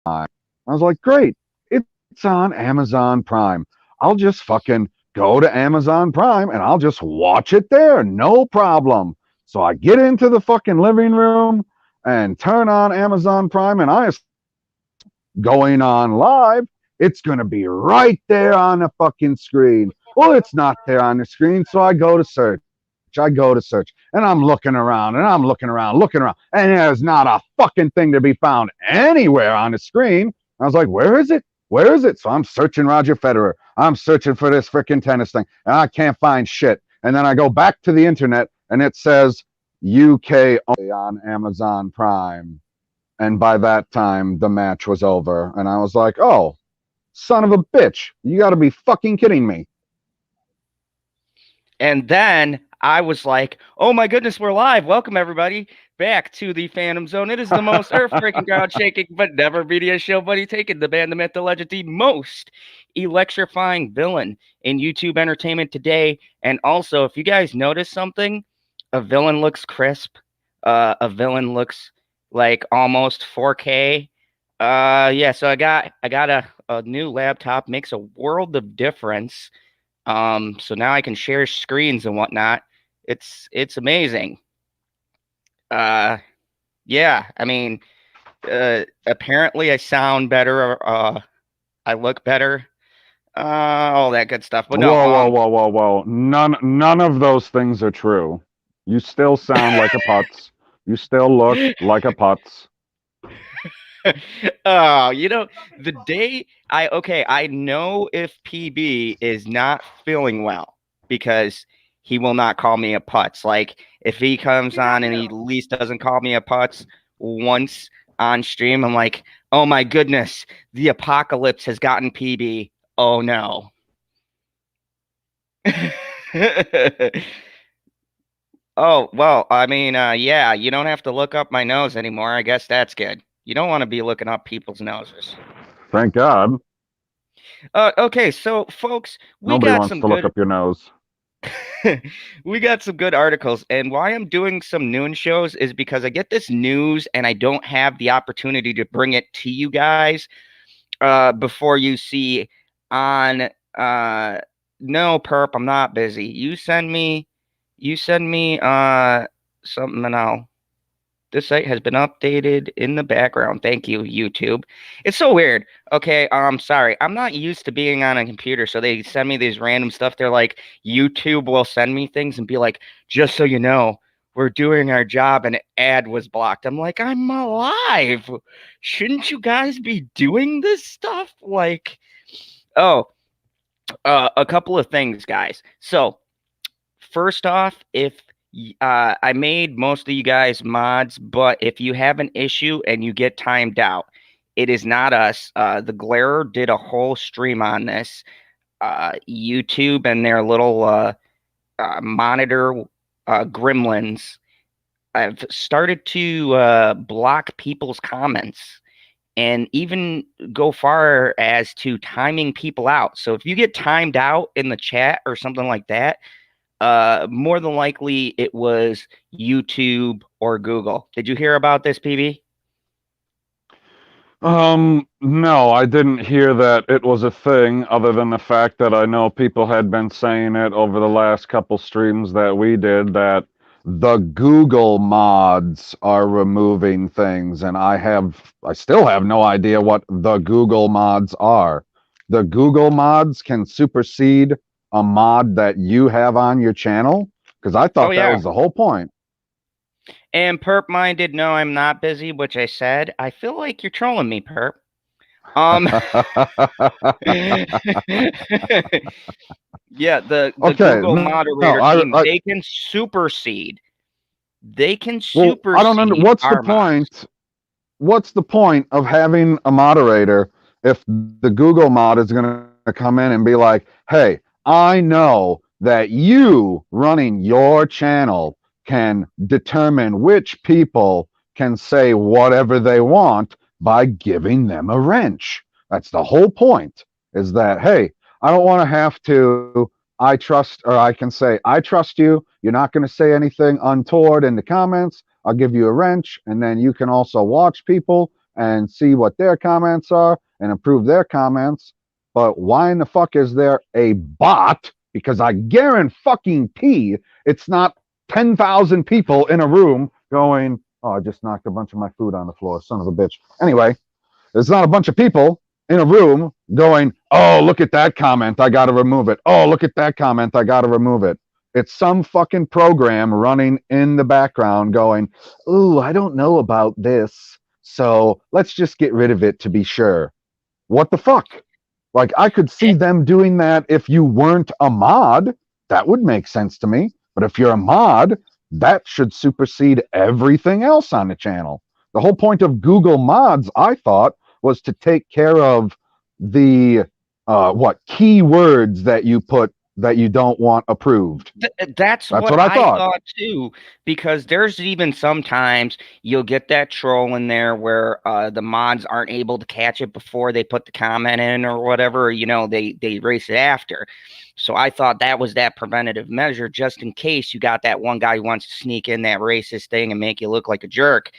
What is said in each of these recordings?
I was like, great, it's on Amazon Prime. I'll just fucking go to Amazon Prime and I'll just watch it there. No problem. So I get into the fucking living room and turn on Amazon Prime, and I going on live, it's going to be right there on the fucking screen. Well, it's not there on the screen, so I go to search. And I'm looking around and I'm looking around, and there's not a fucking thing to be found anywhere on the screen. I was like, where is it? Where is it? So I'm searching Roger Federer. I'm searching for this freaking tennis thing, and I can't find shit. And then I go back to the internet, and it says UK only on Amazon Prime. And by that time, the match was over. And I was like, oh, son of a bitch. You got to be fucking kidding me. And then I was like, oh my goodness, we're live. Welcome, everybody, back to the Phantom Zone. It is the most earth-breaking, ground-shaking, but never media show, buddy. Taking the band, the myth, the legend, the most electrifying villain in YouTube entertainment today. And also, if you guys notice something, a villain looks crisp. A villain looks like almost 4K. Yeah, so I got a new laptop. Makes a world of difference. So now I can share screens and whatnot. It's amazing. Yeah, I mean, apparently I sound better. I look better. All that good stuff. But no, whoa. None of those things are true. You still sound like a putz. You still look like a putz. Oh, the day I know if PB is not feeling well because he will not call me a putz. Like if he comes on and he at least doesn't call me a putz once on stream, I'm like, oh my goodness, the apocalypse has gotten PB. Oh no. Oh, well, I mean, yeah, you don't have to look up my nose anymore. I guess that's good. You don't want to be looking up people's noses. Thank God. Okay, so folks, Nobody wants to look up your nose. We got some good articles, and why I'm doing some noon shows is because I get this news and I don't have the opportunity to bring it to you guys before you see on no, perp, I'm not busy. You send me something and I'll. This site has been updated in the background. Thank you, YouTube. It's so weird. Okay, sorry. I'm not used to being on a computer, so they send me these random stuff. They're like, YouTube will send me things and be like, just so you know, we're doing our job, and an ad was blocked. I'm like, I'm alive. Shouldn't you guys be doing this stuff? Like, oh, a couple of things, guys. So, first off, if I made most of you guys mods, but if you have an issue and you get timed out, it is not us. The Glare did a whole stream on this. YouTube and their little monitor gremlins have started to block people's comments and even go far as to timing people out. So if you get timed out in the chat or something like that, more than likely it was YouTube or Google. Did you hear about this, PB? No, I didn't hear that it was a thing, other than the fact that I know people had been saying it over the last couple streams that we did, that the Google mods are removing things, and I still have no idea what the Google mods are. The Google mods can supersede a mod that you have on your channel? Because I thought that was the whole point. And Perp minded, no, I'm not busy, which I said. I feel like you're trolling me, Perp. Yeah, the Google moderator team, they can supersede. They can supersede. Well, I don't know. What's the point? What's the point of having a moderator if the Google mod is going to come in and be like, hey, I know that you running your channel can determine which people can say whatever they want by giving them a wrench. That's the whole point, is that, hey, I don't want to have to, I can say, I trust you. You're not going to say anything untoward in the comments. I'll give you a wrench, and then you can also watch people and see what their comments are and improve their comments. But why in the fuck is there a bot? Because I guarantee it's not 10,000 people in a room going, oh, I just knocked a bunch of my food on the floor, son of a bitch. Anyway, there's not a bunch of people in a room going, oh, look at that comment, I got to remove it. Oh, look at that comment, I got to remove it. It's some fucking program running in the background going, ooh, I don't know about this, so let's just get rid of it to be sure. What the fuck? Like, I could see them doing that if you weren't a mod. That would make sense to me. But if you're a mod, that should supersede everything else on the channel. The whole point of Google Mods, I thought, was to take care of the keywords that you put that you don't want approved. That's what I thought too, because there's even sometimes you'll get that troll in there where the mods aren't able to catch it before they put the comment in or whatever, you know, they erase it after. So I thought that was that preventative measure, just in case you got that one guy who wants to sneak in that racist thing and make you look like a jerk.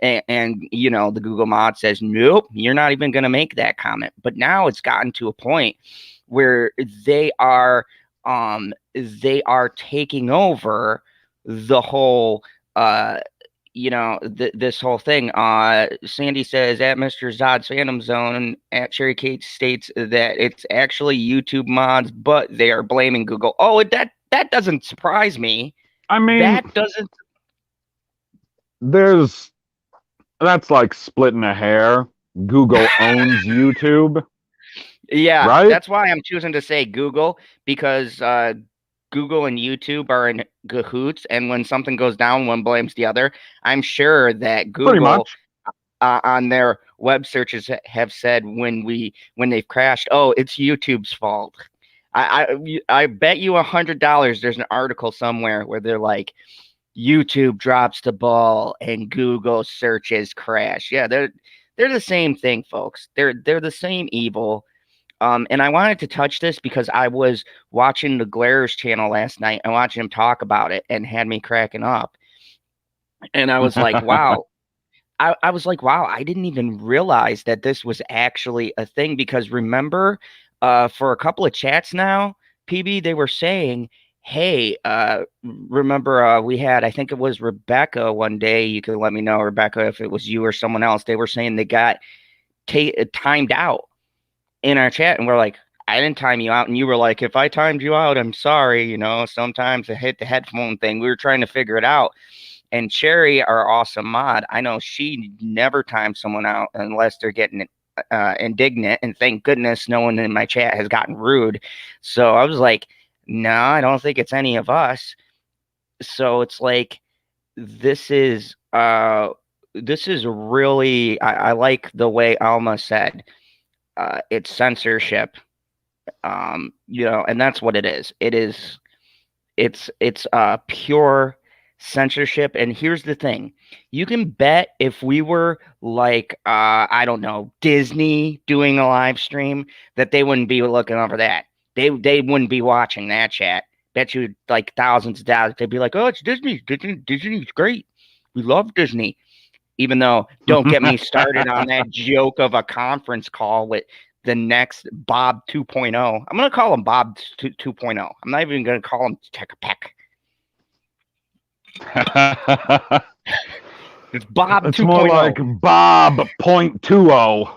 And you know, the Google mod says, nope, you're not even going to make that comment. But now it's gotten to a point where they are taking over the whole this whole thing. Sandy says at Mr. Zod's Phantom Zone at CherryK states that it's actually YouTube mods, but they are blaming Google. Oh, that doesn't surprise me. I mean, that doesn't. That's like splitting a hair. Google owns YouTube. Yeah, right? That's why I'm choosing to say Google, because Google and YouTube are in cahoots, and when something goes down, one blames the other. I'm sure that Google on their web searches have said when they've crashed, oh, it's YouTube's fault. I bet you $100 there's an article somewhere where they're like, YouTube drops the ball and Google searches crash. Yeah, they're the same thing, folks. They're the same evil. And I wanted to touch this because I was watching the Glares channel last night and watching him talk about it, and had me cracking up. And I was like, wow. I was like, wow, I didn't even realize that this was actually a thing, because remember, for a couple of chats now, PB, they were saying, hey, remember we had, I think it was Rebecca one day, you can let me know, Rebecca, if it was you or someone else, they were saying they got timed out in our chat, and we're like, I didn't time you out. And you were like, if I timed you out, I'm sorry. You know, sometimes I hit the headphone thing. We were trying to figure it out. And Cherry, our awesome mod, I know she never times someone out unless they're getting indignant. And thank goodness no one in my chat has gotten rude. So I was like, no, I don't think it's any of us. So it's like, this is really, I like the way Alma said, it's censorship, and that's what it is. It's pure censorship. And here's the thing, you can bet if we were like, I don't know, Disney doing a live stream, that they wouldn't be looking over that. They wouldn't be watching that chat. Bet you like thousands of dollars. They'd be like, oh, it's Disney. Disney's great. We love Disney. Even though, don't get me started on that joke of a conference call with the next Bob 2.0. I'm going to call him Bob 2.0. I'm not even going to call him Peck. It's Bob 2.0. It's more like Bob 0.20.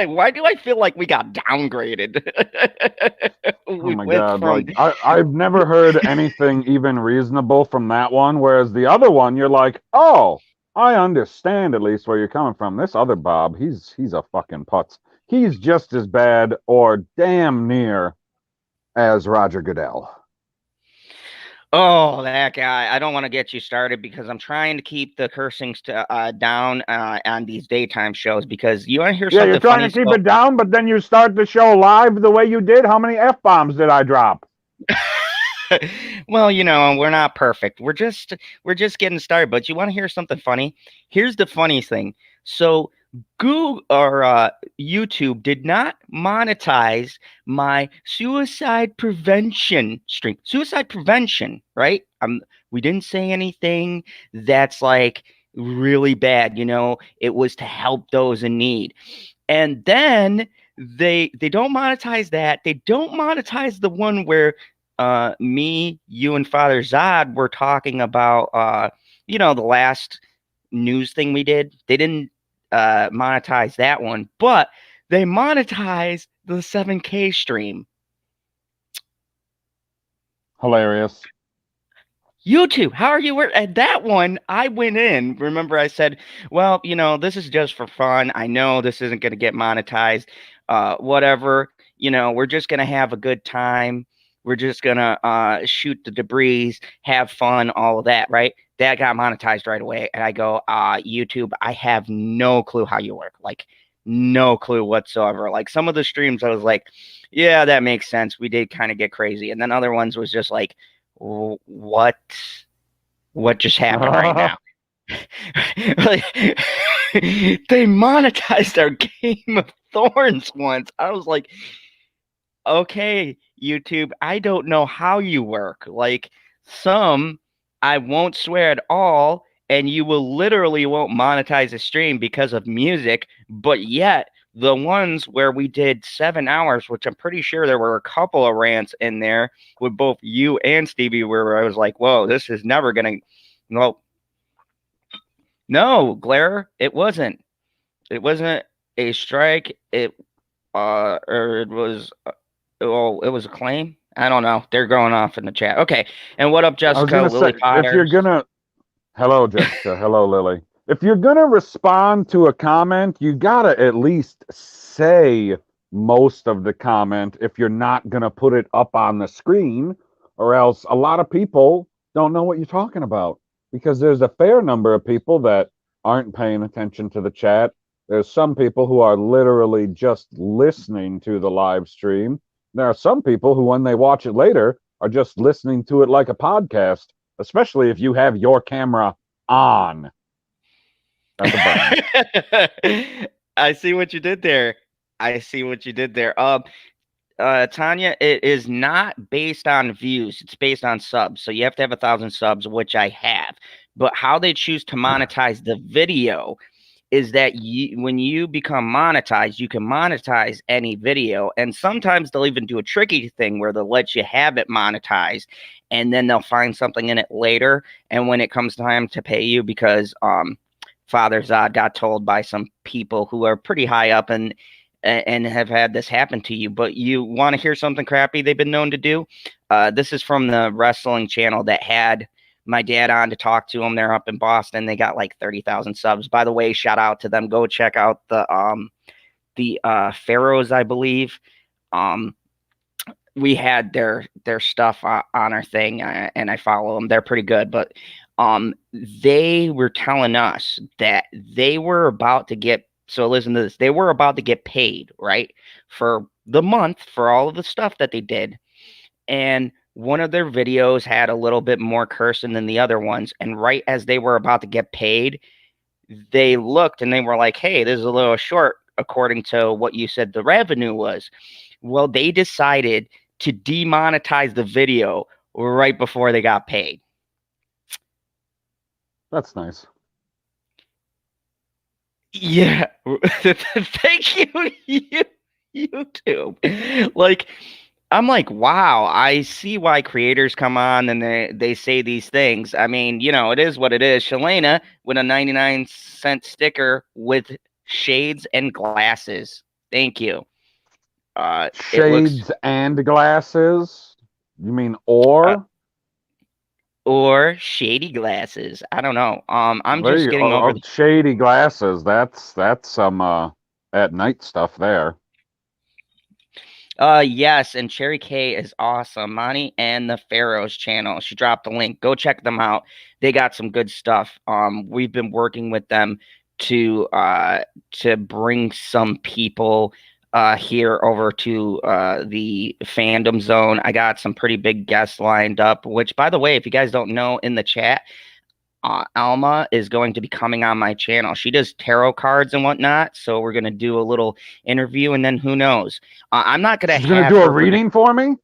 Why do I feel like we got downgraded? Oh my God. Like, I've never heard anything even reasonable from that one. Whereas the other one, you're like, oh, I understand at least where you're coming from. This other Bob, he's a fucking putz. He's just as bad or damn near as Roger Goodell. Oh, that guy. I don't want to get you started, because I'm trying to keep the cursing down on these daytime shows, because you want to hear something funny. Yeah, you're trying to keep it down, but then you start the show live the way you did. How many F-bombs did I drop? Well, we're not perfect. We're just getting started. But you want to hear something funny? Here's the funny thing. So Google or YouTube did not monetize my suicide prevention stream. Suicide prevention, right? We didn't say anything that's like really bad. It was to help those in need. And then they don't monetize that. They don't monetize the one where me, you, and Father Zod were talking about the last news thing we did. They didn't monetize that one, but they monetized the 7K stream. Hilarious. YouTube, how are you? At that one, I went in. Remember, I said, well, this is just for fun. I know this isn't going to get monetized. Whatever. We're just going to have a good time. We're just going to shoot the debris, have fun, all of that, right? That got monetized right away. And I go, YouTube, I have no clue how you work. Like, no clue whatsoever. Like, some of the streams, I was like, yeah, that makes sense. We did kind of get crazy. And then other ones was just like, what just happened right now? Like, they monetized our Game of Thorns once. I was like, okay, YouTube, I don't know how you work. Like, some I won't swear at all, and you will literally won't monetize a stream because of music, but yet the ones where we did 7 hours, which I'm pretty sure there were a couple of rants in there with both you and Stevie, where I was like, whoa, this is never gonna. Well, no, Glare, it wasn't. It wasn't a strike. Or it was. Well, it was a claim. I don't know. They're going off in the chat. Okay. And what up, I was Jessica? gonna Lily say, if you're Potters? gonna, hello Jessica, hello Lily. If you're gonna respond to a comment, you gotta at least say most of the comment if you're not gonna put it up on the screen, or else a lot of people don't know what you're talking about. Because there's a fair number of people that aren't paying attention to the chat. There's some people who are literally just listening to the live stream. There are some people who, when they watch it later, are just listening to it like a podcast, especially if you have your camera on. That's a burn. I see what you did there. I see what you did there. Tanya, it is not based on views. It's based on subs. So you have to have 1,000 subs, which I have. But how they choose to monetize the video is that when you become monetized, you can monetize any video. And sometimes they'll even do a tricky thing where they'll let you have it monetized, and then they'll find something in it later. And when it comes time to pay you, because Father Zod got told by some people who are pretty high up and have had this happen to you, but you want to hear something crappy they've been known to do? This is from the wrestling channel that had my dad on to talk to them. They're up in Boston. They got like 30,000 subs. By the way, shout out to them. Go check out the Pharaohs, I believe. We had their stuff on our thing, and I follow them. They're pretty good, but they were telling us that they were about to get. So listen to this. They were about to get paid, right, for the month for all of the stuff that they did, and one of their videos had a little bit more cursing than the other ones. And right as they were about to get paid, they looked and they were like, hey, this is a little short according to what you said the revenue was. Well, they decided to demonetize the video right before they got paid. That's nice. Yeah. Thank you, YouTube. Like, I'm like, wow, I see why creators come on and they say these things. I mean, it is what it is. Shalena with a 99-cent sticker with shades and glasses. Thank you. Shades and glasses? You mean or shady glasses. I don't know. I'm just getting over the shady glasses. That's some at night stuff there. Yes, and CherryK is awesome. Monty and the Pharaohs channel. She dropped a link. Go check them out. They got some good stuff. We've been working with them to bring some people here over to the fandom zone. I got some pretty big guests lined up, which, by the way, if you guys don't know, in the chat, Alma is going to be coming on my channel. She does tarot cards and whatnot, so we're going to do a little interview, and then who knows? I'm not going to have. She's going to do a reading for me?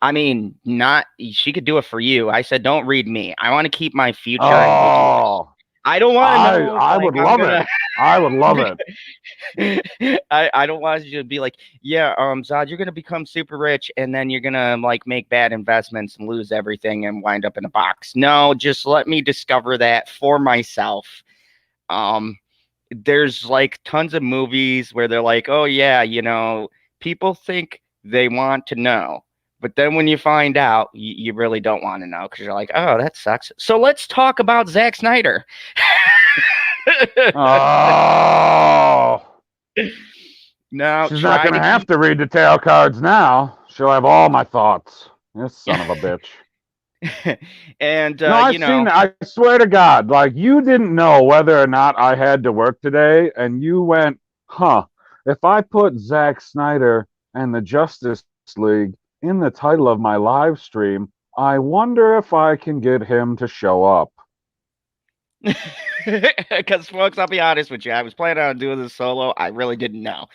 I mean, not. She could do it for you. I said, don't read me. I want to keep my future. Oh. I don't want to know. I Like, would I'm love gonna. it. I would love it. I don't want you to be like, yeah, Zod, you're gonna become super rich and then you're gonna like make bad investments and lose everything and wind up in a box. No, just let me discover that for myself. Um, there's like tons of movies where they're like, oh yeah, people think they want to know. But then when you find out, you really don't want to know because you're like, oh, that sucks. So let's talk about Zack Snyder. Oh, Now she's not try going to to have keep. to read the tarot cards now. She'll have all my thoughts. This son of a bitch. And No, I've seen that. I swear to God, like you didn't know whether or not I had to work today, and you went, huh, if I put Zack Snyder and the Justice League in the title of my live stream, I wonder if I can get him to show up. because folks, I'll be honest with you, I was planning on doing this solo. I really didn't know,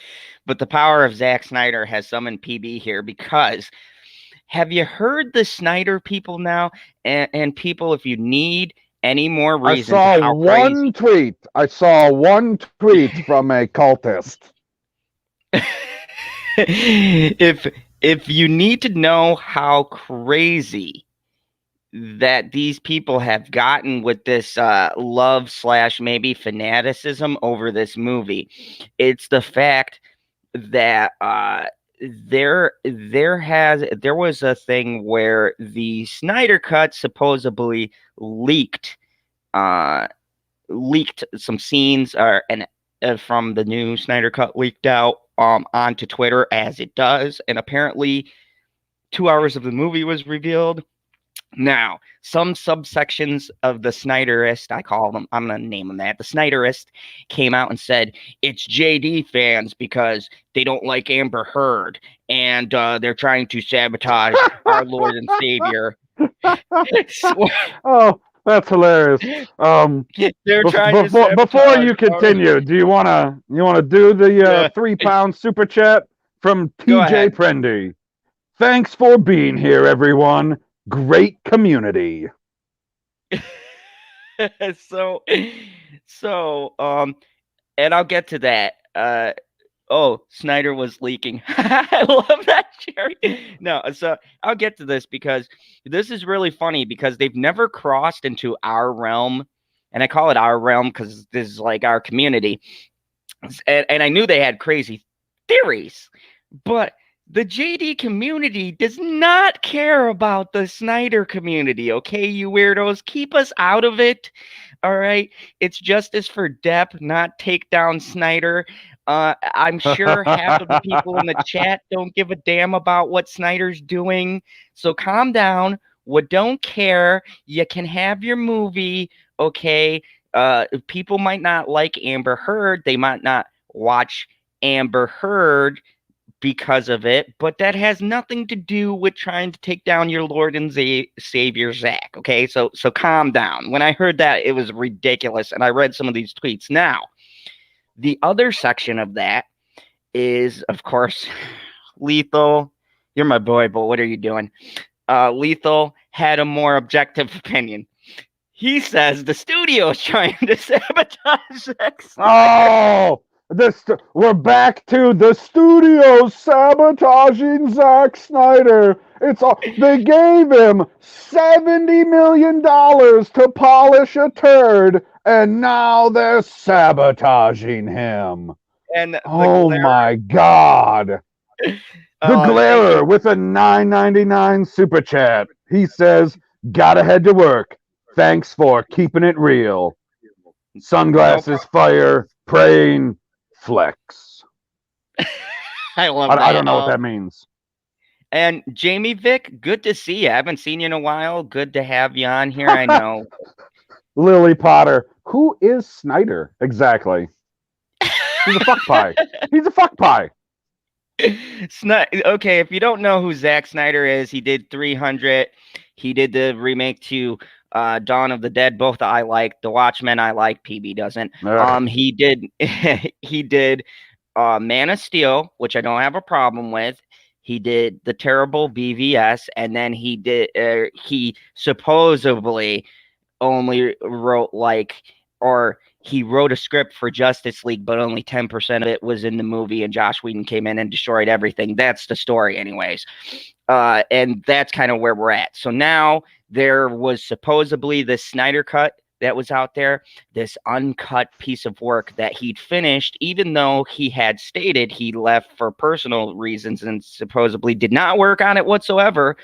but the power of Zack Snyder has summoned PB here because have you heard the Snyder people now? And people, if you need any more I reason to saw how crazy. one tweet. I saw one tweet from a cultist. if you need to know how crazy that these people have gotten with this love slash maybe fanaticism over this movie, it's the fact that there was a thing where the Snyder Cut supposedly leaked uh leaked some scenes and from the new Snyder Cut leaked out onto Twitter as it does, and apparently 2 hours of the movie was revealed. Now, some subsections of the Snyderist, I call them, I'm going to name them that, the Snyderist came out and said it's JD fans because they don't like Amber Heard and they're trying to sabotage our Lord and Savior. Oh, that's hilarious. They're trying to Before sabotage you our. continue, do you wanna do the Yeah, £3 super chat from go TJ ahead. Prendy? Thanks for being here, everyone. Great community. so, so, and I'll get to that. Oh, Snyder was leaking. I love that, Cherry. No, so I'll get to this because this is really funny because they've never crossed into our realm. And I call it our realm because this is like our community. And I knew they had crazy theories, but the JD community does not care about the Snyder community. Okay, you weirdos, keep us out of it. All right, it's justice for Depp, not take down Snyder. I'm sure half of the people in the chat don't give a damn about what Snyder's doing. So calm down. We don't care. You can have your movie, okay? People might not like Amber Heard. They might not watch Amber Heard because of it, but that has nothing to do with trying to take down your Lord and Savior Zack. Okay, so calm down. When I heard that, it was ridiculous, and I read some of these tweets. Now, the other section of that is, of course, Lethal. You're my boy, but what are you doing? Lethal had a more objective opinion. He says the studio is trying to sabotage Zack Snyder. Oh, we're back to the studio sabotaging Zack Snyder. It's all they gave him $70 million to polish a turd, and now they're sabotaging him. And the Oh glare. my God! The Thank you. Glarer with a $9.99 super chat. He says, "Gotta head to work. Thanks for keeping it real." No Sunglasses, fire, praying, flex. I love I that. don't know what that means. And Jamie Vick, good to see you. I haven't seen you in a while. Good to have you on here. I know. Lily Potter. Who is Snyder exactly? He's a fuck pie. He's a fuck pie. Okay, if you don't know who Zack Snyder is, he did 300. He did the remake to Dawn of the Dead. Both I like. The Watchmen I like. PB doesn't. Ugh. He did he did Man of Steel, which I don't have a problem with. He did the terrible BVS, and then he supposedly only wrote like or he wrote a script for Justice League, but only 10% of it was in the movie, and Joss Whedon came in and destroyed everything. That's the story, anyways. And that's kind of where we're at. So now there was supposedly the Snyder Cut that was out there, this uncut piece of work that he'd finished, even though he had stated he left for personal reasons and supposedly did not work on it whatsoever.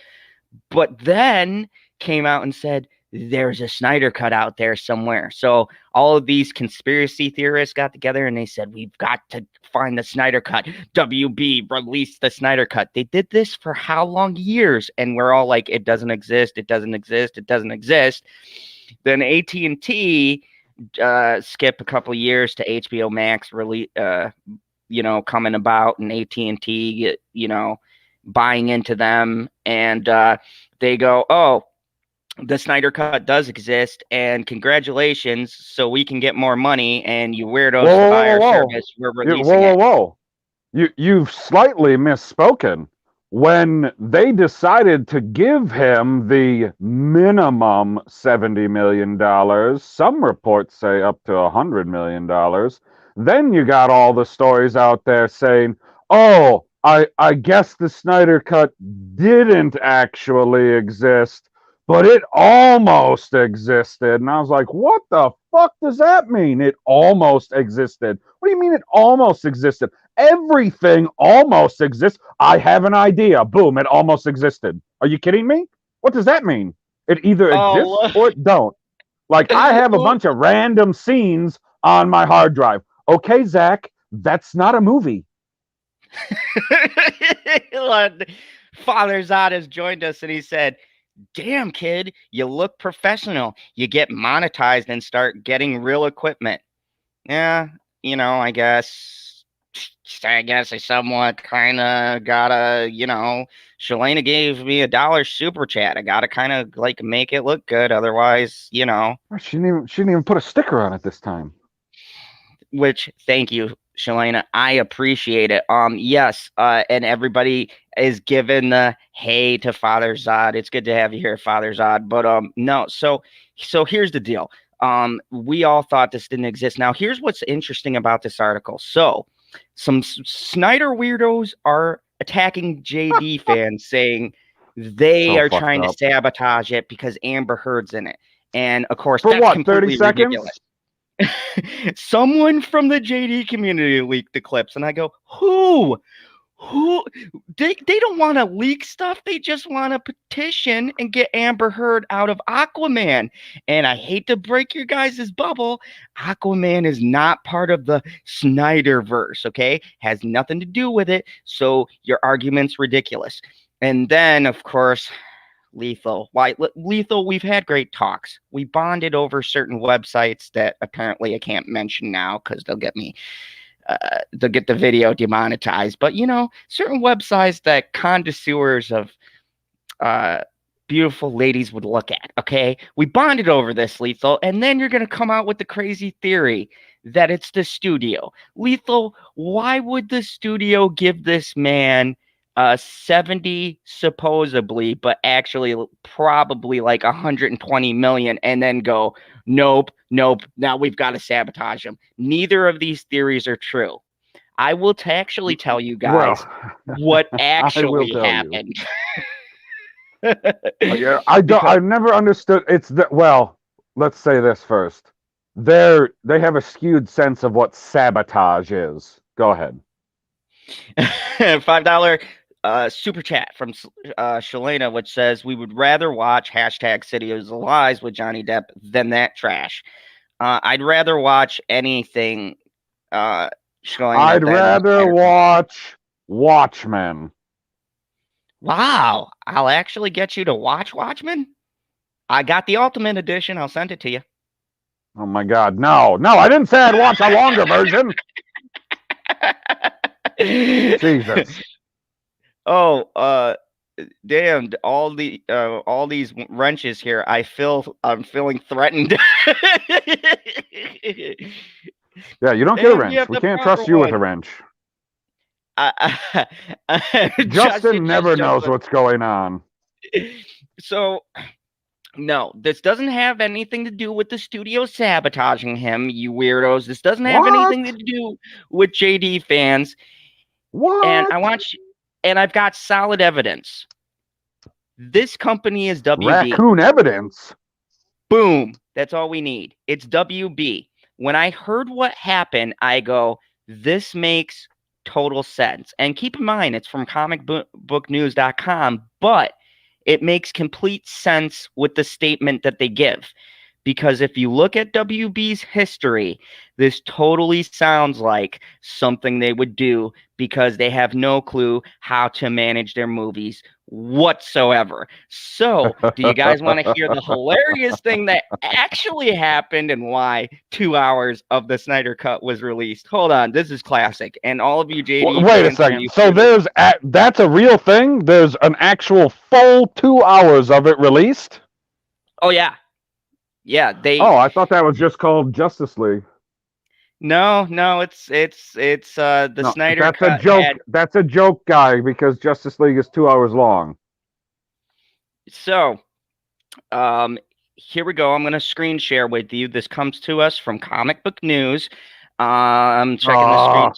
But then came out and said, there's a Snyder Cut out there somewhere. So all of these conspiracy theorists got together and they said, we've got to find the Snyder Cut. WB released the Snyder Cut. They did this for how long? Years. And we're all like, it doesn't exist. It doesn't exist. It doesn't exist. Then AT&T skip a couple years to HBO Max really, coming about, and AT&T, buying into them. And they go, oh, the Snyder Cut does exist, and congratulations, so we can get more money, and you weirdos buy our service. We're releasing it. You've slightly misspoken. When they decided to give him the minimum $70 million, some reports say up to $100 million, then you got all the stories out there saying, oh, I guess the Snyder Cut didn't actually exist, but it almost existed. And I was like, what the fuck does that mean? It almost existed. What do you mean it almost existed? Everything almost exists. I have an idea. Boom, it almost existed. Are you kidding me? What does that mean? It either exists or it don't. Like, I have a bunch of random scenes on my hard drive. Okay, Zach, that's not a movie. Father Zod has joined us and he said, damn, kid, you look professional. You get monetized and start getting real equipment. Yeah, I guess I somewhat kind of gotta, Shalena gave me $1 super chat. I gotta kind of like make it look good. Otherwise, She didn't even put a sticker on it this time. Which, thank you, Shalena. I appreciate it. Yes, and everybody is given the hey to Father Zod. It's good to have you here, Father Zod. But no, so here's the deal. We all thought this didn't exist. Now, here's what's interesting about this article. So, some Snyder weirdos are attacking JD fans, saying they are trying to sabotage it because Amber Heard's in it. And of course, for that's what, completely 30 seconds? Ridiculous. Someone from the JD community leaked the clips, and I go, who they don't want to leak stuff. They just want to petition and get Amber Heard out of Aquaman. And I hate to break your guys' bubble, Aquaman is not part of the Snyderverse, okay? Has nothing to do with it. So your argument's ridiculous. And then, of course, Lethal. Why, Lethal, we've had great talks. We bonded over certain websites that apparently I can't mention now because they'll get me, they'll get the video demonetized. But, certain websites that connoisseurs of beautiful ladies would look at, okay? We bonded over this, Lethal, and then you're going to come out with the crazy theory that it's the studio. Lethal, why would the studio give this man 70 supposedly, but actually probably like 120 million, and then go, nope, now we've got to sabotage him? Neither of these theories are true. I will actually tell you guys what actually happened. I've never understood. Let's say this first. They have a skewed sense of what sabotage is. Go ahead. $5 super chat from Shalena, which says, we would rather watch #City of Lies with Johnny Depp than that trash. I'd rather watch anything, Shalena. I'd rather watch Watchmen. Wow. I'll actually get you to watch Watchmen. I got the Ultimate Edition. I'll send it to you. Oh my God. No, I didn't say I'd watch a longer version. Jesus. Oh, damn! All these wrenches here. I'm feeling threatened. Yeah, you don't get a wrench. We can't trust you with a wrench. Justin never knows what's going on. So, No, this doesn't have anything to do with the studio sabotaging him, you weirdos. This doesn't have anything to What? do with JD fans. And What? and I've got solid evidence. This company is WB. Raccoon evidence. Boom. That's all we need. It's WB. When I heard what happened, I go, this makes total sense. And keep in mind, it's from comicbooknews.com, but it makes complete sense with the statement that they give. Because if you look at WB's history, this totally sounds like something they would do because they have no clue how to manage their movies whatsoever. So, do you guys want to hear the hilarious thing that actually happened and why 2 hours of the Snyder Cut was released? Hold on, this is classic. And all of you JD Wait a fans, when you second. So hear this, that's a real thing? There's an actual full 2 hours of it released? oh yeah, yeah, Oh, I thought that was just called Justice League. no, it's the No, Snyder that's a Cut joke. had. That's a joke, guy, because Justice League is 2 hours long. So, here we go. I'm going to screen share with you. This comes to us from Comic Book News. I'm checking the screen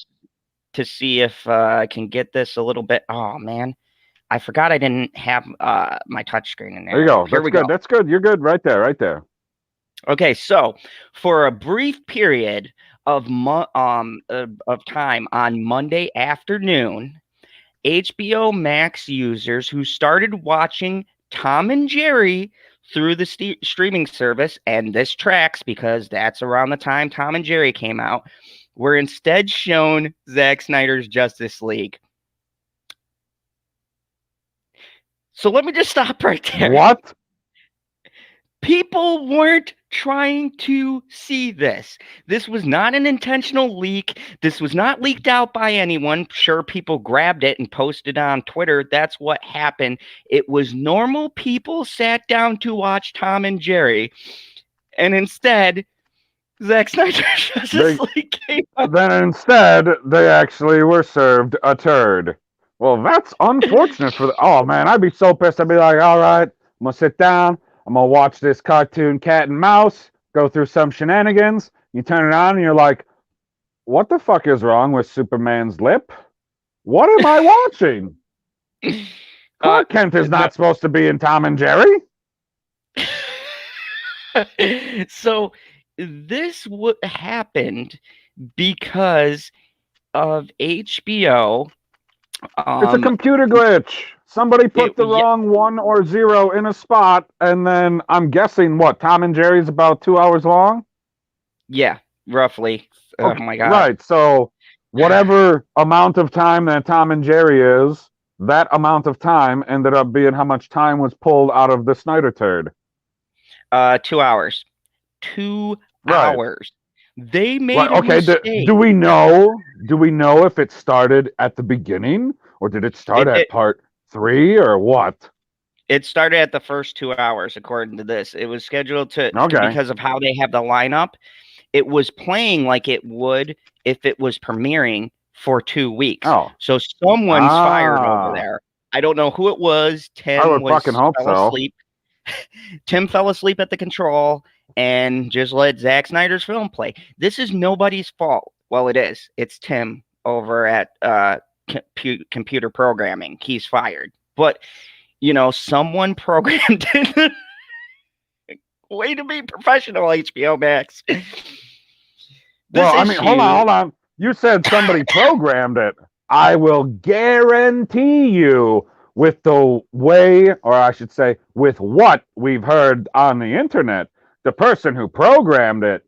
to see if I can get this a little bit. Oh man, I forgot I didn't have my touch screen in there. There you go. Here That's we good. go. That's good. You're good right there. Right there. Okay, so for a brief period of time on Monday afternoon, HBO Max users who started watching Tom and Jerry through the streaming service, and this tracks because that's around the time Tom and Jerry came out, were instead shown Zack Snyder's Justice League. So let me just stop right there. What? People weren't trying to see this. This was not an intentional leak. This was not leaked out by anyone. Sure, people grabbed it and posted on Twitter. That's what happened. It was normal people sat down to watch Tom and Jerry, and instead, Zack Snyder's Justice League came out. Then instead, they actually were served a turd. Well, that's unfortunate for the. Oh man, I'd be so pissed. I'd be like, all right, I'm gonna sit down. I'm gonna watch this cartoon cat and mouse go through some shenanigans. You turn it on and you're like, what the fuck is wrong with Superman's lip? What am I watching? Clark Kent is not supposed to be in Tom and Jerry. So this happened because of HBO. It's a computer glitch. Somebody put the wrong 1 or 0 in a spot, and then I'm guessing what, Tom and Jerry's about 2 hours long? Yeah, roughly. Okay, oh my god. Right. So whatever amount of time that Tom and Jerry is, that amount of time ended up being how much time was pulled out of the Snyder turd. 2 hours. 2 hours. They made a mistake. Do we know if it started at the beginning or did it start at part 3 or what? It started at the first 2 hours, according to this. It was scheduled to because of how they have the lineup. It was playing like it would if it was premiering for 2 weeks. Oh. So someone's fired over there. I don't know who it was. Tim I would fucking hope so. Asleep. Tim fell asleep at the control and just let Zack Snyder's film play. This is nobody's fault. Well, it is. It's Tim over at computer programming. He's fired. But, you know, someone programmed it. Way to be professional, HBO Max. Hold on. You said somebody programmed it. I will guarantee you, with the way, or I should say, with what we've heard on the internet, the person who programmed it,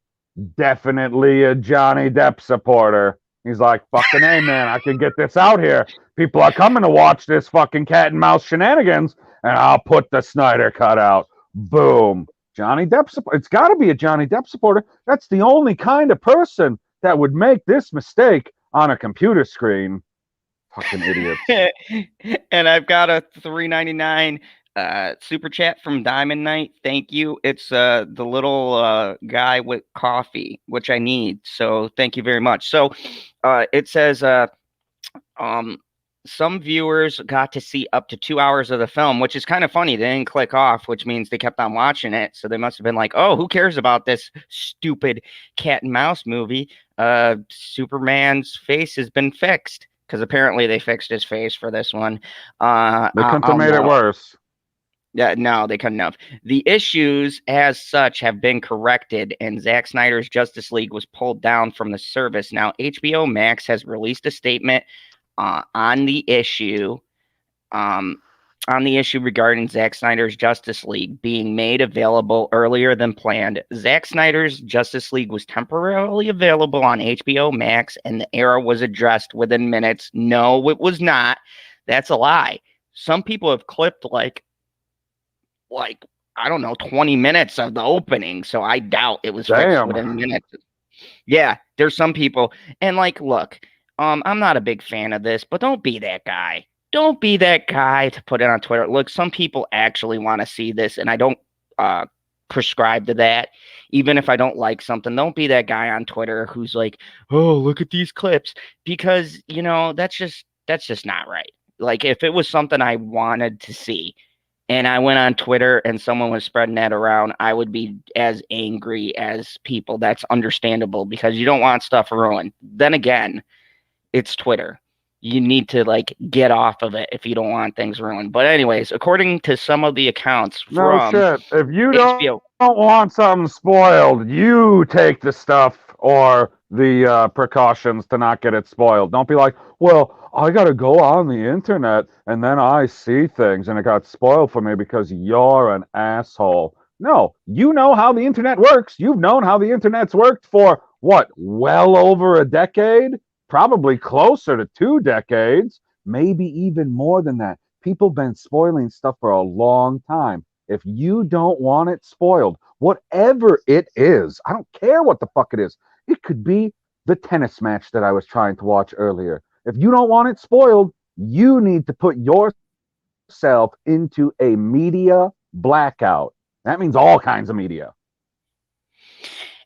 definitely a Johnny Depp supporter. He's like, fucking A, man, I can get this out here. People are coming to watch this fucking cat and mouse shenanigans, and I'll put the Snyder Cut out. Boom. Johnny Depp supporter. It's got to be a Johnny Depp supporter. That's the only kind of person that would make this mistake on a computer screen. Fucking idiots. And I've got a $3.99 super chat from Diamond Knight. Thank you. It's the little guy with coffee, which I need. So thank you very much. So it says some viewers got to see up to 2 hours of the film, which is kind of funny. They didn't click off, which means they kept on watching it. So they must have been like, oh, who cares about this stupid cat and mouse movie? Superman's face has been fixed, because apparently they fixed his face for this one. They couldn't have I'll made it know. worse. Yeah, no, they couldn't have. The issues as such have been corrected, and Zack Snyder's Justice League was pulled down from the service. Now, HBO Max has released a statement on the issue, um, regarding Zack Snyder's Justice League being made available earlier than planned. Zack Snyder's Justice League was temporarily available on HBO Max, and the error was addressed within minutes. No, it was not. That's a lie. Some people have clipped like I don't know, 20 minutes of the opening, so I doubt it was fixed within minutes. Yeah, there's some people, and like, look, I'm not a big fan of this, but don't be that guy. Don't be that guy to put it on Twitter. Look, some people actually want to see this, and I don't prescribe to that. Even if I don't like something, don't be that guy on Twitter who's like, "Oh, look at these clips," because that's just not right. Like, if it was something I wanted to see, and I went on Twitter and someone was spreading that around, I would be as angry as people. That's understandable, because you don't want stuff ruined. Then again, it's Twitter. You need to get off of it if you don't want things ruined. But anyways, according to some of the accounts from shit. If you HBO, don't want something spoiled, you take the stuff or the precautions to not get it spoiled. Don't be like, well, I got to go on the internet and then I see things and it got spoiled for me because you're an asshole. No, you know how the internet works. You've known how the internet's worked for what, well over a decade? Probably closer to 2 decades, maybe even more than that. People been spoiling stuff for a long time. If you don't want it spoiled, whatever it is, I don't care what the fuck it is. It could be the tennis match that I was trying to watch earlier. If you don't want it spoiled, you need to put yourself into a media blackout. That means all kinds of media.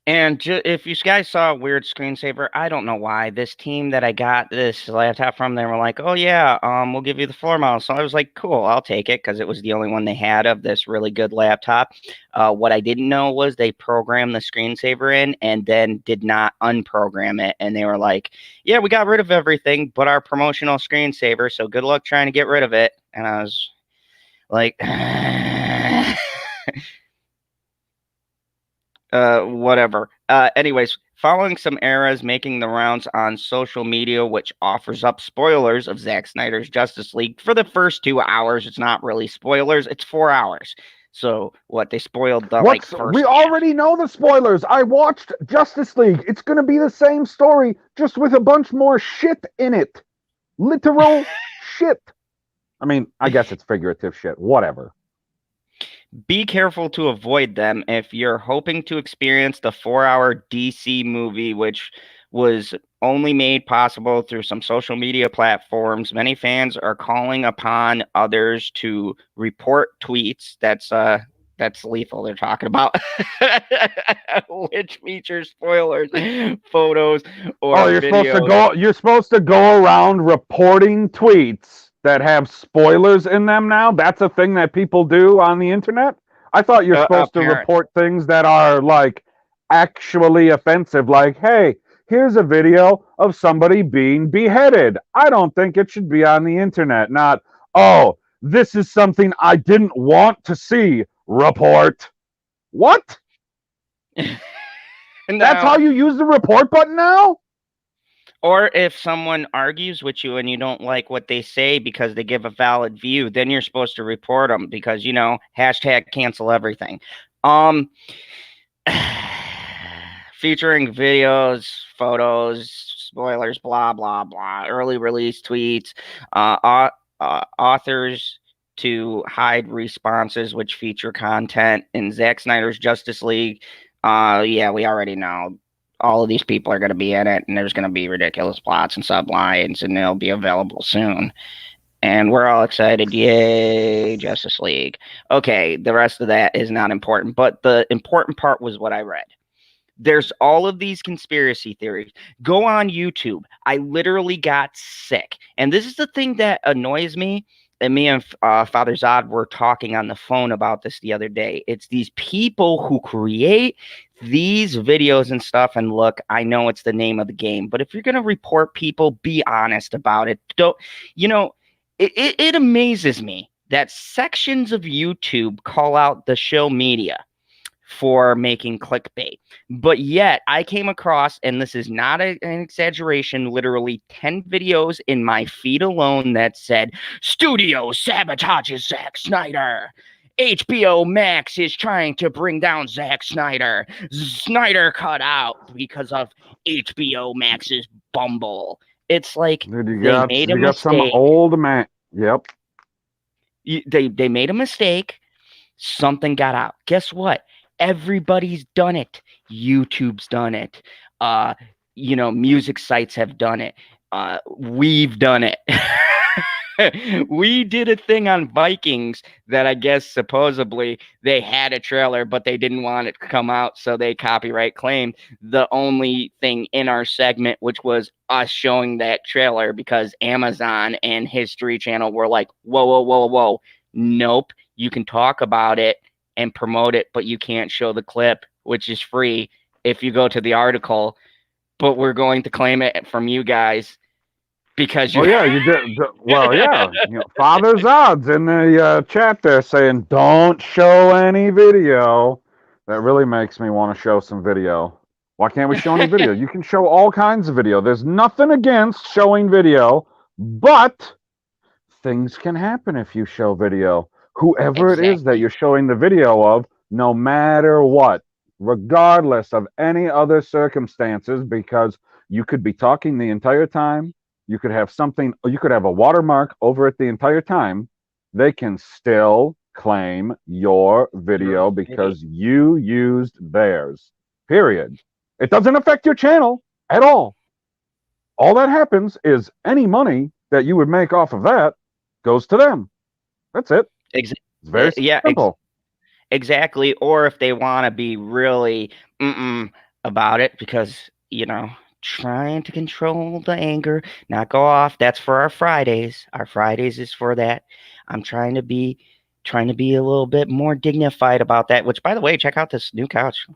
And if you guys saw a weird screensaver, I don't know why. This team that I got this laptop from, they were like, "Oh yeah, we'll give you the floor model." So I was like, "Cool, I'll take it," because it was the only one they had of this really good laptop. What I didn't know was they programmed the screensaver in and then did not unprogram it, and they were like, "Yeah, we got rid of everything but our promotional screensaver. So good luck trying to get rid of it." And I was like, whatever. Anyways, following some errors making the rounds on social media, which offers up spoilers of Zack Snyder's Justice League for the first 2 hours. It's not really spoilers. It's 4 hours. So what, they spoiled the first. We already know the spoilers. I watched Justice League. It's going to be the same story, just with a bunch more shit in it. Literal shit. I mean, I guess it's figurative shit. Whatever. Be careful to avoid them if you're hoping to experience the 4-hour DC movie, which was only made possible through some social media platforms. Many fans are calling upon others to report tweets. That's lethal. They're talking about which features spoilers, photos, or videos. You're supposed to go around reporting tweets that have spoilers in them now. That's a thing that people do on the internet. I thought you're supposed to report things that are actually offensive, like, hey, here's a video of somebody being beheaded. I don't think it should be on the internet. Not, oh, this is something I didn't want to see. Report. What? That's how you use the report button now? Or if someone argues with you and you don't like what they say because they give a valid view, then you're supposed to report them because, hashtag cancel everything. Featuring videos, photos, spoilers, blah, blah, blah, early release tweets, authors to hide responses which feature content in Zack Snyder's Justice League. Yeah, we already know. All of these people are going to be in it, and there's going to be ridiculous plots and sublines, and they'll be available soon. And we're all excited. Yay, Justice League. Okay, the rest of that is not important, but the important part was what I read. There's all of these conspiracy theories. Go on YouTube. I literally got sick. And this is the thing that annoys me. And me and Father Zod were talking on the phone about this the other day. It's these people who create these videos and stuff. And look, I know it's the name of the game, but if you're going to report people, be honest about it. Don't, you know, it amazes me that sections of YouTube call out the show media for making clickbait. But yet I came across, and this is not an exaggeration, literally 10 videos in my feed alone that said, Studio sabotages Zack Snyder. HBO Max is trying to bring down Zack Snyder. Snyder cut out because of HBO Max's bumble. It's like Dude, they made a you got some mistake. old man. Yep. They made a mistake. Something got out. Guess what? Everybody's done it. YouTube's done it. Music sites have done it. We've done it. We did a thing on Vikings that I guess supposedly they had a trailer, but they didn't want it to come out, so they copyright claimed the only thing in our segment, which was us showing that trailer, because Amazon and History Channel were like, whoa, whoa, whoa, whoa. Nope. You can talk about it and promote it, but you can't show the clip, which is free if you go to the article. But we're going to claim it from you guys because you. Oh yeah, you did. Well, yeah. Father Zod's in the chat there saying, "Don't show any video." That really makes me want to show some video. Why can't we show any video? You can show all kinds of video. There's nothing against showing video, but things can happen if you show video. Whoever it is that you're showing the video of, no matter what, regardless of any other circumstances, because you could be talking the entire time, you could have something, you could have a watermark over it the entire time, they can still claim your video because you used theirs. Period. It doesn't affect your channel at all. All that happens is any money that you would make off of that goes to them. That's it. It's very simple. Exactly. Or if they want to be really about it, because, trying to control the anger, not go off. That's for our Fridays. Our Fridays is for that. I'm trying to be a little bit more dignified about that, which, by the way, check out this new couch.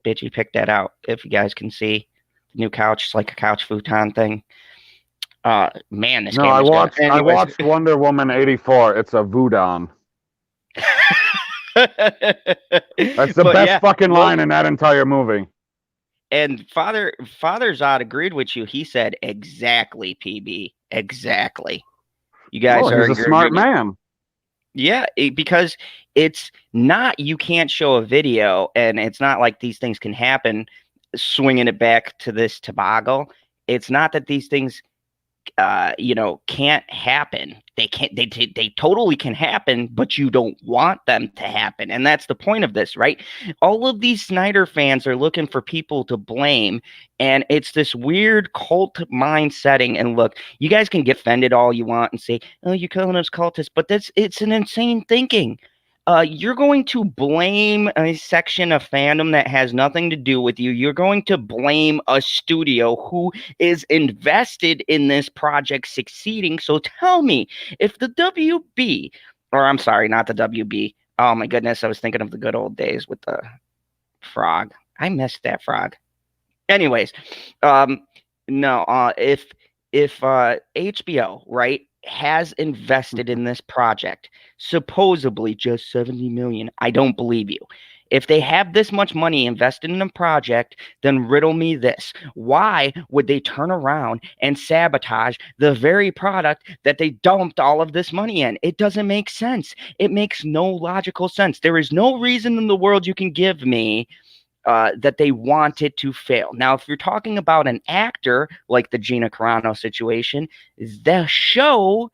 Bitchy picked that out. If you guys can see the new couch, it's like a couch futon thing. Man, this game I is watched good. I watched Wonder Woman 84. It's a Voodoo. That's the best fucking line in that entire movie. And Father Zod agreed with you. He said, exactly, PB. Exactly. You guys are he's a smart man. Yeah, because it's not, you can't show a video, and it's not like these things can happen. Swinging it back to this toboggle, it's not that these things can't happen. They totally can happen, but you don't want them to happen. And that's the point of this, right? All of these Snyder fans are looking for people to blame, and it's this weird cult mind setting. And look, you guys can get offended all you want and say, oh, you're calling us cultists, but it's an insane thinking. You're going to blame a section of fandom that has nothing to do with you. You're going to blame a studio who is invested in this project succeeding. So tell me, if the WB, or I'm sorry, not the WB. Oh my goodness, I was thinking of the good old days with the frog. I missed that frog. Anyways, if HBO, right, has invested in this project, supposedly just 70 million. I don't believe you. If they have this much money invested in a project, then riddle me this. Why would they turn around and sabotage the very product that they dumped all of this money in? It doesn't make sense. It makes no logical sense. There is no reason in the world you can give me that they want it to fail. Now, if you're talking about an actor like the Gina Carano situation, the show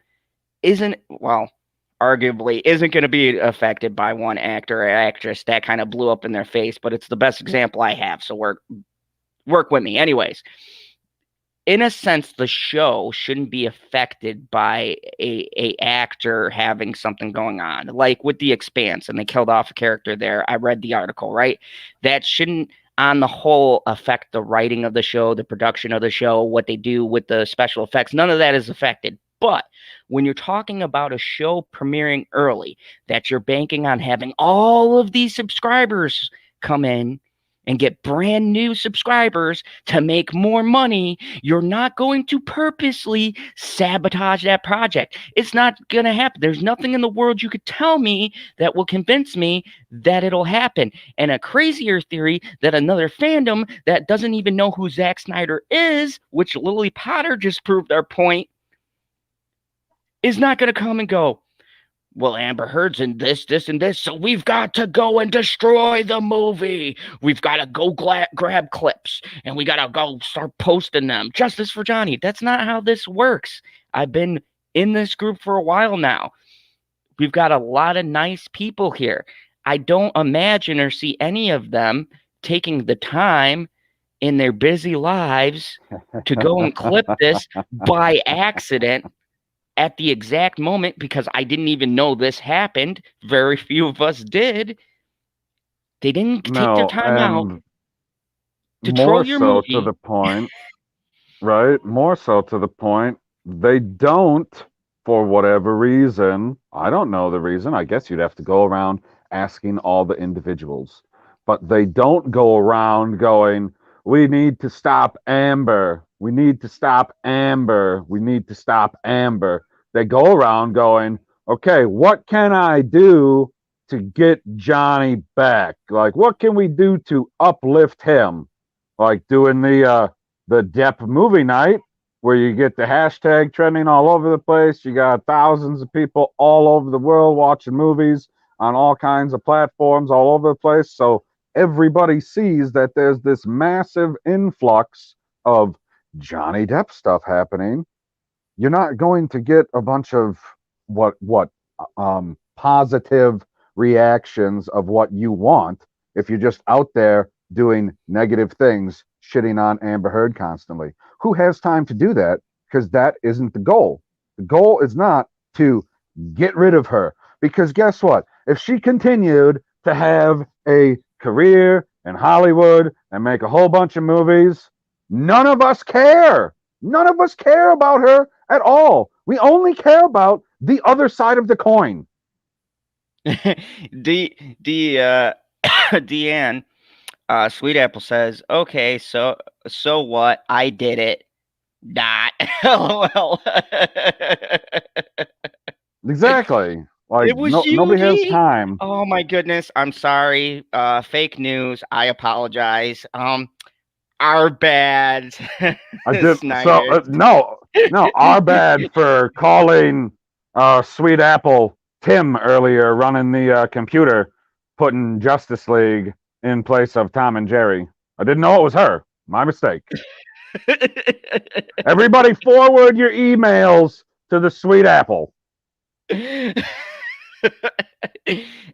arguably isn't going to be affected by one actor or actress that kind of blew up in their face, but it's the best example I have. So work with me. Anyways, in a sense, the show shouldn't be affected by a actor having something going on, like with The Expanse, and they killed off a character there. I read the article, right? That shouldn't on the whole affect the writing of the show, the production of the show, what they do with the special effects. None of that is affected. But when you're talking about a show premiering early, that you're banking on having all of these subscribers come in and get brand new subscribers to make more money, you're not going to purposely sabotage that project. It's not going to happen. There's nothing in the world you could tell me that will convince me that it'll happen. And a crazier theory that another fandom that doesn't even know who Zack Snyder is, which Lily Potter just proved our point, is not going to come and go, well, Amber Heard's in this, and this, so we've got to go and destroy the movie. We've got to go grab clips, and we got to go start posting them. Justice for Johnny. That's not how this works. I've been in this group for a while now. We've got a lot of nice people here. I don't imagine or see any of them taking the time in their busy lives to go and clip this by accident at the exact moment, because I didn't even know this happened. Very few of us did. They didn't take their time out to troll your more so movie. to the point, right? More so to the point, they don't, for whatever reason, I don't know the reason. I guess you'd have to go around asking all the individuals. But they don't go around going, we need to stop Amber. We need to stop Amber. We need to stop Amber. They go around going, okay, what can I do to get Johnny back? Like, what can we do to uplift him? Like doing the Depp movie night, where you get the hashtag trending all over the place. You got thousands of people all over the world watching movies on all kinds of platforms all over the place. So everybody sees that there's this massive influx of Johnny Depp stuff happening. You're not going to get a bunch of what positive reactions of what you want if you're just out there doing negative things, shitting on Amber Heard constantly. Who has time to do that? Because that isn't the goal. The goal is not to get rid of her. Because guess what? If she continued to have a career in Hollywood and make a whole bunch of movies, none of us care. None of us care about her at all. We only care about the other side of the coin. Deanne, Sweet Apple says, okay, so what? I did it. Not. LOL. Exactly. Like, It was you, nobody has D. time. Oh my goodness. I'm sorry. Fake news. I apologize. Our bad. I did Snyder. so. No, our bad for calling Sweet Apple Tim earlier, running the computer, putting Justice League in place of Tom and Jerry. I didn't know it was her. My mistake. Everybody, forward your emails to the Sweet Apple.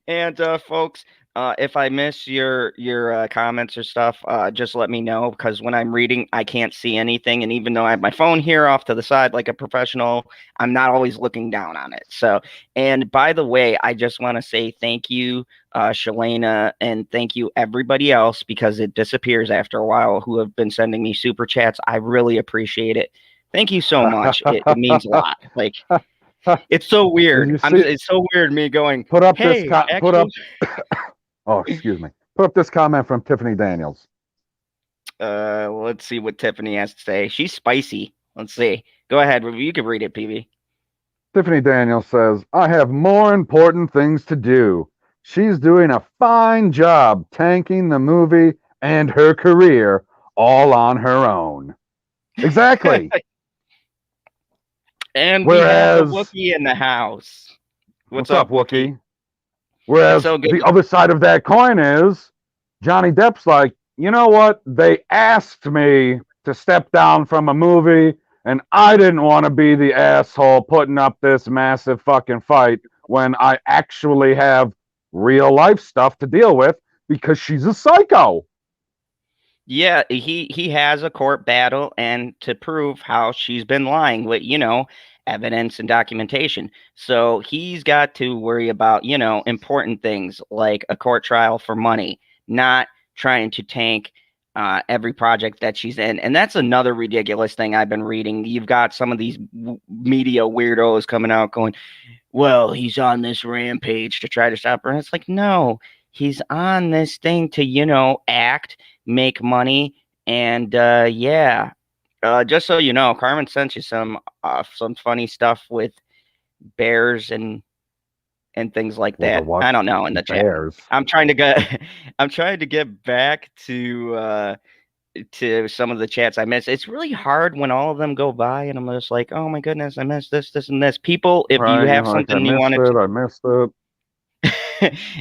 And folks, if I miss your comments or stuff, just let me know, because when I'm reading, I can't see anything, and even though I have my phone here off to the side like a professional, I'm not always looking down on it. So, and by the way, I just want to say thank you, Shalana, and thank you everybody else, because it disappears after a while, who have been sending me super chats. I really appreciate it. Thank you so much. It means a lot. Like, it's so weird. It's so weird me going, put up hey, oh, excuse me. Put up this comment from Tiffany Daniels. Let's see what Tiffany has to say. She's spicy. Let's see. Go ahead. You can read it, PB. Tiffany Daniels says, I have more important things to do. She's doing a fine job tanking the movie and her career all on her own. Exactly. And we have the Wookiee in the house. What's up, Wookiee? Wookiee? Whereas the other side of that coin is Johnny Depp's like, you know what? They asked me to step down from a movie, and I didn't want to be the asshole putting up this massive fucking fight when I actually have real life stuff to deal with, because she's a psycho. Yeah, he has a court battle, and to prove how she's been lying with, evidence and documentation. So he's got to worry about, important things like a court trial for money, not trying to tank every project that she's in. And that's another ridiculous thing I've been reading. You've got some of these media weirdos coming out going, well, he's on this rampage to try to stop her. And it's like, no, he's on this thing to, act, make money. And yeah, just so you know, Carmen sent you some funny stuff with bears and things like Well, the that. what? I don't know in the chat. Bears. I'm trying to get I'm trying to get back to some of the chats I missed. It's really hard when all of them go by and I'm just like, oh my goodness, I missed this, this, and this. People, if you Right? have You're like, I something you missed want it. I missed it. to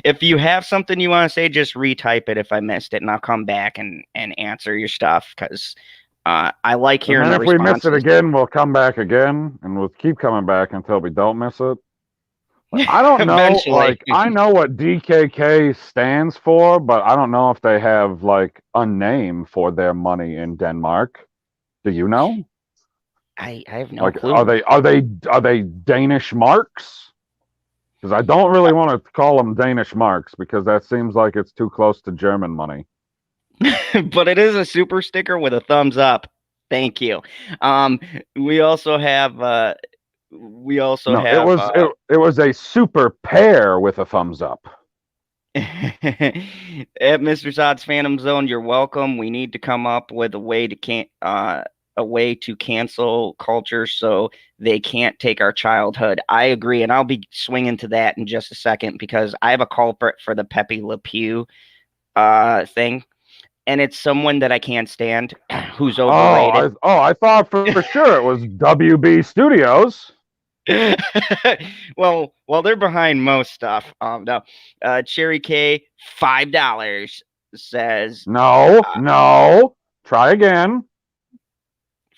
if you have something you want to say, just retype it if I missed it and I'll come back and answer your stuff because I like And hearing then the if we miss it responses. again, we'll come back again, and we'll keep coming back until we don't miss it. I don't know. Eventually. Like, I know what DKK stands for, but I don't know if they have like a name for their money in Denmark. Do you know? I have no Like, clue. are they Danish marks? Because I don't really want to call them Danish marks because that seems like it's too close to German money. But it is a super sticker with a thumbs up. Thank you. We also have No, it was a super pair with a thumbs up. at Mr. Zod's Phantom Zone, you're welcome. We need to come up with a way to cancel culture so they can't take our childhood. I agree, and I'll be swinging to that in just a second because I have a culprit for the Peppy Le Pew thing. And it's someone that I can't stand who's overrated. I thought for sure it was WB Studios. well, they're behind most stuff. No, CherryK, $5 says no. Try again.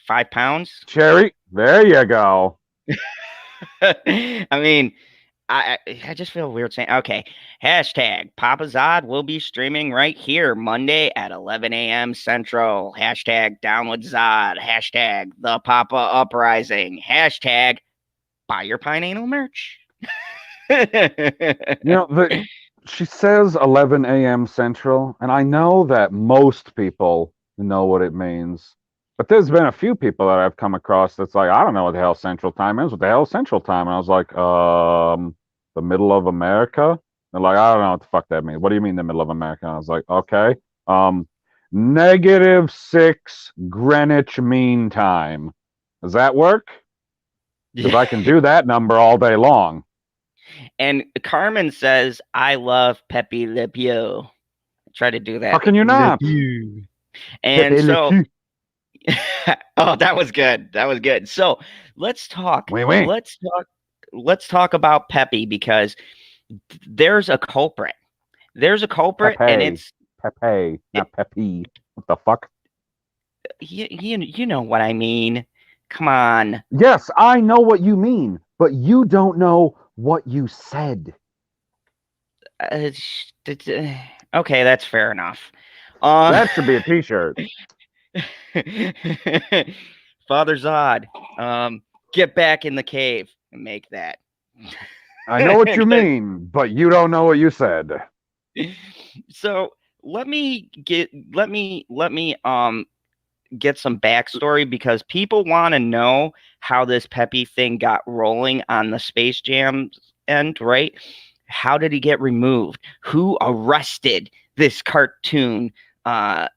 £5. Cherry, there you go. I mean, I just feel weird saying, okay, hashtag Papa Zod will be streaming right here Monday at 11 a.m. Central. Hashtag Down with Zod. Hashtag The Papa Uprising. Hashtag Buy Your Pine Anal merch. She says 11 a.m. Central, and I know that most people know what it means. But there's been a few people that I've come across that's like, I don't know what the hell Central Time is. What the hell is Central Time? And I was like, the middle of America? They're like, I don't know what the fuck that means. What do you mean the middle of America? And I was like, okay. -6 Greenwich Mean Time. Does that work? Because I can do that number all day long. And Carmen says, I love Peppy Le Pew. Try to do that. How can you not? And so oh, that was good. That was good. So let's talk. Wait. Let's talk about Peppy because there's a culprit. There's a culprit, Pepé. and it's Pepé, not Peppy. What the fuck? You know what I mean. Come on. Yes, I know what you mean, but you don't know what you said. Okay, that's fair enough. That should be a T-shirt. Father Zod, get back in the cave and make that. I know what you mean, but you don't know what you said. So let me get some backstory because people want to know how this Peppy thing got rolling on the Space Jam end, right? How did he get removed? Who arrested this cartoon sexist?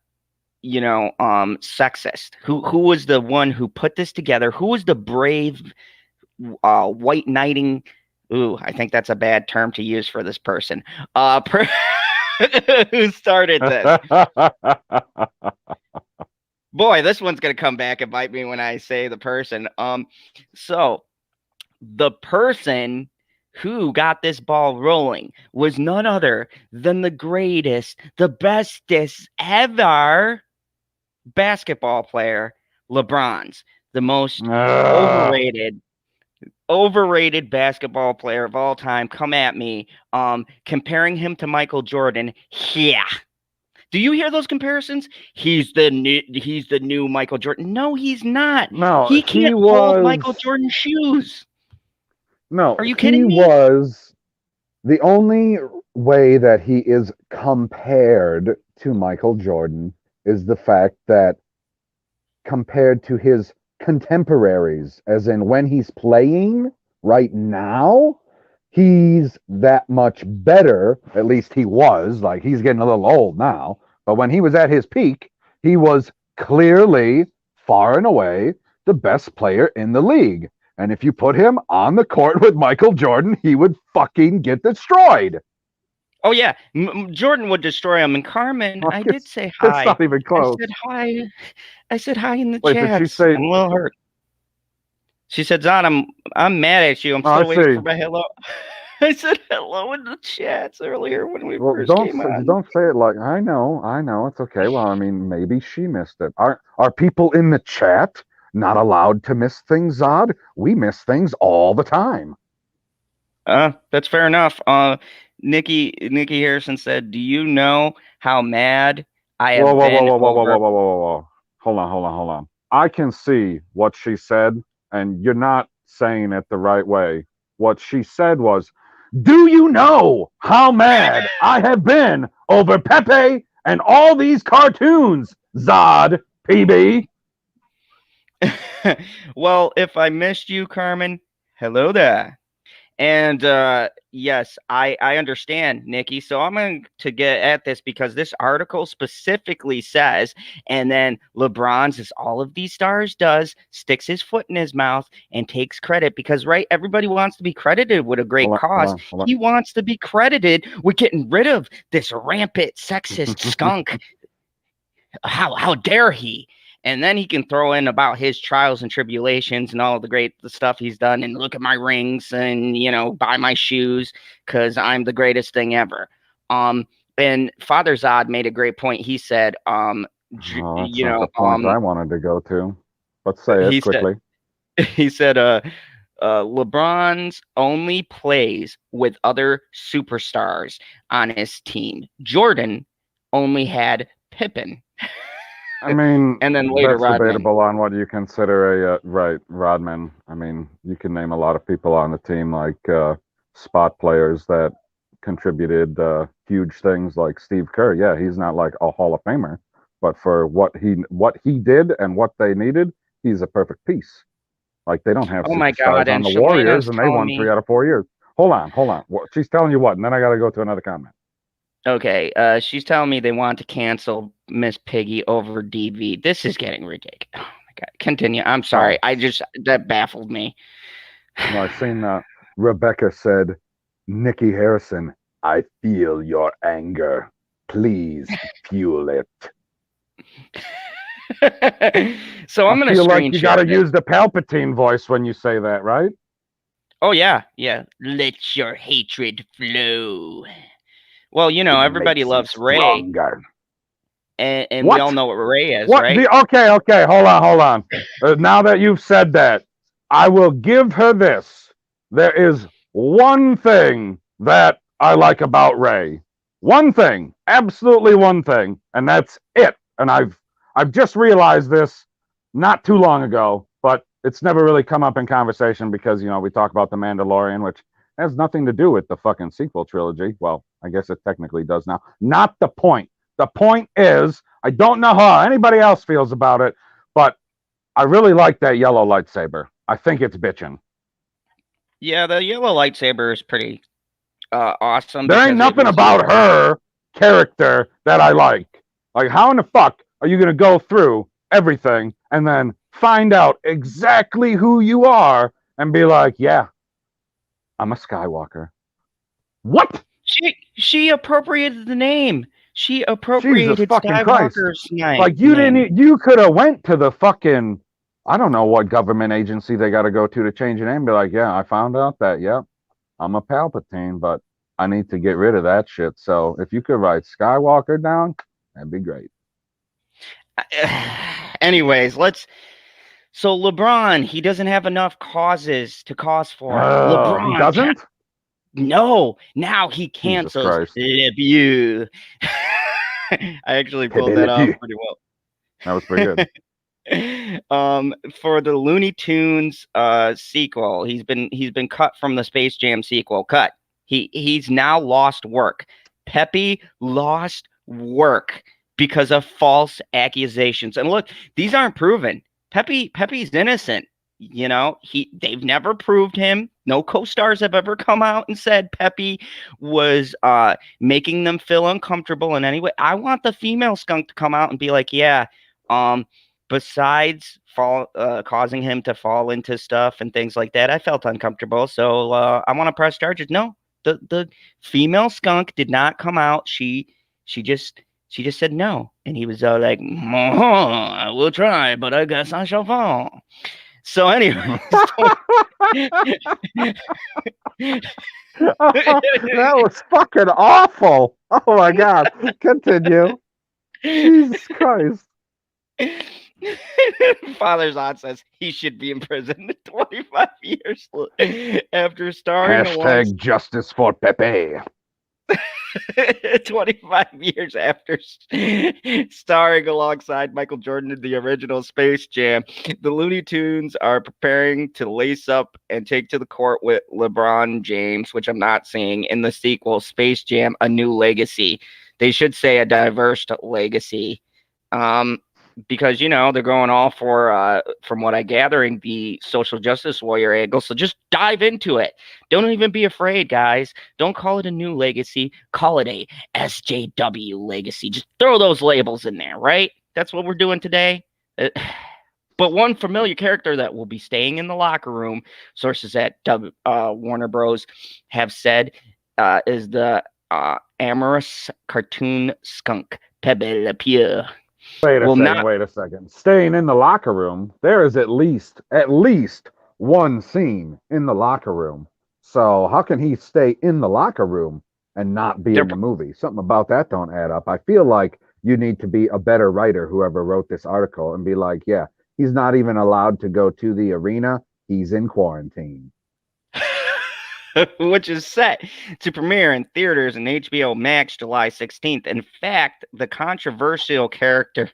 Who was the one who put this together? Who was the brave white knighting? Ooh, I think that's a bad term to use for this person. Who started this? Boy, this one's gonna come back and bite me when I say the person. So the person who got this ball rolling was none other than the greatest, the bestest ever basketball player, LeBron's the most overrated basketball player of all time. Come at me. Comparing him to Michael Jordan. Yeah. Do you hear those comparisons? He's the new Michael Jordan. No, he's not. No, he can't hold Michael Jordan's shoes. No, are you kidding me? Was the only way that he is compared to Michael Jordan is the fact that compared to his contemporaries, as in when he's playing right now, he's that much better. At least he was. Like, he's getting a little old now. But when he was at his peak, he was clearly, far and away, the best player in the league. And if you put him on the court with Michael Jordan, he would fucking get destroyed. Oh yeah, Jordan would destroy him. And Carmen, Like, I did say it's hi. not even I close. said hi. I said hi in the Wait, did she chats. say? I'm a little hurt. She said, "Zon, I'm mad at you. I'm Oh, I still waiting see. for my hello." I said hello in the chats earlier when we Well, first came on. don't say it like I know. It's okay. Well, I mean, maybe she missed it. Are people in the chat not allowed to miss things, Zod? We miss things all the time. That's fair enough. Nikki Harrison said, "Do you know how mad I Whoa, have whoa, whoa, been whoa, whoa, whoa, over?" whoa, whoa, whoa, whoa. Hold on. I can see what she said, and you're not saying it the right way. What she said was, "Do you know how mad I have been over Pepe and all these cartoons, Zod PB?" Well, if I missed you, Carmen, hello there. And yes, I understand, Nikki. So I'm going to get at this because this article specifically says, and then LeBron's, as all of these stars does, sticks his foot in his mouth and takes credit because, right, everybody wants to be credited with a great cause. Hold on. He wants to be credited with getting rid of this rampant sexist skunk. How dare he? And then he can throw in about his trials and tribulations and all the stuff he's done, and look at my rings and buy my shoes because I'm the greatest thing ever. And Father Zod made a great point. He said, Oh, that's not the point I wanted to go to. Let's say it quickly. He said, LeBron's only plays with other superstars on his team. Jordan only had Pippen. I mean, and then later that's Rodman. debatable on what you consider a right Rodman. I mean, you can name a lot of people on the team like spot players that contributed huge things, like Steve Kerr. Yeah, he's not like a Hall of Famer, but for what he did and what they needed, he's a perfect piece. Like, they don't have superstars on the Warriors, and they won 3 out of 4 years. Hold on. She's telling you what? And then I got to go to another comment. Okay, she's telling me they want to cancel Miss Piggy over DV. This is getting ridiculous. Oh my God. Continue. I'm sorry. That baffled me. No, I've seen Rebecca said, "Nikki Harrison, I feel your anger. Please fuel it." So I'm going to feel like you got to use the Palpatine voice when you say that, right? Oh, yeah. Let your hatred flow. Well, everybody loves Ray. And we all know what Ray is, right? Okay, hold on. Now that you've said that, I will give her this. There is one thing that I like about Ray. One thing, absolutely one thing, and that's it. And I've just realized this not too long ago, but it's never really come up in conversation because, we talk about The Mandalorian, which has nothing to do with the fucking sequel trilogy. Well, I guess it technically does now. Not the point. The point is, I don't know how anybody else feels about it, but I really like that yellow lightsaber. I think it's bitchin'. Yeah, the yellow lightsaber is pretty awesome. There ain't nothing about her character that I like. Like, how in the fuck are you going to go through everything and then find out exactly who you are and be like, yeah, I'm a Skywalker? What? She appropriated the name. She appropriated Skywalker's name. Like, you could have went to the fucking, I don't know what government agency they got to go to change your name. Be like, yeah, I found out that, yeah, I'm a Palpatine, but I need to get rid of that shit. So if you could write Skywalker down, that'd be great. Anyways, so LeBron, he doesn't have enough causes to cause for. LeBron, he doesn't? No, now he cancels Le Beau. I actually pulled that off pretty well. That was pretty good. For the Looney Tunes sequel, he's been cut from the Space Jam sequel. He's now lost work. Peppy lost work because of false accusations. And look, these aren't proven. Pepe's innocent. You know, they've never proved him. No co-stars have ever come out and said Peppy was making them feel uncomfortable in any way. I want the female skunk to come out and be like, yeah, besides causing him to fall into stuff and things like that, I felt uncomfortable. So I want to press charges. No, the female skunk did not come out. She just said no, and he was like, I will try, but I guess I shall fall. So anyway, That was fucking awful. Oh my god. Continue. Jesus Christ. Father Zod says he should be in prison 25 years after starring Hashtag justice for Pepé. 25 years after starring alongside Michael Jordan in the original Space Jam, the Looney Tunes are preparing to lace up and take to the court with LeBron James, which I'm not seeing, in the sequel Space Jam: A New Legacy. They should say a diverse legacy. Because, you know, they're going all for, from what I'm gathering, the social justice warrior angle. So just dive into it. Don't even be afraid, guys. Don't call it a new legacy. Call it a SJW legacy. Just throw those labels in there, right? That's what we're doing today. But one familiar character that will be staying in the locker room, sources at Warner Bros. Have said, is the amorous cartoon skunk, Pepé Le Pew. Wait a second. Staying in the locker room, there is at least one scene in the locker room. So how can he stay in the locker room and not be in the movie? Something about that don't add up. I feel like you need to be a better writer, whoever wrote this article, and be like, yeah, he's not even allowed to go to the arena. He's in quarantine. Which is set to premiere in theaters and HBO Max July 16th. In fact, the controversial character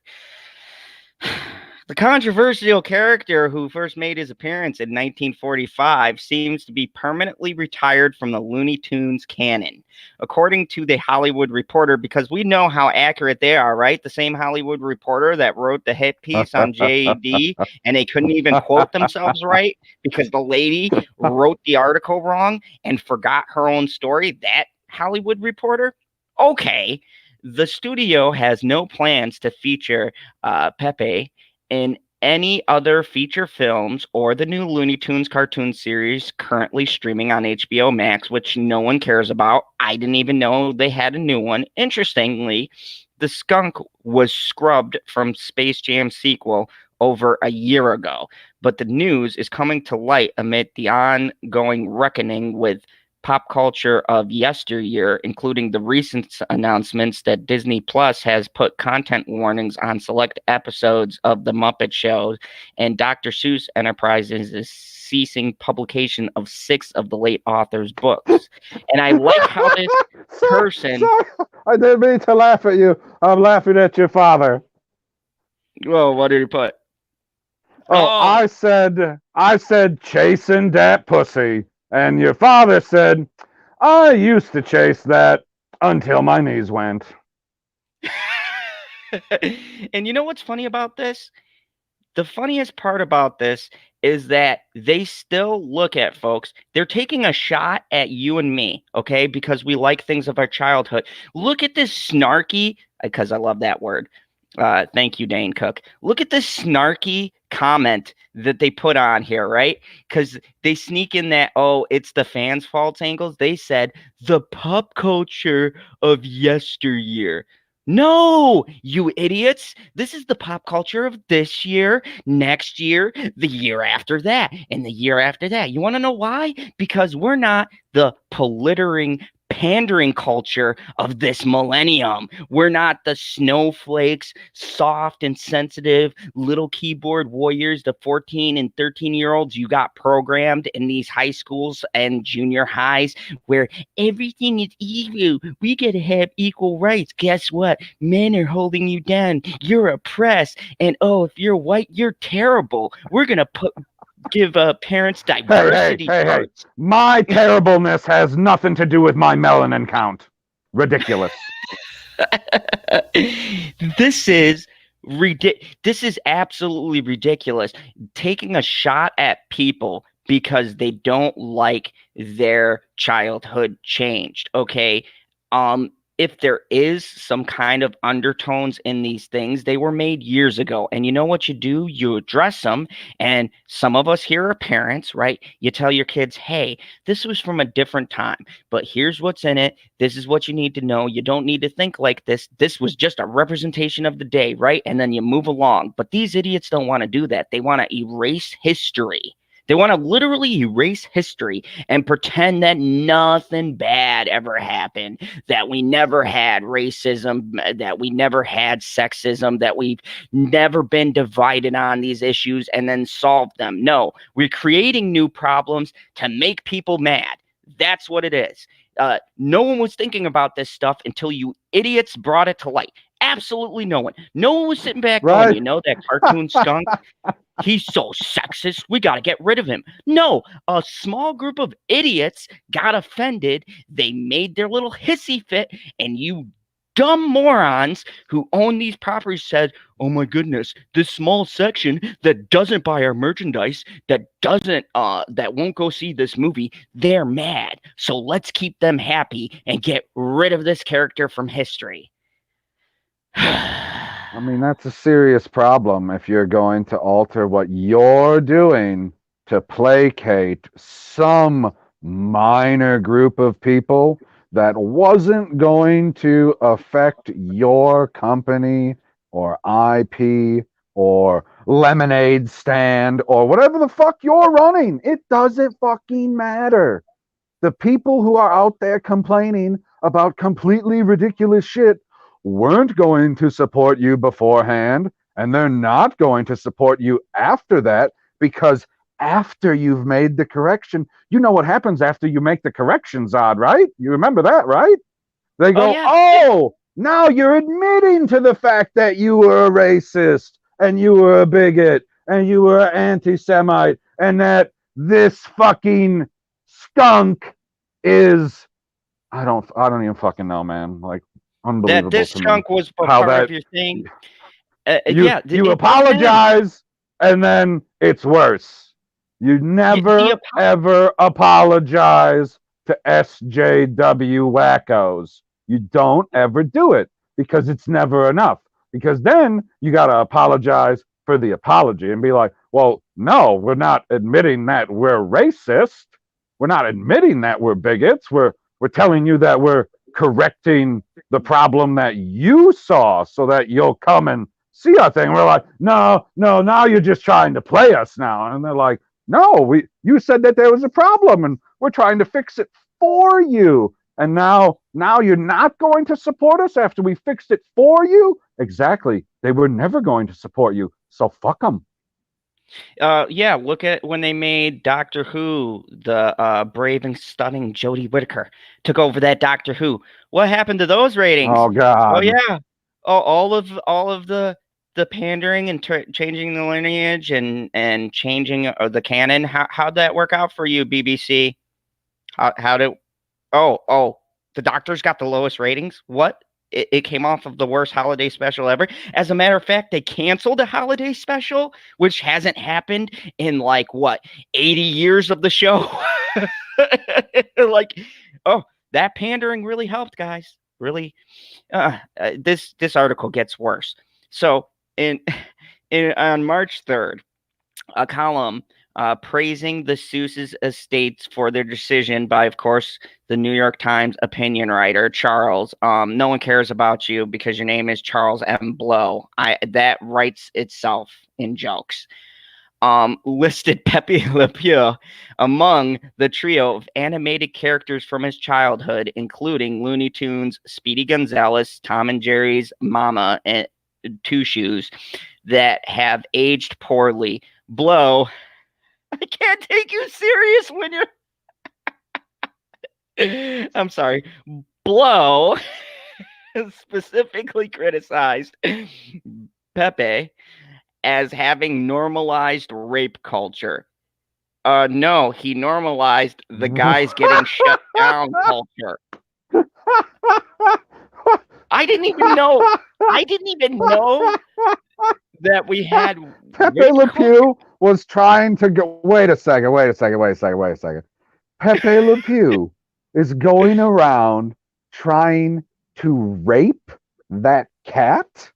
who first made his appearance in 1945 seems to be permanently retired from the Looney Tunes canon, according to the Hollywood Reporter, because we know how accurate they are, right? The same Hollywood Reporter that wrote the hit piece on JD, and they couldn't even quote themselves right because the lady wrote the article wrong and forgot her own story. That Hollywood Reporter? Okay. The studio has no plans to feature Pepé in any other feature films or the new Looney Tunes cartoon series currently streaming on HBO Max, which no one cares about. I didn't even know they had a new one. Interestingly, the skunk was scrubbed from Space Jam sequel over a year ago, but the news is coming to light amid the ongoing reckoning with pop culture of yesteryear, including the recent announcements that Disney Plus has put content warnings on select episodes of The Muppet Show, and Dr. Seuss Enterprises is ceasing publication of 6 of the late author's books. And I like how this person... Sorry. I didn't mean to laugh at you. I'm laughing at your father. Well, what did he put? Oh, I said chasing that pussy. And your father said, I used to chase that until my knees went. And you know what's funny about this? The funniest part about this is that they still look at folks. They're taking a shot at you and me, okay? Because we like things of our childhood. Look at this snarky, because I love that word. Thank you, Dane Cook. Look at this snarky comment that they put on here, right? Because they sneak in that, oh, it's the fans' fault angles. They said the pop culture of yesteryear. No, you idiots. This is the pop culture of this year, next year, the year after that, and the year after that. You want to know why? Because we're not the pandering culture of this millennium. We're not the snowflakes, soft and sensitive little keyboard warriors, the 14 and 13-year-olds you got programmed in these high schools and junior highs where everything is equal. We get to have equal rights. Guess what? Men are holding you down. You're oppressed. And oh, if you're white, you're terrible. We're going to give parents diversity. Hey. My terribleness has nothing to do with my melanin count. Ridiculous. This is this is absolutely ridiculous. Taking a shot at people because they don't like their childhood changed. Okay. Um, if there is some kind of undertones in these things, they were made years ago. And you know what you do? You address them. And some of us here are parents, right? You tell your kids, hey, this was from a different time, but here's what's in it. This is what you need to know. You don't need to think like this. This was just a representation of the day, right? And then you move along. But these idiots don't want to do that. They want to erase history. They want to literally erase history and pretend that nothing bad ever happened, that we never had racism, that we never had sexism, that we've never been divided on these issues and then solved them. No, we're creating new problems to make people mad. That's what it is. No one was thinking about this stuff until you idiots brought it to light. Absolutely no one. No one was sitting back going, Right? you know, that cartoon skunk? He's so sexist. We got to get rid of him. No, a small group of idiots got offended. They made their little hissy fit, and you dumb morons who own these properties said, oh my goodness, this small section that doesn't buy our merchandise, that won't go see this movie, they're mad. So let's keep them happy and get rid of this character from history. I mean, that's a serious problem if you're going to alter what you're doing to placate some minor group of people that wasn't going to affect your company or IP or lemonade stand or whatever the fuck you're running. It doesn't fucking matter. The people who are out there complaining about completely ridiculous shit weren't going to support you beforehand, and they're not going to support you after that, because after you've made the correction, you know what happens after you make the correction, Zod, right? You remember that, right? They Oh go, yeah. oh, now you're admitting to the fact that you were a racist and you were a bigot and you were an anti-Semite and that this fucking skunk is I don't even fucking know, man. Like, That unbelievable this to me chunk was a how part of that your thing. you Yeah, you it doesn't matter. apologize and then it's worse. You The never ever apologize to SJW wackos. You don't ever do it because it's never enough. Because then you got to apologize for the apology and be like, well, no, we're not admitting that we're racist. We're not admitting that we're bigots. We're telling you that we're correcting the problem that you saw so that you'll come and see our thing. We're like, no, no, now you're just trying to play us now. And they're like, no, you said that there was a problem and we're trying to fix it for you. And now you're not going to support us after we fixed it for you? Exactly. They were never going to support you. So fuck them. Yeah, look at when they made Doctor Who, the brave and stunning Jodie Whittaker took over that Doctor Who. What happened to those ratings? Oh Oh God. yeah. Oh, all of the pandering and changing the lineage and changing the canon. How'd that work out for you, BBC? How did oh, the Doctor's got the lowest ratings? What? It came off of the worst holiday special ever. As a matter of fact, they canceled a holiday special, which hasn't happened in like what, 80 years of the show. Like, oh, that pandering really helped, guys. Really, this article gets worse. So in on March 3rd, a column praising the Seuss's estates for their decision by, of course, the New York Times opinion writer Charles. No one cares about you because your name is Charles M. Blow. That writes itself in jokes. Listed Pepe Le Pew among the trio of animated characters from his childhood, including Looney Tunes, Speedy Gonzales, Tom and Jerry's Mama, and Two Shoes, that have aged poorly. Blow, I can't take you serious when you're. I'm sorry. Blow specifically criticized Pepe as having normalized rape culture. No, he normalized the guys getting shut down culture. I didn't even know. I didn't even know that we had Pepe rape Le culture. Pew was trying to go. Wait a second. Wait a second. Wait a second. Wait a second. Pepe Le Pew is going around trying to rape that cat.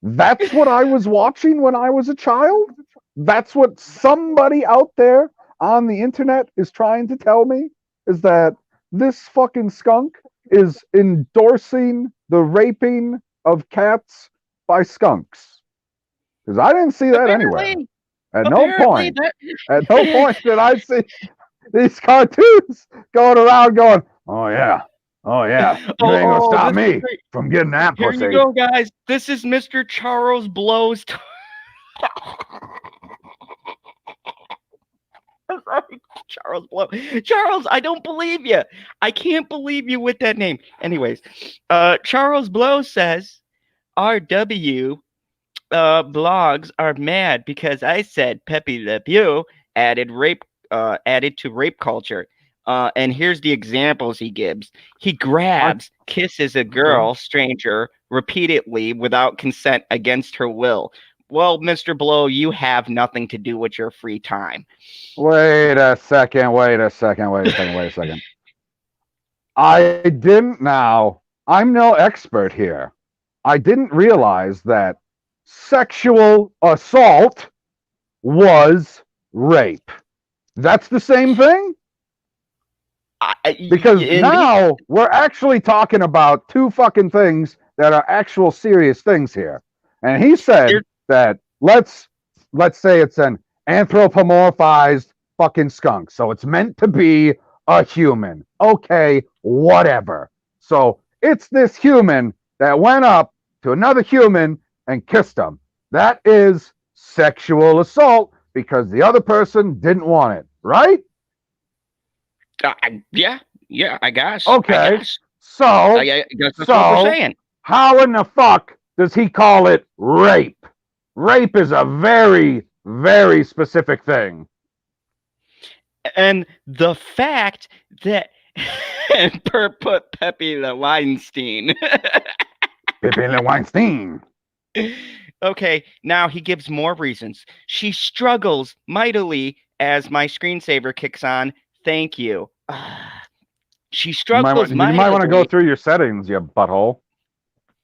That's what I was watching when I was a child. That's what somebody out there on the internet is trying to tell me, is that this fucking skunk is endorsing the raping of cats by skunks. Because I didn't see that anywhere. Apparently, At no apparently point, at no point did I see these cartoons going around going, oh yeah, you ain't gonna stop this is me great. from getting that Here you pussy. go, guys. This is Mr. Charles Blow's. I'm sorry, Charles Blow. Charles, I don't believe you. I can't believe you with that name. Anyways, Charles Blow says RW blogs are mad because I said Pepe Le Pew added to rape culture. And here's the examples he gives. He grabs, kisses a girl, stranger, repeatedly without consent against her will. Well, Mr. Blow, you have nothing to do with your free time. Wait a second. I didn't now. I'm no expert here. I didn't realize that sexual assault was rape. That's the same thing? Because now we're actually talking about two fucking things that are actual serious things here. And he said that let's say it's an anthropomorphized fucking skunk. So it's meant to be a human. Okay, whatever. So it's this human that went up to another human and kissed him. That is sexual assault because the other person didn't want it, right? Yeah, I guess. Okay. I guess. So, I guess that's what we're saying. How in the fuck does he call it rape? Rape is a very, very specific thing. And the fact that put Peppy the Weinstein. Pepe Le Weinstein. Okay, now he gives more reasons. She struggles mightily as my screensaver kicks on. Thank you. She struggles mightily. You might want to go through your settings, you butthole.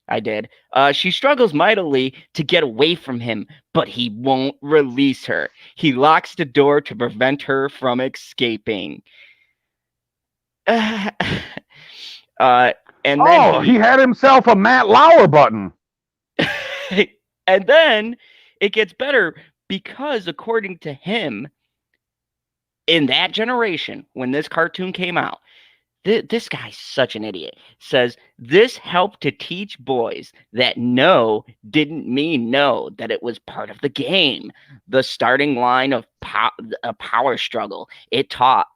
I did. She struggles mightily to get away from him, but he won't release her. He locks the door to prevent her from escaping. And then he had himself a Matt Lauer button. And then it gets better because, according to him, in that generation, when this cartoon came out, this guy's such an idiot. Says this helped to teach boys that no didn't mean no, that it was part of the game. The starting line of a power struggle. It taught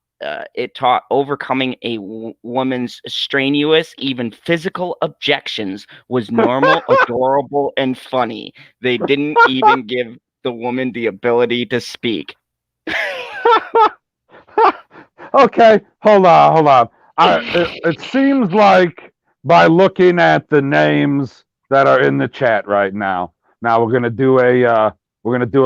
overcoming a woman's strenuous, even physical objections was normal, adorable, and funny. They didn't even give the woman the ability to speak. Okay, hold on. It seems like by looking at the names that are in the chat right now. Now we're gonna do a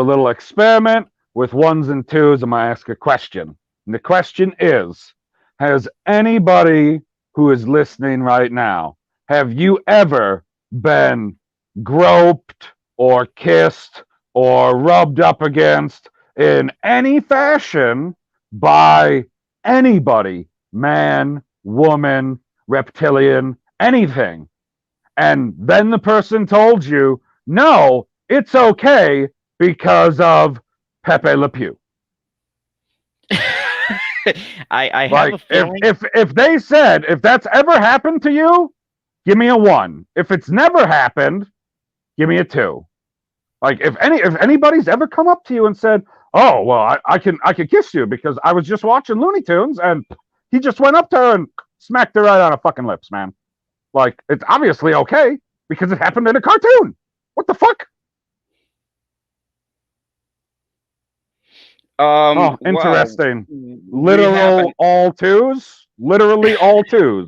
little experiment with ones and twos. I'm gonna ask a question. And the question is, has anybody who is listening right now, have you ever been groped or kissed or rubbed up against in any fashion by anybody, man, woman, reptilian, anything? And then the person told you, no, it's okay because of Pepe Le Pew. I have a feeling. If they said, if that's ever happened to you, give me a 1. If it's never happened, give me a 2. Like if anybody's ever come up to you and said, oh well, I can kiss you because I was just watching Looney Tunes and he just went up to her and smacked her right on her fucking lips, man. Like it's obviously okay because it happened in a cartoon. What the fuck? Oh, interesting. Well, Literal all twos. Literally all twos.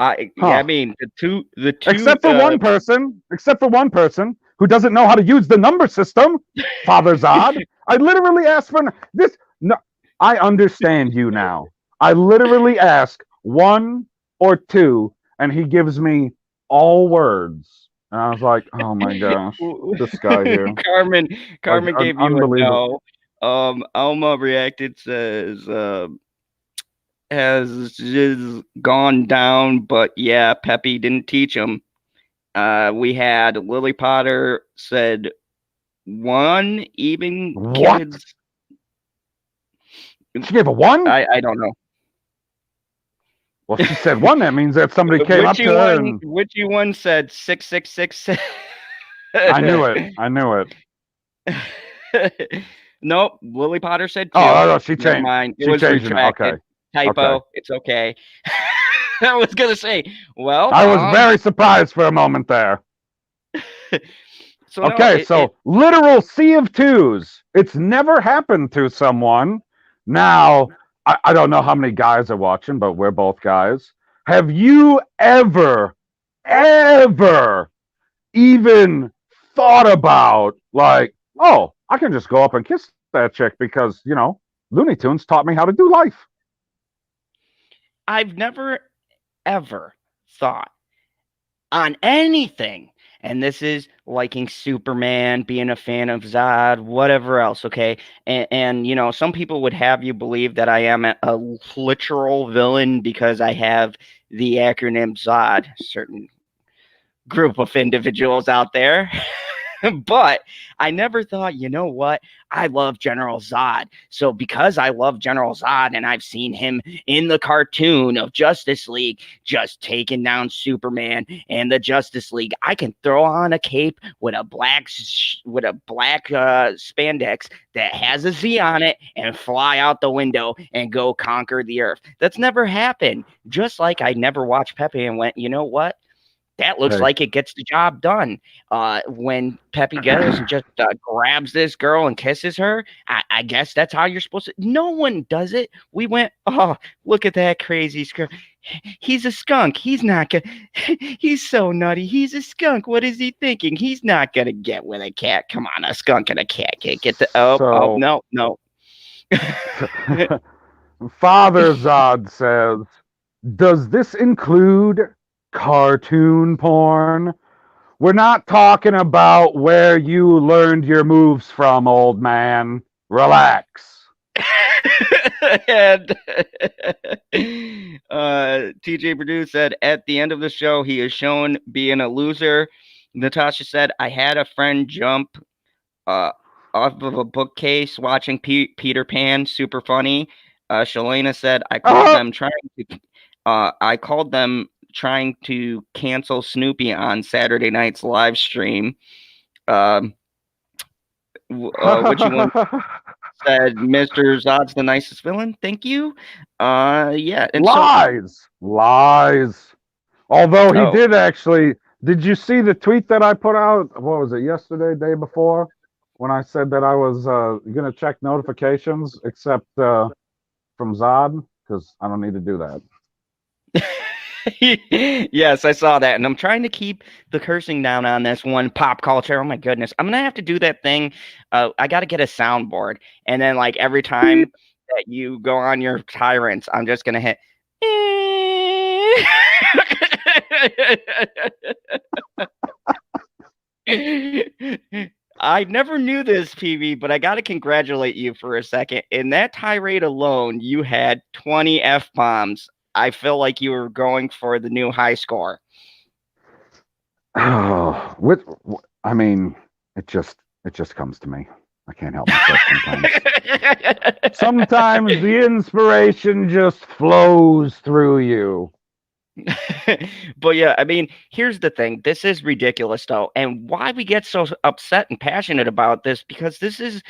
I mean, the two. Except for one person who doesn't know how to use the number system, Father Zod. I literally asked for this. No, I understand you now. I literally ask one or two, and he gives me all words. And I was like, oh my gosh, this guy here. Carmen Like, gave you a unbelievable. no. Alma reacted says has just gone down, but yeah, Peppy didn't teach him. We had Lily Potter said one even What? kids. She gave a one? I don't know. Well, she said one. That means that somebody came up to her and Witchy one said 666. I knew it. I knew it. Nope. Lily Potter said two. Oh, no, she Never changed. mind. It she was changed retracted. Okay. Typo. Okay. It's okay. I was gonna say, well, I was very surprised for a moment there. So okay, literal sea of twos. It's never happened to someone. Now, I don't know how many guys are watching, but we're both guys. Have you ever even thought about, like, oh, I can just go up and kiss that chick because, Looney Tunes taught me how to do life? I've never, ever thought on anything. And this is liking Superman, being a fan of Zod, whatever else, okay? And some people would have you believe that I am a literal villain because I have the acronym Zod, certain group of individuals out there. But I never thought, you know what? I love General Zod. So because I love General Zod and I've seen him in the cartoon of Justice League just taking down Superman and the Justice League, I can throw on a cape with a black spandex that has a Z on it and fly out the window and go conquer the earth. That's never happened. Just like I never watched Pepé and went, you know what? That looks like it gets the job done. When Peppy goes and just grabs this girl and kisses her, I guess that's how you're supposed to. No one does it. We went, oh, look at that crazy skunk. He's a skunk. He's not gonna. He's so nutty. He's a skunk. What is he thinking? He's not gonna get with a cat. Come on, a skunk and a cat can't get the. Oh no. Father Zod says, does this include cartoon porn? We're not talking about where you learned your moves from, old man. Relax. And TJ Purdue said, at the end of the show, he is shown being a loser. Natasha said, I had a friend jump off of a bookcase watching Peter Pan. Super funny. Shalena said, I called them trying to cancel Snoopy on Saturday night's live stream. Which one said Mr. Zod's the nicest villain? Thank you. Yeah. And lies. Although he did actually. Did you see the tweet that I put out? What was it, yesterday, day before? When I said that I was going to check notifications, except from Zod, because I don't need to do that. Yes, I saw that, and I'm trying to keep the cursing down on this one. Pop culture. Oh my goodness, I'm gonna have to do that thing. I got to get a soundboard, and then like every time that you go on your tyrants, I'm just gonna hit. I never knew this, PV, but I got to congratulate you for a second. In that tirade alone, you had 20 F-bombs. I feel like you were going for the new high score. Oh, I mean, it just comes to me. I can't help myself sometimes. Sometimes the inspiration just flows through you. But yeah, I mean, here's the thing. This is ridiculous, though. And why we get so upset and passionate about this, because this is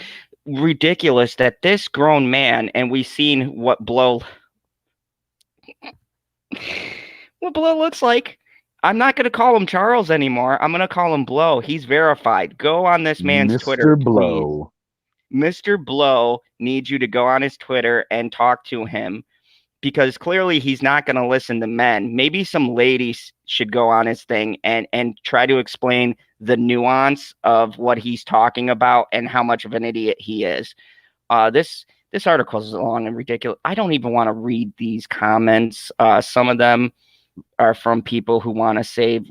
ridiculous that this grown man, and we've seen what Blow looks like. I'm not going to call him Charles anymore. I'm going to call him Blow. He's verified. Go on this man's Twitter, Blow. Please. Mr. Blow needs you to go on his Twitter and talk to him. because clearly he's not going to listen to men. Maybe some ladies should go on his thing and try to explain the nuance of what he's talking about and how much of an idiot he is. This article is long and ridiculous. I don't even want to read these comments. Some of them are from people who want to save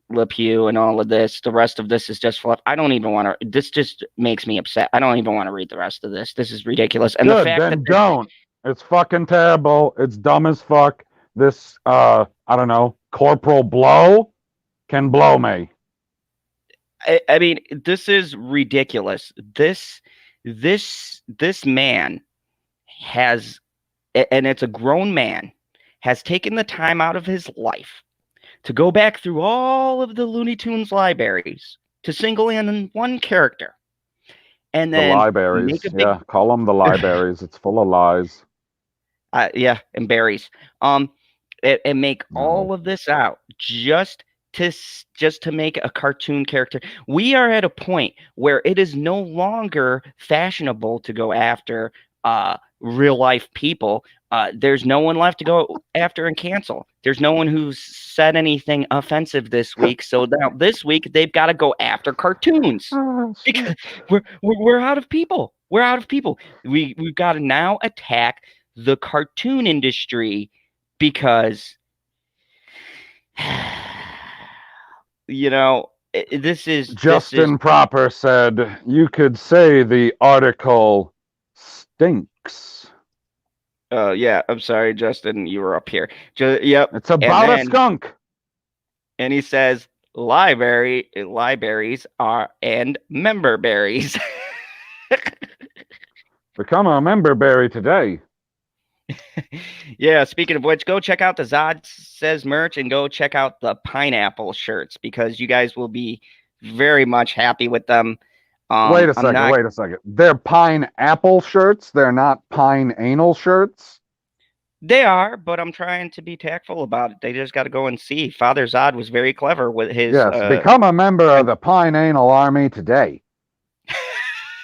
Le Pew and all of this. The rest of this is just fluff. I don't even want to. This just makes me upset. I don't even want to read the rest of this. This is ridiculous. And the Good, fact then that don't. It's fucking terrible. It's dumb as fuck. This, I don't know, Corporal Blow can blow me. I mean, this is ridiculous. This man has, and it's a grown man, has taken the time out of his life to go back through all of the Looney Tunes libraries to single in on one character, and The then libraries. make a big Yeah, call them the libraries. It's full of lies. yeah, and berries. And make all of this out just to make a cartoon character. We are at a point where it is no longer fashionable to go after real life people. There's no one left to go after and cancel. There's no one who's said anything offensive this week. So now this week they've got to go after cartoons because we're out of people. We're out of people. We've got to now attack the cartoon industry because this is Justin Proper said you could say the article stinks. Yeah, I'm sorry, Justin, you were up here. Yep. It's about a skunk. And he says libraries are and member berries. Become a member berry today. Yeah, speaking of which, go check out the Zod Says merch and go check out the pineapple shirts because you guys will be very much happy with them. Wait a second. They're pineapple shirts. They're not pine anal shirts. They are, but I'm trying to be tactful about it. They just got to go and see. Father Zod was very clever with his. Yes, become a member of the Pine Anal Army today.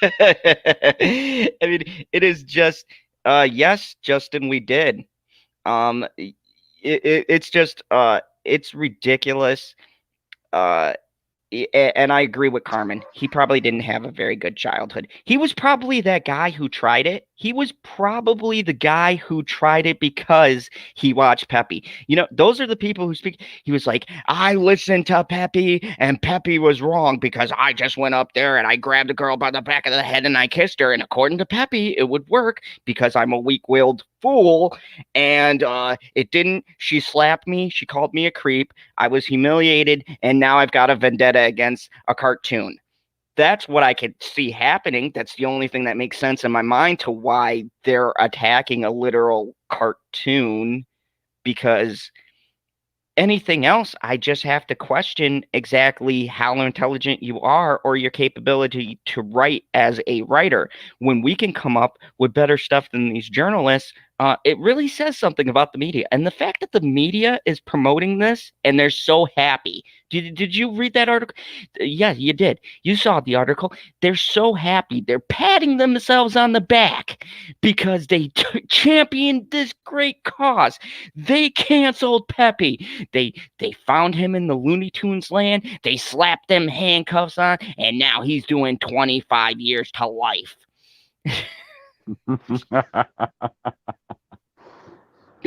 I mean, it is just. Yes, Justin, we did. It's just. It's ridiculous. And I agree with Carmen. He probably didn't have a very good childhood. He was probably that guy who tried it. He was probably the guy who tried it because he watched Peppy. Those are the people who speak. He was like, I listened to Peppy, and Peppy was wrong because I just went up there and I grabbed a girl by the back of the head and I kissed her. And according to Peppy, it would work because I'm a weak-willed fool. And it didn't. She slapped me. She called me a creep. I was humiliated. And now I've got a vendetta against a cartoon. That's what I could see happening. That's the only thing that makes sense in my mind to why they're attacking a literal cartoon, because anything else, I just have to question exactly how intelligent you are or your capability to write as a writer. When we can come up with better stuff than these journalists, it really says something about the media. And the fact that the media is promoting this and they're so happy. Did you read that article? Yeah, you did. You saw the article. They're so happy. They're patting themselves on the back because they championed this great cause. They canceled Peppy. They found him in the Looney Tunes land. They slapped them handcuffs on, and now he's doing 25 years to life.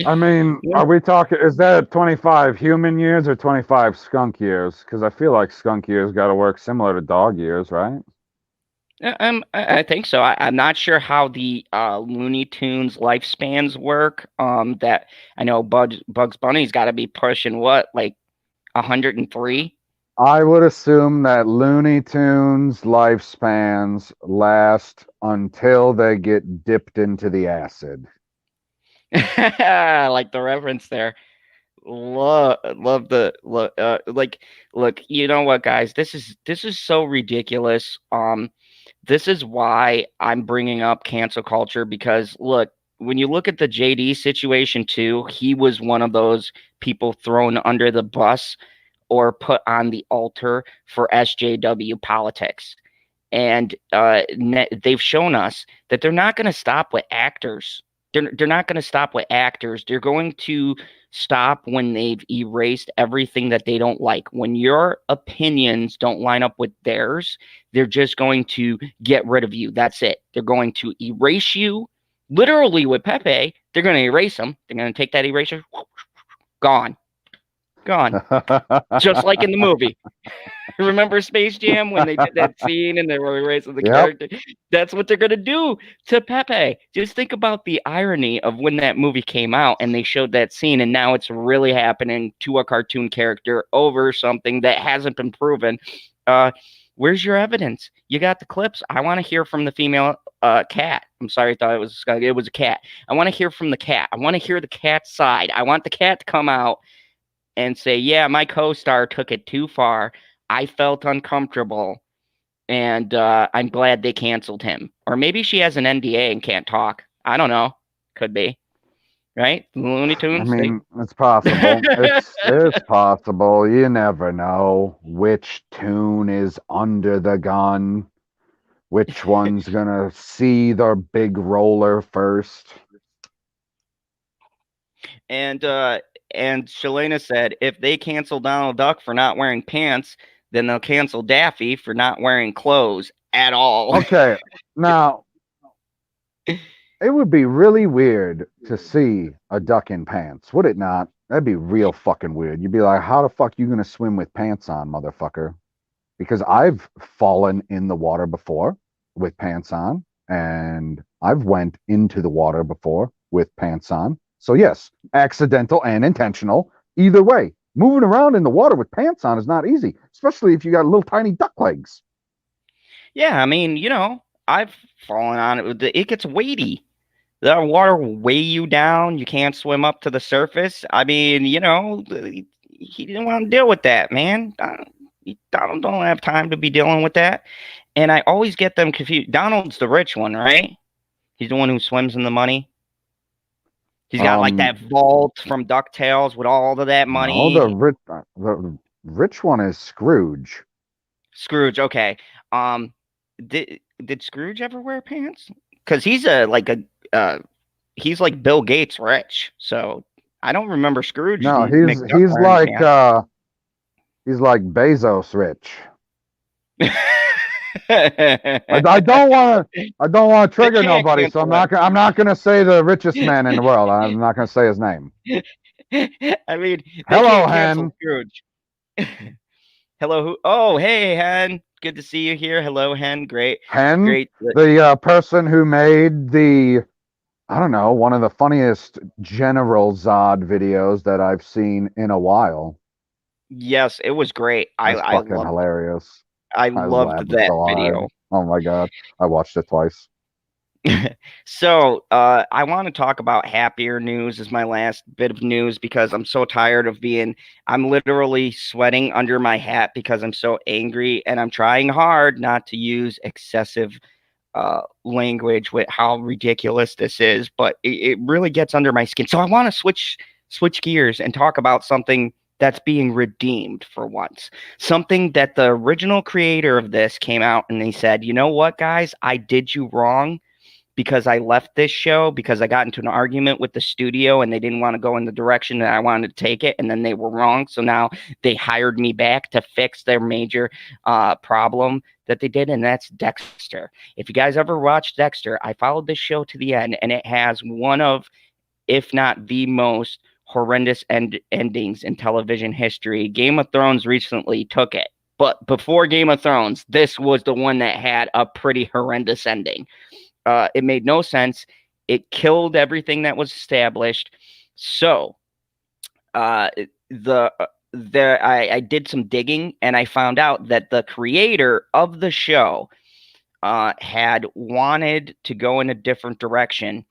I mean, are we talking, is that 25 human years or 25 skunk years? Because I feel like skunk years got to work similar to dog years, right? I think so. I'm not sure how the Looney Tunes lifespans work. That I know Bugs Bunny's got to be pushing like 103. I would assume that Looney Tunes lifespans last until they get dipped into the acid. Like the reference there. Love the look, you know what, guys, this is so ridiculous. This is why I'm bringing up cancel culture, because look, when you look at the JD situation too, he was one of those people thrown under the bus or put on the altar for SJW politics. And they've shown us that they're not going to stop with actors. they're not going to stop with actors. They're going to stop when they've erased everything that they don't like. When your opinions don't line up with theirs, they're just going to get rid of you. That's it. They're going to erase you. Literally with Pepe, they're going to erase him. They're going to take that eraser, gone, gone, just like in the movie. Remember Space Jam when they did that scene and they were erasing the Yep. character? That's what they're gonna do to Pepe. Just think about the irony of when that movie came out and they showed that scene, and now it's really happening to a cartoon character over something that hasn't been proven. Uh, where's your evidence? You got the clips. I want to hear from the female cat. I'm sorry, I thought it was a skunk. It was a cat. I want to hear from the cat. I want to hear the cat's side. I want the cat to come out and say, yeah, my co-star took it too far. I felt uncomfortable, and I'm glad they canceled him. Or maybe she has an NDA and can't talk. I don't know. Could be. Right? The Looney I Tunes. mean, it's possible. It's possible. You never know which tune is under the gun, which one's gonna see the big roller first. And Shalena said if they cancel Donald Duck for not wearing pants, then they'll cancel Daffy for not wearing clothes at all. Okay, now it would be really weird to see a duck in pants, would it not? That'd be real fucking weird. You'd be like, how the fuck you gonna swim with pants on, motherfucker? Because I've fallen in the water before with pants on, and I've went into the water before with pants on. So yes, accidental and intentional. Either way, moving around in the water with pants on is not easy, especially if you got little tiny duck legs. Yeah, I mean, I've fallen on it. It gets weighty. The water will weigh you down. You can't swim up to the surface. I mean, he didn't want to deal with that, man. Donald don't have time to be dealing with that. And I always get them confused. Donald's the rich one, right? He's the one who swims in the money. He's got like that vault from DuckTales with all of that money. No, the rich one is Scrooge. Scrooge, okay. Did Scrooge ever wear pants? Because he's he's like Bill Gates rich. So I don't remember Scrooge. No, he's he's like Bezos rich. I don't want to trigger nobody, so I'm not gonna say the richest man in the world. I'm not gonna say his name. I mean, hello, Hen. Scrooge. Hello, who? Oh, hey, Hen. Good to see you here. Hello, Hen. Great. Hen, great. The person who made I don't know, one of the funniest General Zod videos that I've seen in a while. Yes, it was great. I fucking loved hilarious. I loved that so video. Oh my god, I watched it twice. So I want to talk about happier news as my last bit of news because I'm so tired of I'm literally sweating under my hat because I'm so angry, and I'm trying hard not to use excessive language with how ridiculous this is, but it really gets under my skin. So I want to switch gears and talk about something that's being redeemed for once. Something that the original creator of this came out and they said, you know what, guys, I did you wrong because I left this show because I got into an argument with the studio and they didn't want to go in the direction that I wanted to take it, and then they were wrong. So now they hired me back to fix their major problem that they did, and that's Dexter. If you guys ever watched Dexter, I followed this show to the end, and it has one of, if not the most horrendous endings in television history. Game of Thrones recently took it, but before Game of Thrones, this was the one that had a pretty horrendous ending. It made no sense. It killed everything that was established. So I did some digging, and I found out that the creator of the show had wanted to go in a different direction,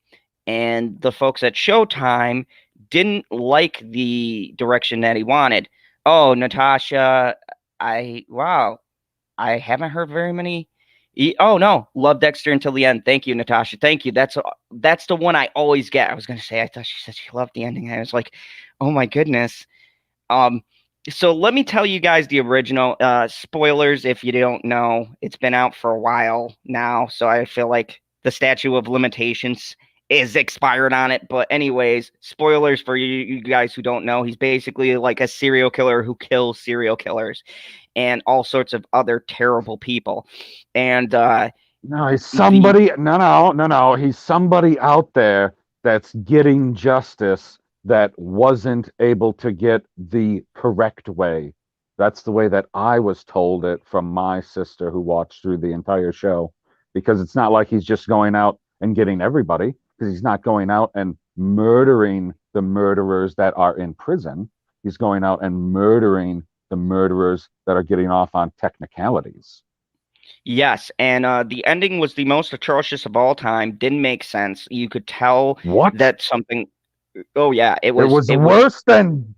and the folks at Showtime didn't like the direction that he wanted. Oh, Natasha, I haven't heard very many. Oh no, love Dexter until the end. Thank you, Natasha. Thank you. That's the one I always get. I was gonna say I thought she said she loved the ending. I was like, oh my goodness. So let me tell you guys the original. Spoilers if you don't know. It's been out for a while now, so I feel like the statute of limitations is expired on it. But anyways, spoilers for you guys who don't know, he's basically like a serial killer who kills serial killers and all sorts of other terrible people. And No, he's the somebody. No. He's somebody out there that's getting justice that wasn't able to get the correct way. That's the way that I was told it from my sister who watched through the entire show. Because it's not like he's just going out and getting everybody, because he's not going out and murdering the murderers that are in prison. He's going out and murdering the murderers that are getting off on technicalities. Yes, and the ending was the most atrocious of all time. Didn't make sense. You could tell What? that something. Oh yeah, it It was was worse than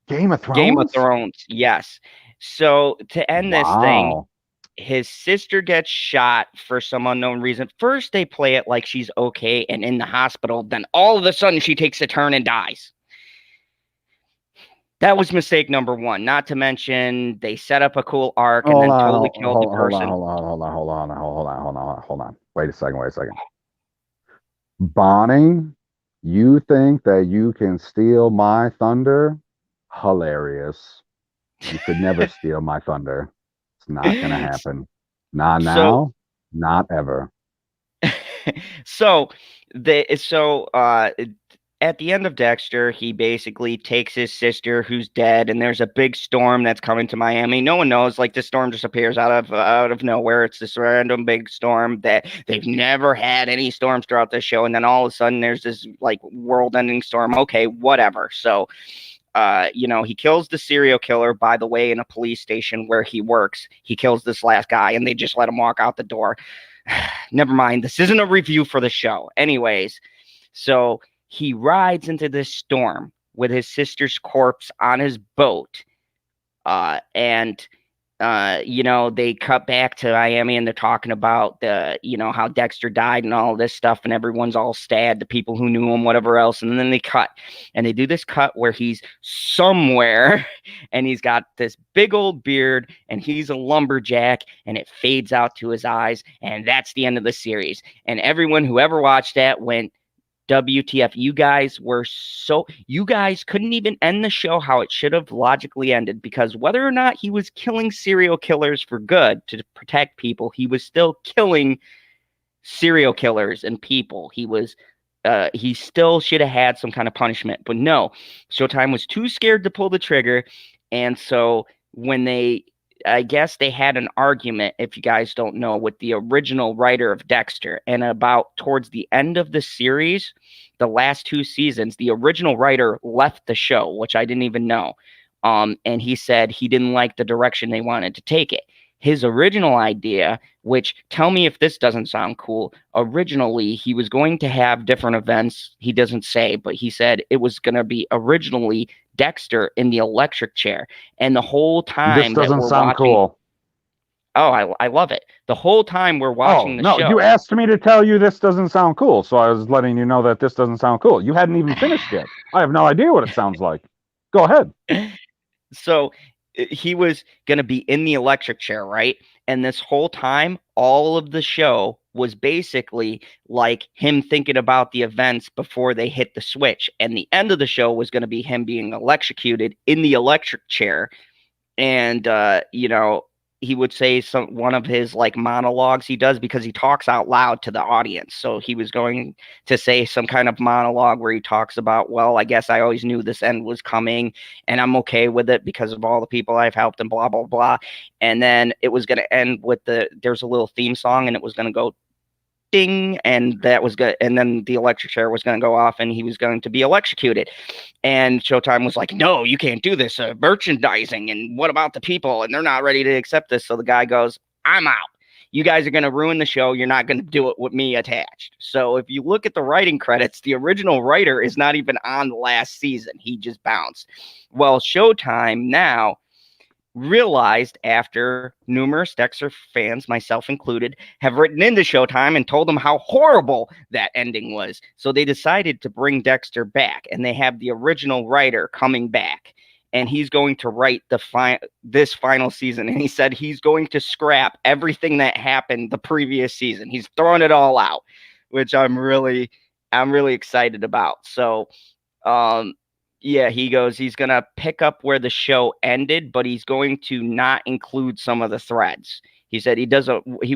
Game of Game of Thrones? Thrones. Yes. So to end this thing, Wow. his sister gets shot for some unknown reason. First, they play it like she's okay and in the hospital. Then all of a sudden, she takes a turn and dies. That was mistake number one. Not to mention, they set up a cool arc and Hold then on, totally hold, killed the hold, hold on, person. hold on, hold on, hold on, hold on. Wait a second, wait a second. Bonnie, you think that you can steal my thunder? Hilarious. You could never steal my thunder. It's not gonna happen. Not So now, not ever. so at the end of Dexter, he basically takes his sister who's dead, and there's a big storm that's coming to Miami. No one knows, like the storm just appears out of nowhere. It's this random big storm that they've never had any storms throughout the show, and then all of a sudden there's this like world-ending storm. Okay, whatever. So he kills the serial killer, by the way, in a police station where he works. He kills this last guy and they just let him walk out the door. Never mind. This isn't a review for the show. Anyways, so he rides into this storm with his sister's corpse on his boat. And they cut back to Miami and they're talking about how Dexter died and all this stuff, and everyone's all sad, the people who knew him, whatever else. And then they cut, and they do this cut where he's somewhere and he's got this big old beard and he's a lumberjack, and it fades out to his eyes, and that's the end of the series. And everyone who ever watched that went, WTF, you guys couldn't even end the show how it should have logically ended, because whether or not he was killing serial killers for good to protect people, he was still killing serial killers and people. He still should have had some kind of punishment, but no, Showtime was too scared to pull the trigger. And so I guess they had an argument, if you guys don't know, with the original writer of Dexter. And about towards the end of the series, the last two seasons, the original writer left the show, which I didn't even know. And he said he didn't like the direction they wanted to take it. His original idea, which, tell me if this doesn't sound cool, originally he was going to have different events. He doesn't say, but he said it was going to be originally Dexter in the electric chair. And the whole This time that doesn't we're sound watching, cool. I love it. The whole time we're Oh, watching the no, show. you asked me to tell you this doesn't sound cool, so I was letting you know that this doesn't sound cool. You hadn't even finished yet. I have no idea what it sounds like. Go ahead. So he was going to be in the electric chair, right? And this whole time, all of the show was basically like him thinking about the events before they hit the switch. And the end of the show was going to be him being electrocuted in the electric chair. And, he would say one of his like monologues he does, because he talks out loud to the audience. So he was going to say some kind of monologue where he talks about, well, I guess I always knew this end was coming and I'm okay with it because of all the people I've helped and blah, blah, blah. And then it was going to end with there's a little theme song and it was going to go ding, and that was good. And then the electric chair was going to go off and he was going to be electrocuted. And Showtime was like, no, you can't do this. Merchandising, and what about the people? And they're not ready to accept this. So the guy goes, I'm out. You guys are going to ruin the show. You're not going to do it with me attached. So if you look at the writing credits, the original writer is not even on the last season. He just bounced. Well, Showtime now realized, after numerous Dexter fans, myself included, have written into Showtime and told them how horrible that ending was. So they decided to bring Dexter back, and they have the original writer coming back. And he's going to write this final season. And he said he's going to scrap everything that happened the previous season. He's throwing it all out, which I'm really I'm really excited about. So, um, yeah, he goes, he's gonna pick up where the show ended, but he's going to not include some of the threads. He said he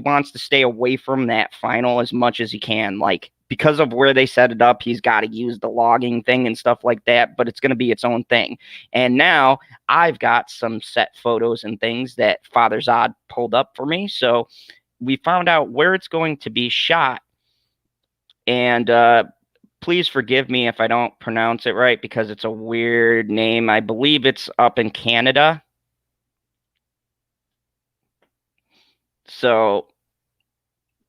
wants to stay away from that final as much as he can. Like, because of where they set it up, he's got to use the logging thing and stuff like that, but it's going to be its own thing. And now I've got some set photos and things that Father Zod pulled up for me. So we found out where it's going to be shot. And please forgive me if I don't pronounce it right because it's a weird name. I believe it's up in Canada. So,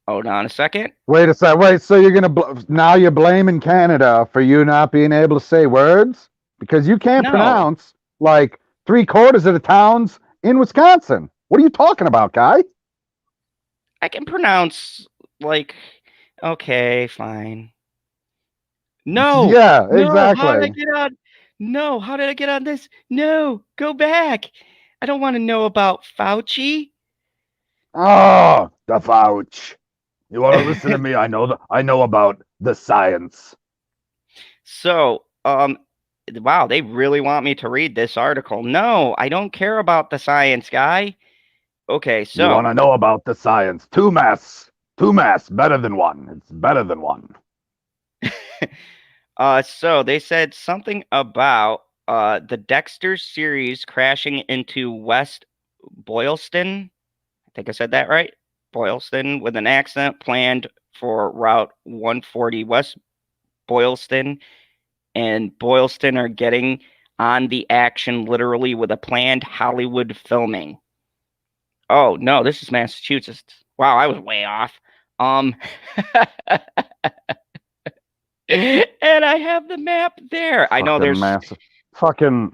hold on a second. Wait a sec. Wait, so you're gonna now you're blaming Canada for you not being able to say words because you can't No, pronounce like 3/4 of the towns in Wisconsin. What are you talking about, guy? I can pronounce, like, okay, fine. No, Yeah, no, how did I exactly. get on? No, how did I get on this? No, go back. I don't want to know about Fauci. Oh, the vouch. You want to listen to me? I know about the science. So, wow, they really want me to read this article. No, I don't care about the science guy. Okay, You want so, to know about the science? Two mass, better than one. It's better than one. so they said something about the Dexter series crashing into West Boylston. I think I said that right. Boylston with an accident planned for Route 140 West Boylston, and Boylston are getting on the action literally with a planned Hollywood filming. Oh no, this is Massachusetts. Wow, I was way off. Um, and I have the map there. I know Fucking there's massive. Fucking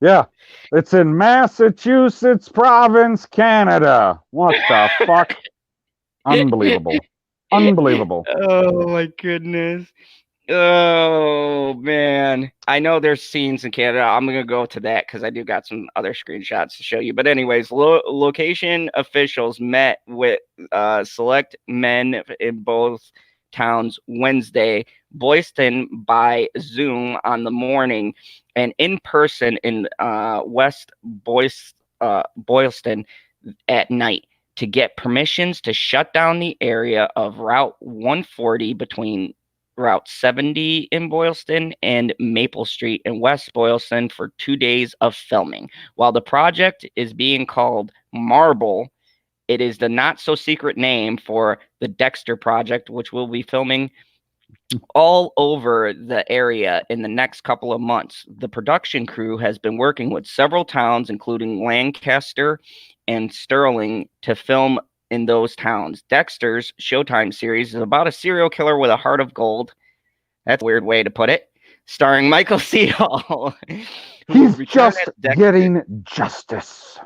yeah. It's in Massachusetts province, Canada. What the fuck? Unbelievable. Unbelievable. Oh my goodness. Oh man. I know there's scenes in Canada. I'm gonna go to that because I do got some other screenshots to show you. But anyways, location officials met with select men in both towns Wednesday, Boylston by Zoom on the morning, and in person in Boylston at night to get permissions to shut down the area of Route 140 between Route 70 in Boylston and Maple Street in West Boylston for 2 days of filming. While the project is being called Marble, it is the not so secret name for the Dexter project, which will be filming all over the area in the next couple of months. The production crew has been working with several towns, including Lancaster and Sterling, to film in those towns. Dexter's Showtime series is about a serial killer with a heart of gold. That's a weird way to put it. Starring Michael C. Hall, who will He's return just as Dexter. getting justice.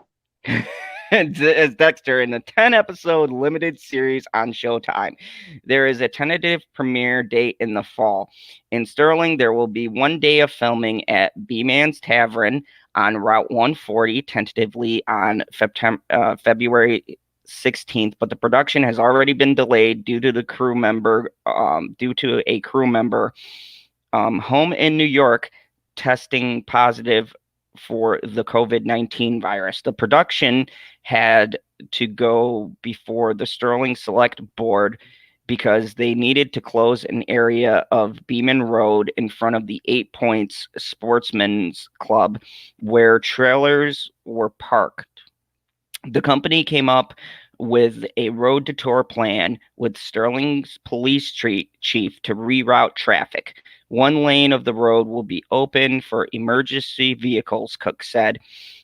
As Dexter in the 10-episode limited series on Showtime. There is a tentative premiere date in the fall. In Sterling, there will be 1 day of filming at B-Man's Tavern on Route 140, tentatively on February 16th, but the production has already been delayed due to a crew member home in New York testing positive for the COVID-19 virus. The production had to go before the Sterling Select Board because they needed to close an area of Beeman Road in front of the 8 Points Sportsman's Club where trailers were parked. The company came up with a road to tour plan with Sterling's police chief to reroute traffic. One lane of the road will be open for emergency vehicles, Cook said.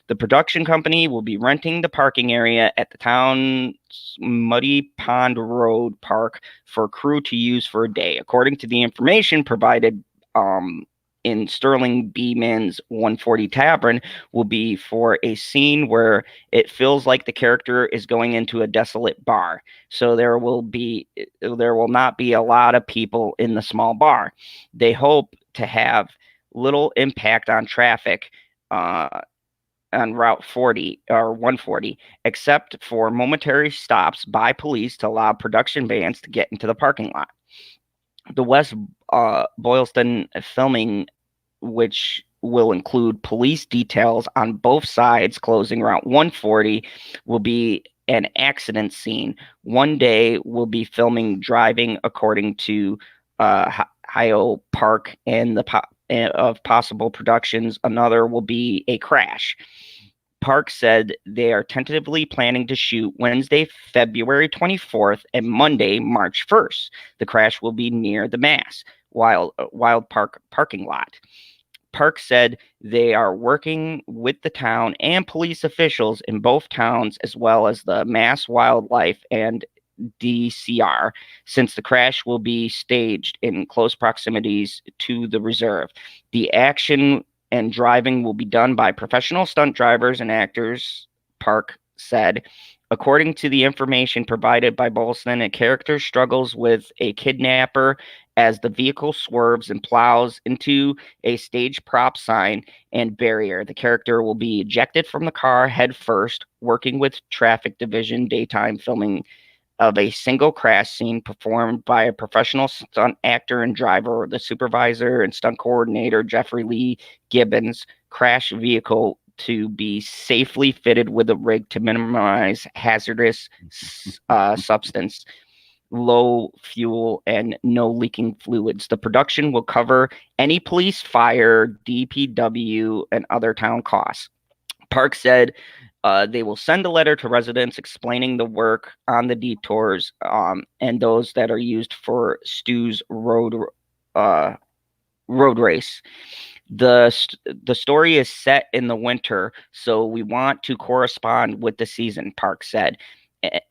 The production company will be renting the parking area at the town's Muddy Pond Road Park for crew to use for a day. According to the information provided in Sterling B-Man's 140 Tavern, will be for a scene where it feels like the character is going into a desolate bar. So there will not be a lot of people in the small bar. They hope to have little impact on traffic on Route 40 or 140, except for momentary stops by police to allow production vans to get into the parking lot. The West Boylston filming, which will include police details on both sides closing Route 140, will be an accident scene. One day will be filming driving according to Hyo Park and the of possible productions. Another will be a crash. Park said they are tentatively planning to shoot Wednesday, February 24th and Monday, March 1st. The crash will be near the Wild Park parking lot. Park said they are working with the town and police officials in both towns, as well as the Mass Wildlife and DCR, since the crash will be staged in close proximities to the reserve. The action and driving will be done by professional stunt drivers and actors, Park said. According to the information provided by Bolston, a character struggles with a kidnapper as the vehicle swerves and plows into a stage prop sign and barrier. The character will be ejected from the car head first, working with traffic division daytime filming of a single crash scene performed by a professional stunt actor and driver. The supervisor and stunt coordinator, Jeffrey Lee Gibbons, crash vehicle to be safely fitted with a rig to minimize hazardous substance, low fuel, and no leaking fluids. The production will cover any police, fire, DPW, and other town costs. Park said they will send a letter to residents explaining the work on the detours and those that are used for Stu's uh, road race. The story is set in the winter, so we want to correspond with the season, Park said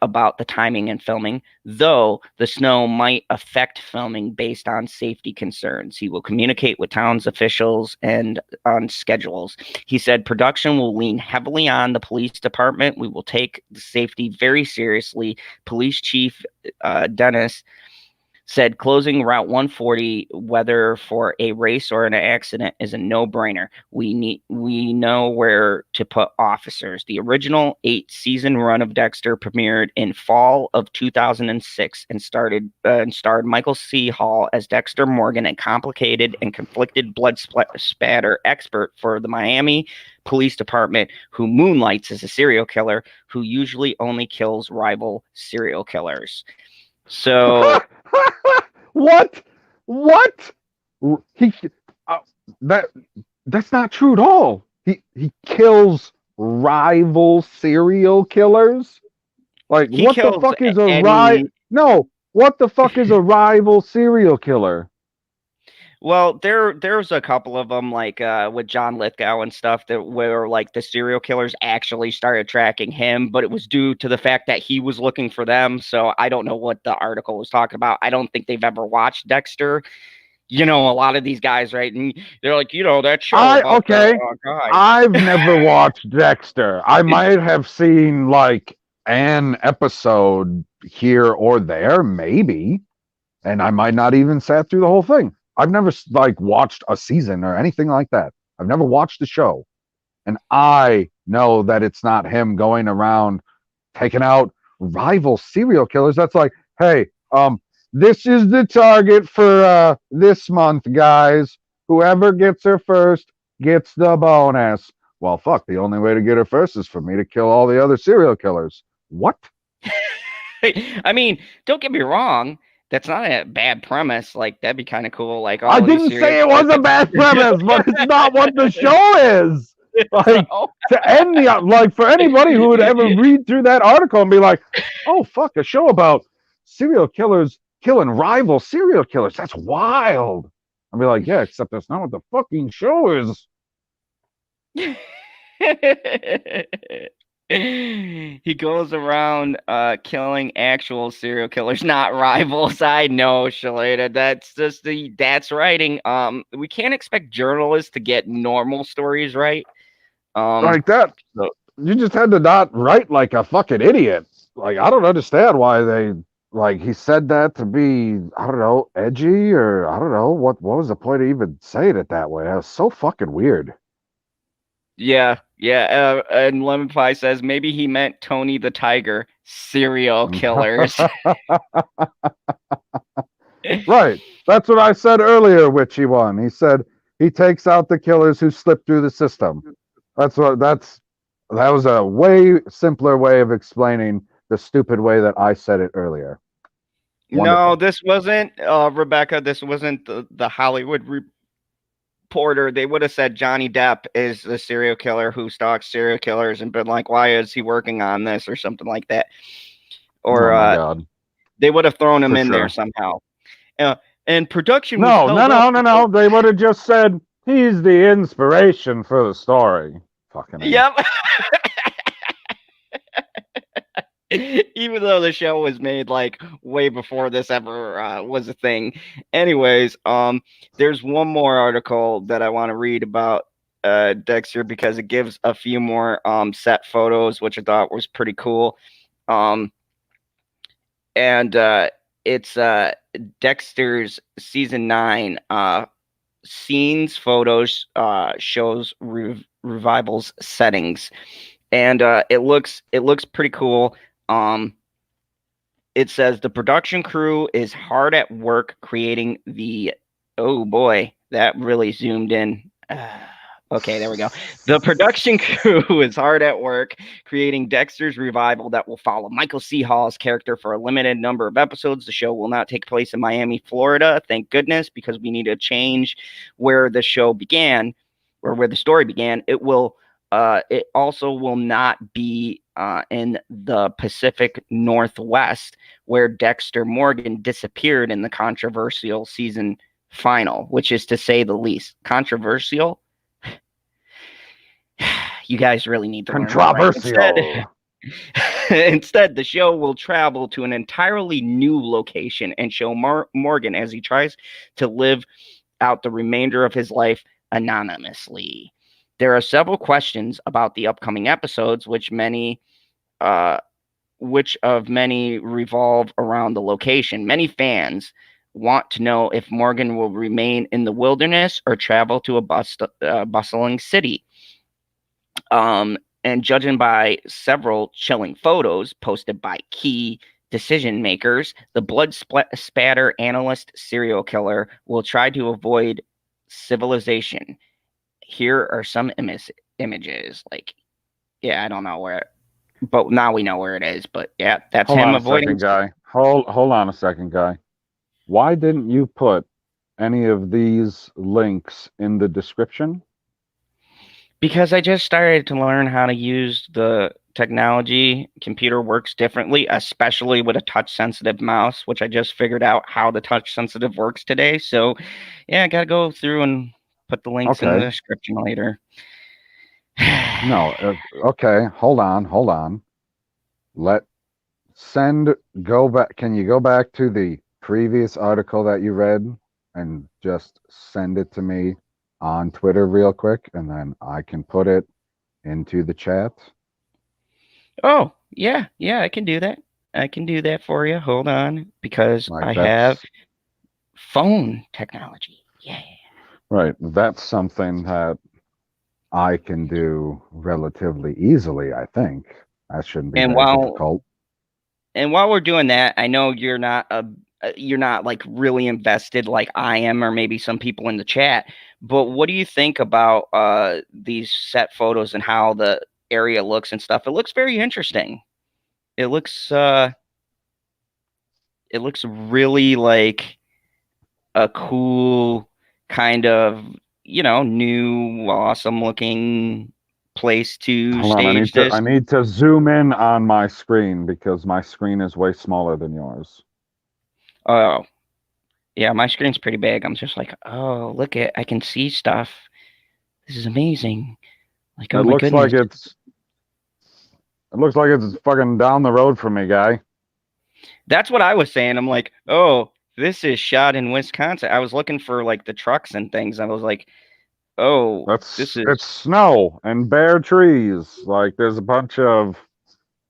about the timing and filming, though the snow might affect filming based on safety concerns. He will communicate with towns officials and on schedules. He said production will lean heavily on the police department. We will take the safety very seriously. Police Chief Dennis said closing Route 140, whether for a race or an accident, is a no-brainer. We know where to put officers. The original 8-season run of Dexter premiered in fall of 2006 and starred Michael C. Hall as Dexter Morgan, a complicated and conflicted blood spatter expert for the Miami Police Department who moonlights as a serial killer who usually only kills rival serial killers. So What? What? He that that's not true at all. He kills rival serial killers. Like he what the kills fuck is a any. No, what the fuck is a rival serial killer? Well, there's a couple of them like with John Lithgow and stuff that where like the serial killers actually started tracking him, but it was due to the fact that he was looking for them. So I don't know what the article was talking about. I don't think they've ever watched Dexter. You know, a lot of these guys, right? And they're like, that show about the Okay. guy. I've never watched Dexter. I might have seen like an episode here or there, maybe, and I might not even sat through the whole thing. I've never like watched a season or anything like that. I've never watched the show, and I know that it's not him going around taking out rival serial killers. That's like, hey, this is the target for this month, guys. Whoever gets her first gets the bonus. Well, fuck, the only way to get her first is for me to kill all the other serial killers. What? I mean, don't get me wrong. That's not a bad premise. Like that'd be kind of cool. Like I all these didn't serial say it was a bad premise, but it's not what the show is. Like so, to end the like for anybody who would ever read through that article and be like, "Oh fuck, a show about serial killers killing rival serial killers. That's wild." I'd be like, "Yeah, except that's not what the fucking show is." he goes around killing actual serial killers, not rivals. I know, Shalita. That's writing. We can't expect journalists to get normal stories right. Like that. So, You just had to not write like a fucking idiot. Like I don't understand why they like he said that to be I don't know edgy or I don't know what was the point of even saying it that way. That was so fucking weird. yeah. And Lemon Pie says maybe he meant Tony the Tiger serial killers. Right. That's what I said earlier, Witchy One. He said he takes out the killers who slip through the system. That was a way simpler way of explaining the stupid way that I said it earlier. No, Wonderful. this wasn't Rebecca. This wasn't the Hollywood Reporter. They would have said Johnny Depp is the serial killer who stalks serial killers and been like, why is he working on this or something like that? Oh Or my god. they would have thrown him For in there sure. somehow. And production was No, no, held up no, no, because no. They would have just said he's the inspiration for the story. Fucking A. yep. Even though the show was made like way before this ever was a thing. Anyways, there's one more article that I want to read about Dexter because it gives a few more set photos, which I thought was pretty cool. Um, and it's Dexter's season 9 scenes photos shows revival's settings, and it looks pretty cool. It says the production crew is hard at work creating the. Oh boy, that really zoomed in. Okay, there we go. The production crew is hard at work creating Dexter's revival that will follow Michael C. Hall's character for a limited number of episodes. The show will not take place in Miami, Florida. Thank goodness, because we need to change where the show began, or where the story began. It will. It also will not be in the Pacific Northwest, where Dexter Morgan disappeared in the controversial season final, which is to say the least. Controversial? You guys really need to learn how to write. Controversial. Instead, the show will travel to an entirely new location and show Morgan as he tries to live out the remainder of his life anonymously. There are several questions about the upcoming episodes, which of many revolve around the location. Many fans want to know if Morgan will remain in the wilderness or travel to a bustling city. And judging by several chilling photos posted by key decision makers, the blood spatter analyst serial killer will try to avoid civilization. Here are some images. Like, yeah, I don't know where, but now we know where it is. But yeah, that's Hold him on a avoiding. second, guy. Hold on a second, guy. Why didn't you put any of these links in the description? Because I just started to learn how to use the technology. Computer works differently, especially with a touch sensitive mouse, which I just figured out how the touch sensitive works today. So yeah, I gotta go through and put the links in the Okay. description later. No. Okay. Hold on. Let go back. Can you go back to the previous article that you read and just send it to me on Twitter real quick, and then I can put it into the chat? Oh, yeah, I can do that. I can do that for you. Hold on, because Like I have that's phone technology. Yeah. right. That's something that I can do relatively easily, I think. That shouldn't be And very while difficult. we're doing that, I know you're not like really invested like I am, or maybe some people in the chat. But what do you think about these set photos and how the area looks and stuff? It looks very interesting. It looks really like a cool kind of, new awesome looking place to Hold on, stage this. I need to zoom in on my screen because my screen is way smaller than yours. Oh, yeah, my screen's pretty big. I'm just like, oh, look at, I can see stuff. This is amazing. Like, oh It my looks like goodness. it's fucking down the road from me, guy. That's what I was saying. I'm like, oh, this is shot in Wisconsin. I was looking for like the trucks and things. I was like, oh, this is, It's snow and bare trees. Like there's a bunch of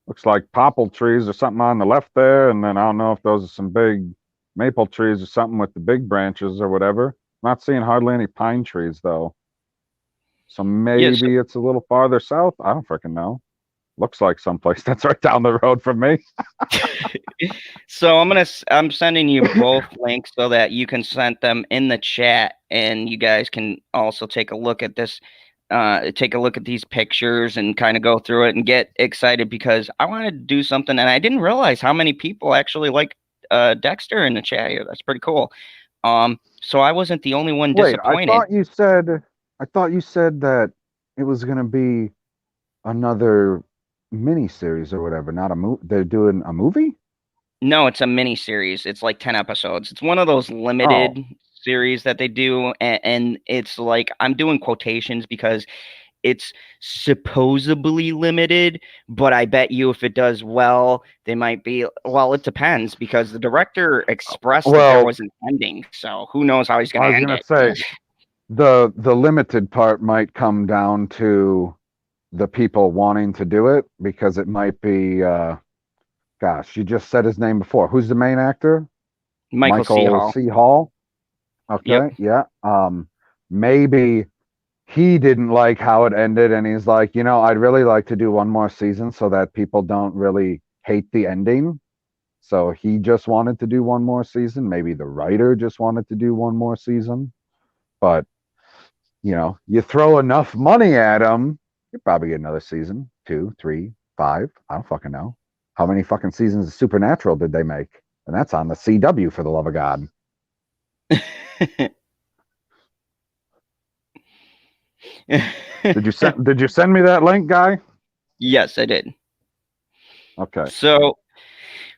looks like popple trees or something on the left there, and then I don't know if those are some big maple trees or something with the big branches or whatever. I'm not seeing hardly any pine trees though. So yes. maybe it's a little farther south. I don't freaking know. Looks like someplace that's right down the road from me. So I'm sending you both links so that you can send them in the chat, and you guys can also take a look at this, take a look at these pictures and kind of go through it and get excited, because I wanted to do something and I didn't realize how many people actually like Dexter in the chat here. That's pretty cool. So I wasn't the only one Wait, disappointed. I thought you said that it was gonna be another mini series or whatever, not a movie. They're doing a movie? No, it's a mini series. It's like 10 episodes. It's one of those Oh, limited series that they do, and it's like, I'm doing quotations because it's supposedly limited, but I bet you if it does well, they might be, well, it depends, because the director expressed that there well, was an ending, so who knows how he's going I to was end gonna it. say the limited part might come down to the people wanting to do it because it might be gosh, you just said his name before. Who's the main actor? Michael C. Michael Hall. C. Hall. Yep. Okay, yeah. Maybe he didn't like how it ended and he's like, I'd really like to do one more season so that people don't really hate the ending. So he just wanted to do one more season. Maybe the writer just wanted to do one more season. But, you throw enough money at him, you probably get another season, two, three, five. I don't fucking know. How many fucking seasons of Supernatural did they make? And that's on the CW, for the love of God. Did you send me that link, guy? Yes, I did. Okay.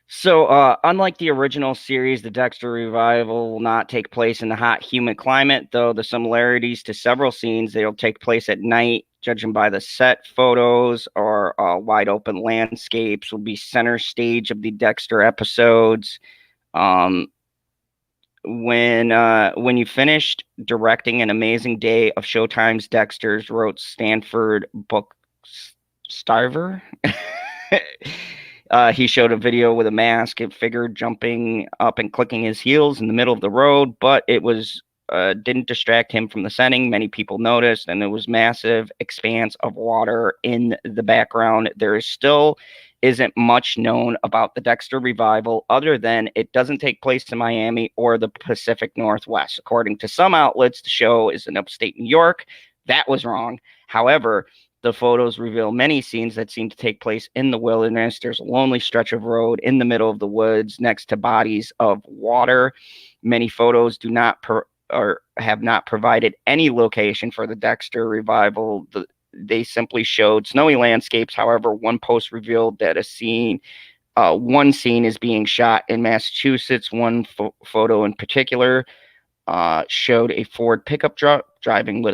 So, unlike the original series, the Dexter revival will not take place in the hot, humid climate, though the similarities to several scenes, they'll take place at night, judging by the set photos or wide open landscapes, will be center stage of the Dexter episodes. Um, when you finished directing An Amazing Day of Showtime's Dexter's, wrote Stanford book Starver. He showed a video with a mask and figure jumping up and clicking his heels in the middle of the road, but it was didn't distract him from the setting. Many people noticed, and there was massive expanse of water in the background. There is still isn't much known about the Dexter revival other than it doesn't take place in Miami or the Pacific Northwest. According to some outlets, the show is in upstate New York. That was wrong. However, the photos reveal many scenes that seem to take place in the wilderness. There's a lonely stretch of road in the middle of the woods next to bodies of water. Many photos do not or have not provided any location for the Dexter revival. They simply showed snowy landscapes. However, one post revealed that one scene is being shot in Massachusetts. One photo in particular showed a Ford pickup truck driving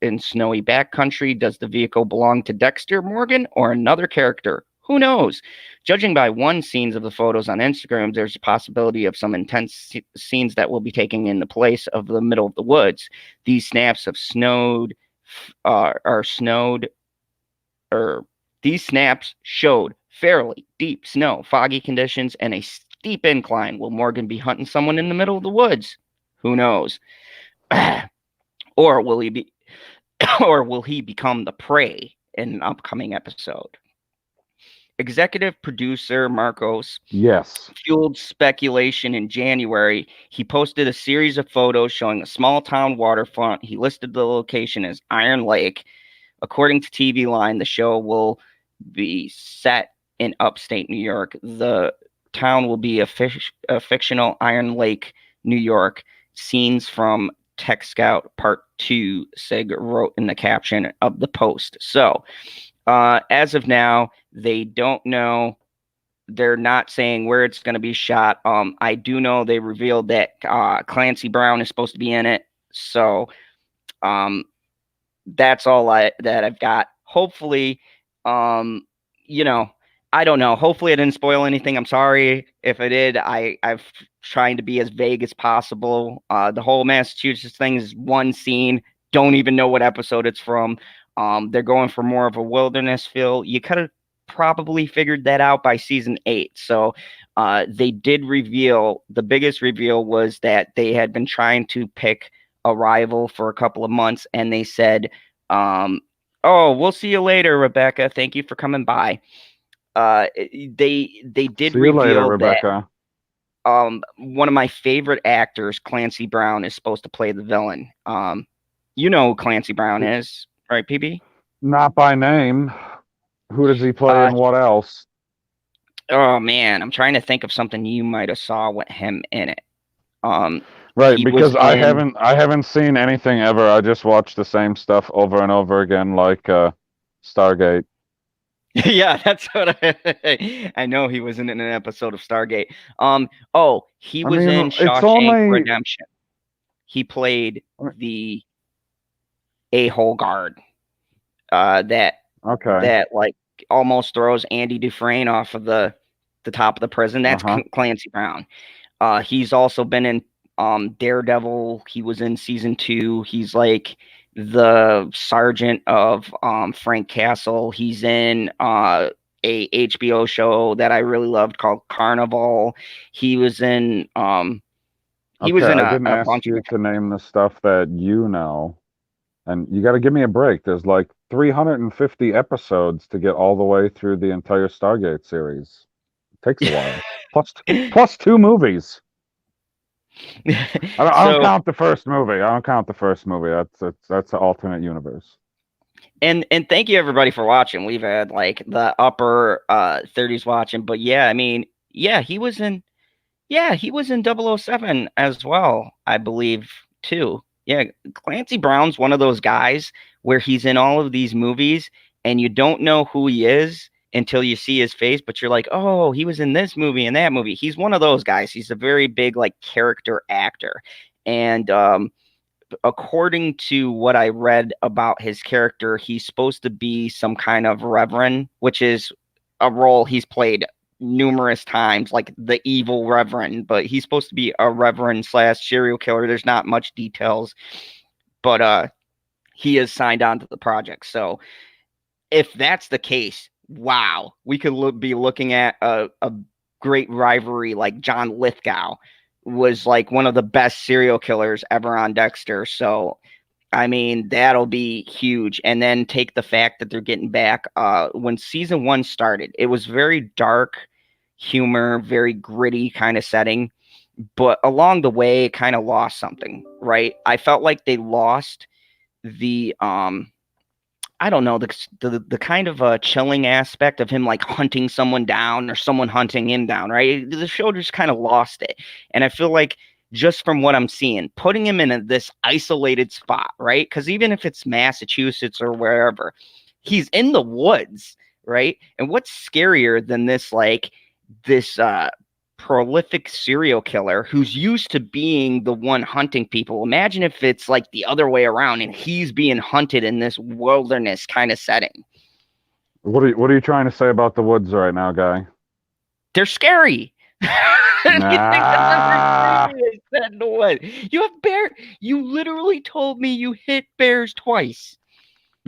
in snowy backcountry. Does the vehicle belong to Dexter Morgan or another character? Who knows? Judging by one scenes of the photos on Instagram, there's a possibility of some intense scenes that will be taking in the place of the middle of the woods. These snaps of are snowed, or these snaps showed fairly deep snow, foggy conditions, and a steep incline. Will Morgan be hunting someone in the middle of the woods? Who knows? or will he be or will he become the prey in an upcoming episode? Executive producer Marcos Yes. fueled speculation in January. He posted a series of photos showing a small town waterfront. He listed the location as Iron Lake. According to TV Line, the show will be set in upstate New York. The town will be a fictional Iron Lake, New York. Scenes from Tech Scout Part 2, Sig wrote in the caption of the post. So, as of now, they don't know. They're not saying where it's going to be shot. I do know they revealed that Clancy Brown is supposed to be in it. So, um, that's all that I've got. Hopefully, um, you know, I don't know. Hopefully, I didn't spoil anything. I'm sorry if I did. I've trying to be as vague as possible. The whole Massachusetts thing is one scene. Don't even know what episode it's from. They're going for more of a wilderness feel. You could have probably figured that out by season 8. So they did reveal, the biggest reveal was that they had been trying to pick a rival for a couple of months, and they said Oh, we'll see you later, Rebecca. Thank you for coming by. They did See you later, reveal that Rebecca. one of my favorite actors, Clancy Brown, is supposed to play the villain. You know who Clancy Brown is, right, PB? Not by name. Who does he play Uh, and what else? oh man, I'm trying to think of something you might have saw with him in it. Um, Right, he was because I in. haven't I haven't seen anything ever. I just watch the same stuff over and over again, like Stargate. Yeah, that's what I know. He was in an episode of Stargate. He I was mean, in it's Shawshank only Redemption. He played the a-hole guard. That okay. that like almost throws Andy Dufresne off of the top of the prison. That's Uh-huh. Clancy Brown. He's also been in Daredevil. He was in season 2. He's like the sergeant of Frank Castle. He's in a HBO show that I really loved called Carnival. He was in he Okay, was in I didn't a ask bunch of you to name the stuff that you know. And you got to give me a break. There's like 350 episodes to get all the way through the entire Stargate series. It takes a while. different. Plus two movies. I don't So count the first movie. I don't count the first movie. That's an alternate universe. and thank you everybody for watching. We've had like the upper 30s watching, but yeah, I mean, he was in 007 as well, I believe, too. Yeah, Clancy Brown's one of those guys where he's in all of these movies and you don't know who he is until you see his face, but you're like, "Oh, he was in this movie and that movie." He's one of those guys. He's a very big like character actor. And according to what I read about his character, he's supposed to be some kind of reverend, which is a role he's played numerous times, like the evil reverend, but he's supposed to be a reverend slash serial killer. There's not much details, but he is signed on to the project. So if that's the case, wow, we could be looking at a great rivalry like John Lithgow was like one of the best serial killers ever on Dexter. So I mean, that'll be huge. And then take the fact that they're getting back. When season 1 started, it was very dark humor, very gritty kind of setting. But along the way, it kind of lost something, right? I felt like they lost the I don't know, the kind of chilling aspect of him like hunting someone down or someone hunting him down, right? The show just kind of lost it. And I feel like just from what I'm seeing, putting him in this isolated spot, right? Because even if it's Massachusetts or wherever, he's in the woods, right? And what's scarier than this prolific serial killer who's used to being the one hunting people? Imagine if it's like the other way around and he's being hunted in this wilderness kind of setting. What are you trying to say about the woods right now, guy? They're scary. Anything that's ever Nah. seen me is said in the woods. You have bear. You literally told me you hit bears twice.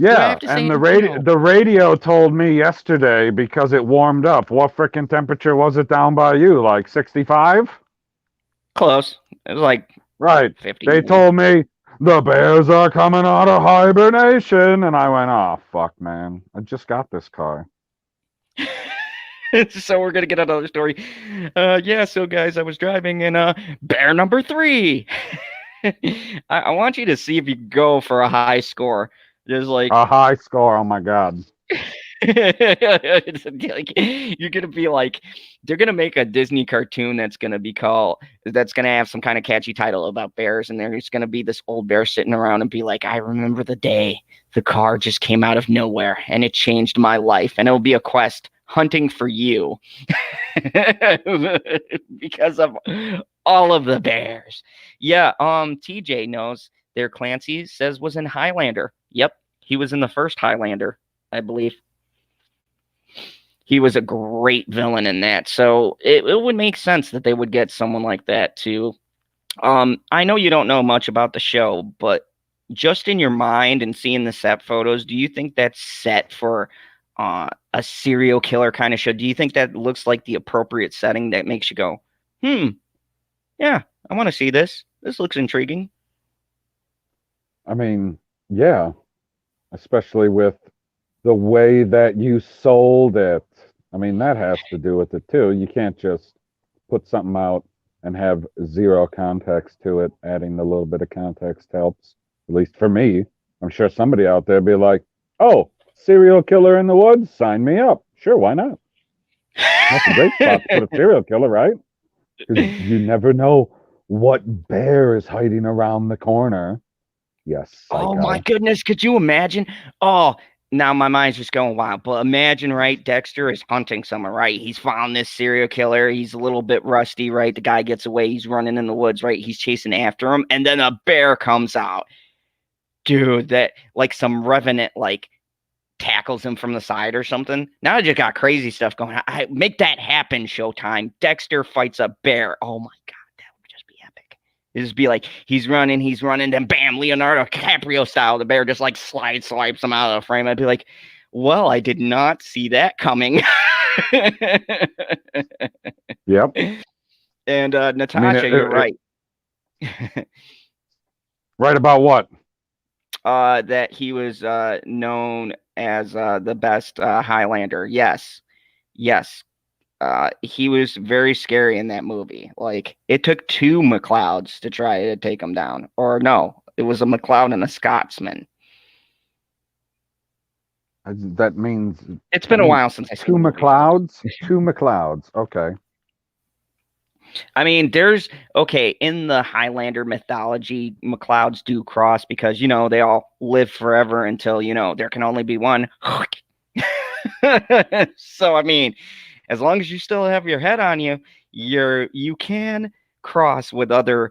Do I Yeah, have to say and anything? No. the radio told me yesterday because it warmed up. What frickin' temperature was it down by you? Like 65? Close. It was like Right. They 51. told me the bears are coming out of hibernation, and I went, "Oh fuck, man! I just got this car." So we're gonna get another story. Yeah, so guys, I was driving and bear number 3. I want you to see if you go for a high score. There's like A high score. Oh my god. it's like you're gonna be like they're gonna make a Disney cartoon that's gonna have some kind of catchy title about bears, and there's gonna be this old bear sitting around and be like, I remember the day the car just came out of nowhere and it changed my life, and it'll be a quest hunting for you because of all of the bears. Yeah, TJ knows their Clancy says was in Highlander. Yep, he was in the first Highlander, I believe. He was a great villain in that. So it would make sense that they would get someone like that too. I know you don't know much about the show, but just in your mind and seeing the set photos, do you think that's set for a serial killer kind of show? Do you think that looks like the appropriate setting that makes you go, yeah, I want to see this. This looks intriguing. I mean, yeah. especially with the way that you sold it. I mean, that has to do with it too. You can't just put something out and have zero context to it. Adding a little bit of context helps, at least for me. I'm sure somebody out there be like, oh, serial killer in the woods, sign me up. Sure, why not? That's a great spot to put a serial killer, right? Because you never know what bear is hiding around the corner. Yes, Oh my psycho. goodness, could you imagine? Oh, now my mind's just going wild. But imagine, right? Dexter is hunting someone, right? He's found this serial killer. He's a little bit rusty, right? The guy gets away. He's running in the woods, right? He's chasing after him, and then a bear comes out. Dude, that like some revenant like tackles him from the side or something. Now I just got crazy stuff going on. Make that happen, Showtime. Dexter fights a bear. Oh my god, that would just be epic. It'd just be like he's running, then bam, Leonardo DiCaprio style. The bear just like swipes him out of the frame. I'd be like, well, I did not see that coming. Yep. And I mean, Natasha, you're right. Right about what? That he was known as the best Highlander. Yes, yes. He was very scary in that movie. Like it took two McLeods to try to take him down, or no, it was a McLeod and a Scotsman. That means It's been a while since I two seen McLeods. Two McLeods. Okay. I mean, there's okay in the Highlander mythology, McLeods do cross because they all live forever until there can only be one. So I mean, as long as you still have your head on you, you can cross with other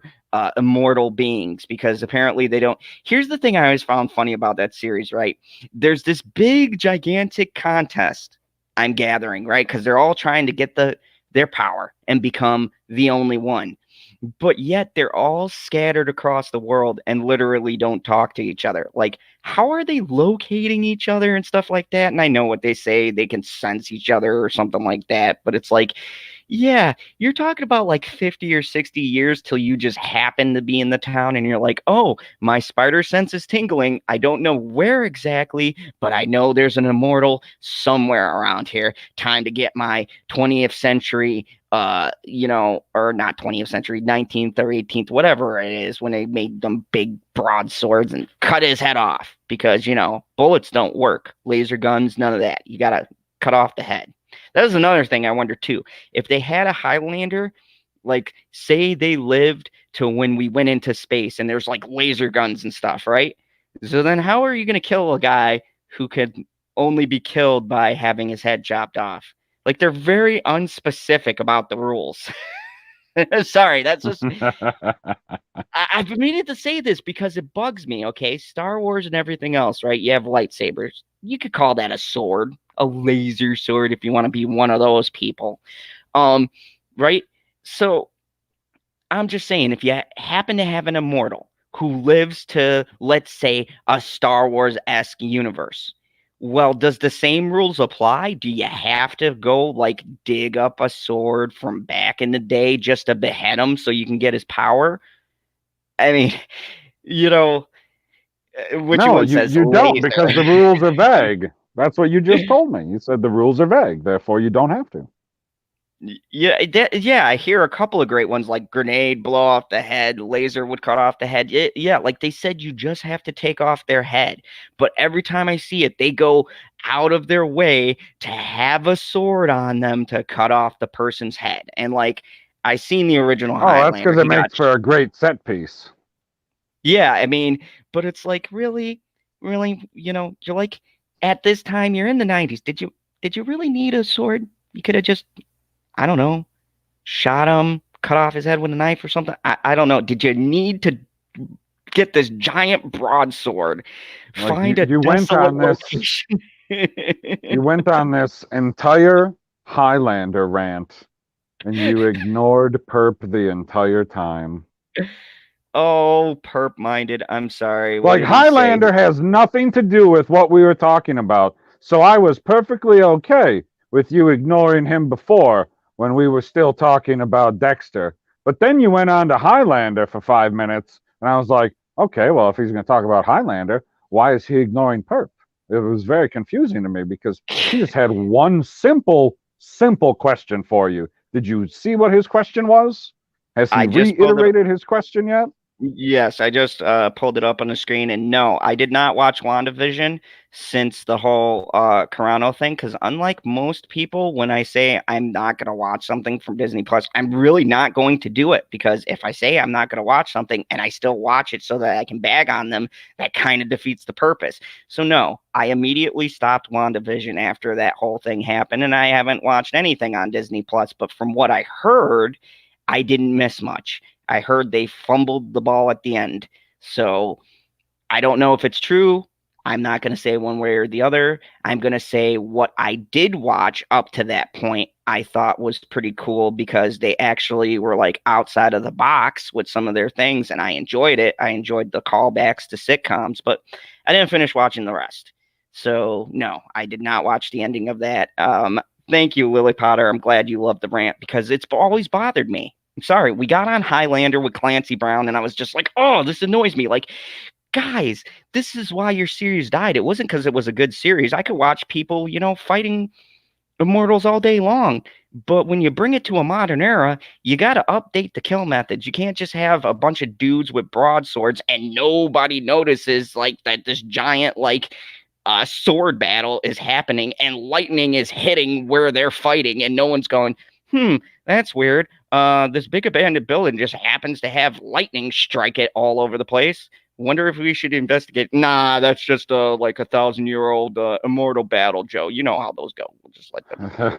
immortal beings because apparently they don't. Here's the thing I always found funny about that series, right? There's this big gigantic contest I'm gathering, right? Because they're all trying to get their power and become the only one. But yet they're all scattered across the world and literally don't talk to each other. Like, how are they locating each other and stuff like that? And I know what they say, they can sense each other or something like that. But it's like, yeah, you're talking about like 50 or 60 years till you just happen to be in the town and you're like, oh, my spider sense is tingling. I don't know where exactly, but I know there's an immortal somewhere around here. Time to get my 20th century or not 20th century, 19th or 18th, whatever it is, when they made them big broadswords and cut his head off because, bullets don't work. Laser guns, none of that. You got to cut off the head. That was another thing I wonder too. If they had a Highlander, like say they lived to when we went into space and there's like laser guns and stuff, right? So then how are you going to kill a guy who could only be killed by having his head chopped off? Like they're very unspecific about the rules. Sorry, that's just I've needed to say this because it bugs me. Okay, Star Wars and everything else, right? You have lightsabers. You could call that a sword, a laser sword, if you want to be one of those people. Right? So I'm just saying, if you happen to have an immortal who lives to, let's say, a Star Wars-esque universe, well, does the same rules apply? Do you have to go like dig up a sword from back in the day just to behead him so you can get his power? I mean, which No, one you, says you don't laser? because the rules are vague. That's what you just told me. You said the rules are vague, therefore you don't have to. Yeah, yeah, I hear a couple of great ones like grenade, blow off the head, laser would cut off the head. Yeah, like they said, you just have to take off their head. But every time I see it, they go out of their way to have a sword on them to cut off the person's head. And like I seen the original Oh, that's Highlander, because it he got makes for a great set piece. yeah, I mean, but it's like really, really, you're like at this time you're in the 90s. Did you really need a sword? You could have just I don't know, shot him, cut off his head with a knife or something. I don't know. Did you need to get this giant broadsword? Like Find a you went desolate on this, location. you went on this entire Highlander rant, and you ignored Perp the entire time. Oh, perp minded. I'm sorry. What Like did he say? Highlander has nothing to do with what we were talking about. So I was perfectly okay with you ignoring him before when we were still talking about Dexter. But then you went on to Highlander for 5 minutes, and I was like, okay, well, if he's going to talk about Highlander, why is he ignoring Perp? It was very confusing to me because he just had one simple question for you. Did you see what his question was? Has he I just pulled it. reiterated his question yet? Yes, I just pulled it up on the screen, and no, I did not watch WandaVision since the whole Carano thing. Because unlike most people, when I say I'm not going to watch something from Disney Plus, I'm really not going to do it. Because if I say I'm not going to watch something and I still watch it so that I can bag on them, that kind of defeats the purpose. So no, I immediately stopped WandaVision after that whole thing happened, and I haven't watched anything on Disney Plus. But from what I heard, I didn't miss much. I heard they fumbled the ball at the end. So I don't know if it's true. I'm not going to say one way or the other. I'm going to say what I did watch up to that point I thought was pretty cool because they actually were like outside of the box with some of their things, and I enjoyed it. I enjoyed the callbacks to sitcoms, but I didn't finish watching the rest. So no, I did not watch the ending of that. Thank you, Lily Potter. I'm glad you loved the rant because it's always bothered me. I'm sorry. We got on Highlander with Clancy Brown, and I was just like, oh, this annoys me. Like, guys, this is why your series died. It wasn't because it was a good series. I could watch people, fighting immortals all day long. But when you bring it to a modern era, you got to update the kill methods. You can't just have a bunch of dudes with broadswords and nobody notices like that this giant sword battle is happening and lightning is hitting where they're fighting and no one's going, that's weird. This big abandoned building just happens to have lightning strike it all over the place. Wonder if we should investigate. Nah, that's just like 1,000-year-old immortal battle, Joe. You know how those go. We'll just let them go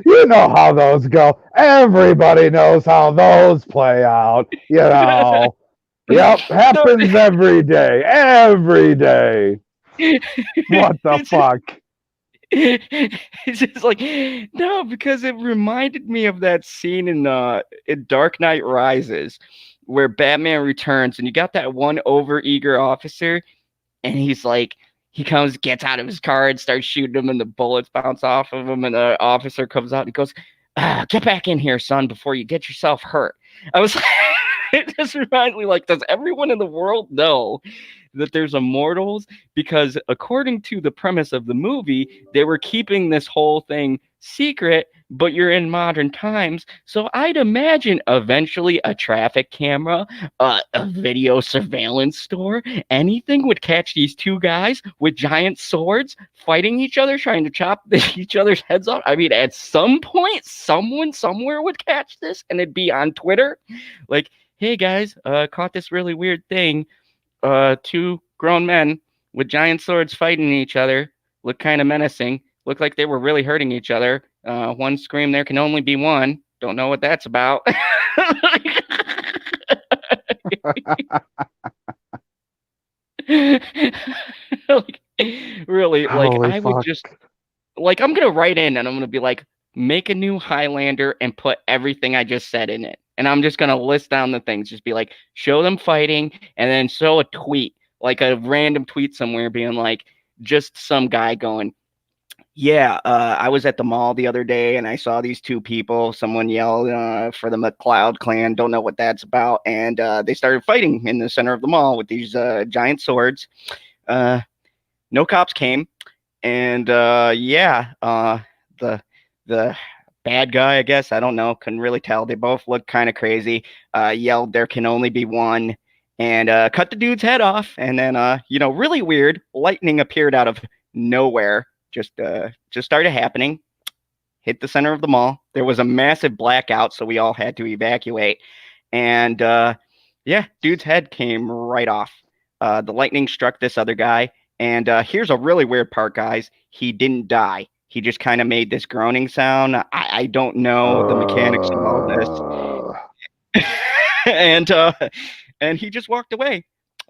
You know how those go. Everybody knows how those play out. Yep, happens every day. Every day. What the fuck? It's just like, no, because it reminded me of that scene in Dark Knight Rises where Batman returns and you got that one overeager officer and he's like, he gets out of his car and starts shooting him and the bullets bounce off of him and the officer comes out and goes, get back in here, son, before you get yourself hurt. I was like, it just reminds me, like, does everyone in the world know that there's immortals? Because according to the premise of the movie, they were keeping this whole thing secret, but you're in modern times. So I'd imagine eventually a traffic camera, a video surveillance store, anything would catch these two guys with giant swords fighting each other, trying to chop each other's heads off. I mean, at some point, someone somewhere would catch this and it'd be on Twitter. Like, hey guys, caught this really weird thing. Two grown men with giant swords fighting each other. Look kind of menacing. Looked like they were really hurting each other. One scream, there can only be one. Don't know what that's about. Like, really, like, Holy I fuck. would just, like, I'm going to write in and I'm going to be like, make a new Highlander and put everything I just said in it. And I'm just going to list down the things. Just be like, show them fighting and then show a tweet, like a random tweet somewhere being like, just some guy going, yeah, I was at the mall the other day and I saw these two people. Someone yelled for the McLeod clan. Don't know what that's about. And they started fighting in the center of the mall with these giant swords. No cops came. And the bad guy, I guess, I don't know, couldn't really tell. They both looked kind of crazy. Yelled, there can only be one. And cut the dude's head off. And then, really weird, lightning appeared out of nowhere. Just started happening, hit the center of the mall. There was a massive blackout, so we all had to evacuate. And dude's head came right off. The lightning struck this other guy. And here's a really weird part, guys. He didn't die. He just kind of made this groaning sound. I don't know the mechanics of all this. And he just walked away.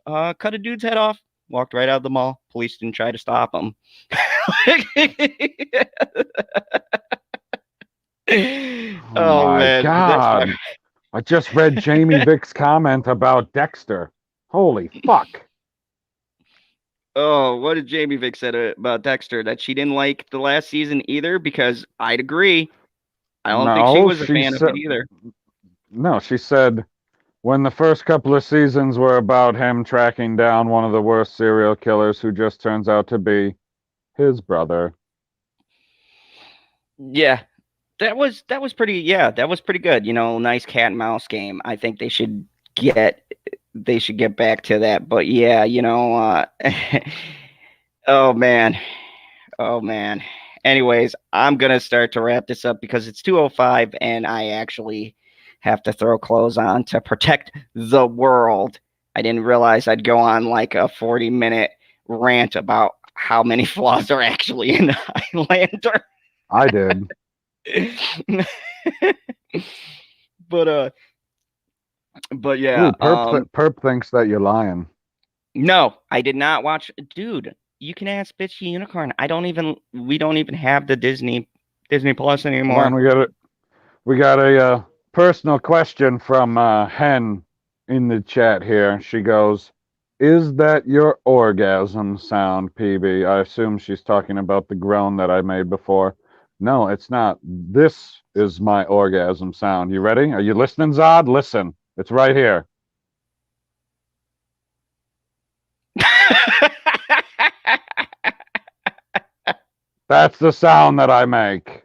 Cut a dude's head off. Walked right out of the mall. Police didn't try to stop him. Oh my man. God. I just read Jamie Vick's comment about Dexter. Holy fuck. Oh, what did Jamie Vick said about Dexter? That she didn't like the last season either, because I'd agree. I don't think she No, was a she fan of it said either. no, she said when the first couple of seasons were about him tracking down one of the worst serial killers who just turns out to be his brother. Yeah, that was pretty. Yeah, that was pretty good. Nice cat and mouse game. I think they should get back to that. But yeah, oh man, oh man. Anyways, I'm gonna start to wrap this up because it's 2:05 and I actually have to throw clothes on to protect the world. I didn't realize I'd go on like a 40-minute rant about how many flaws are actually in Highlander. I did. but uh but yeah, Ooh, Perp thinks that you're lying. no, I did not watch. Dude, you can ask Bitchy Unicorn. We don't even have the Disney Plus Hold on, anymore. we got a personal question from Hen in the chat here. She goes, "Is that your orgasm sound, PB?" I assume she's talking about the groan that I made before. No, it's not. This is my orgasm sound. You ready? Are you listening, Zod? Listen. It's right here. That's the sound that I make.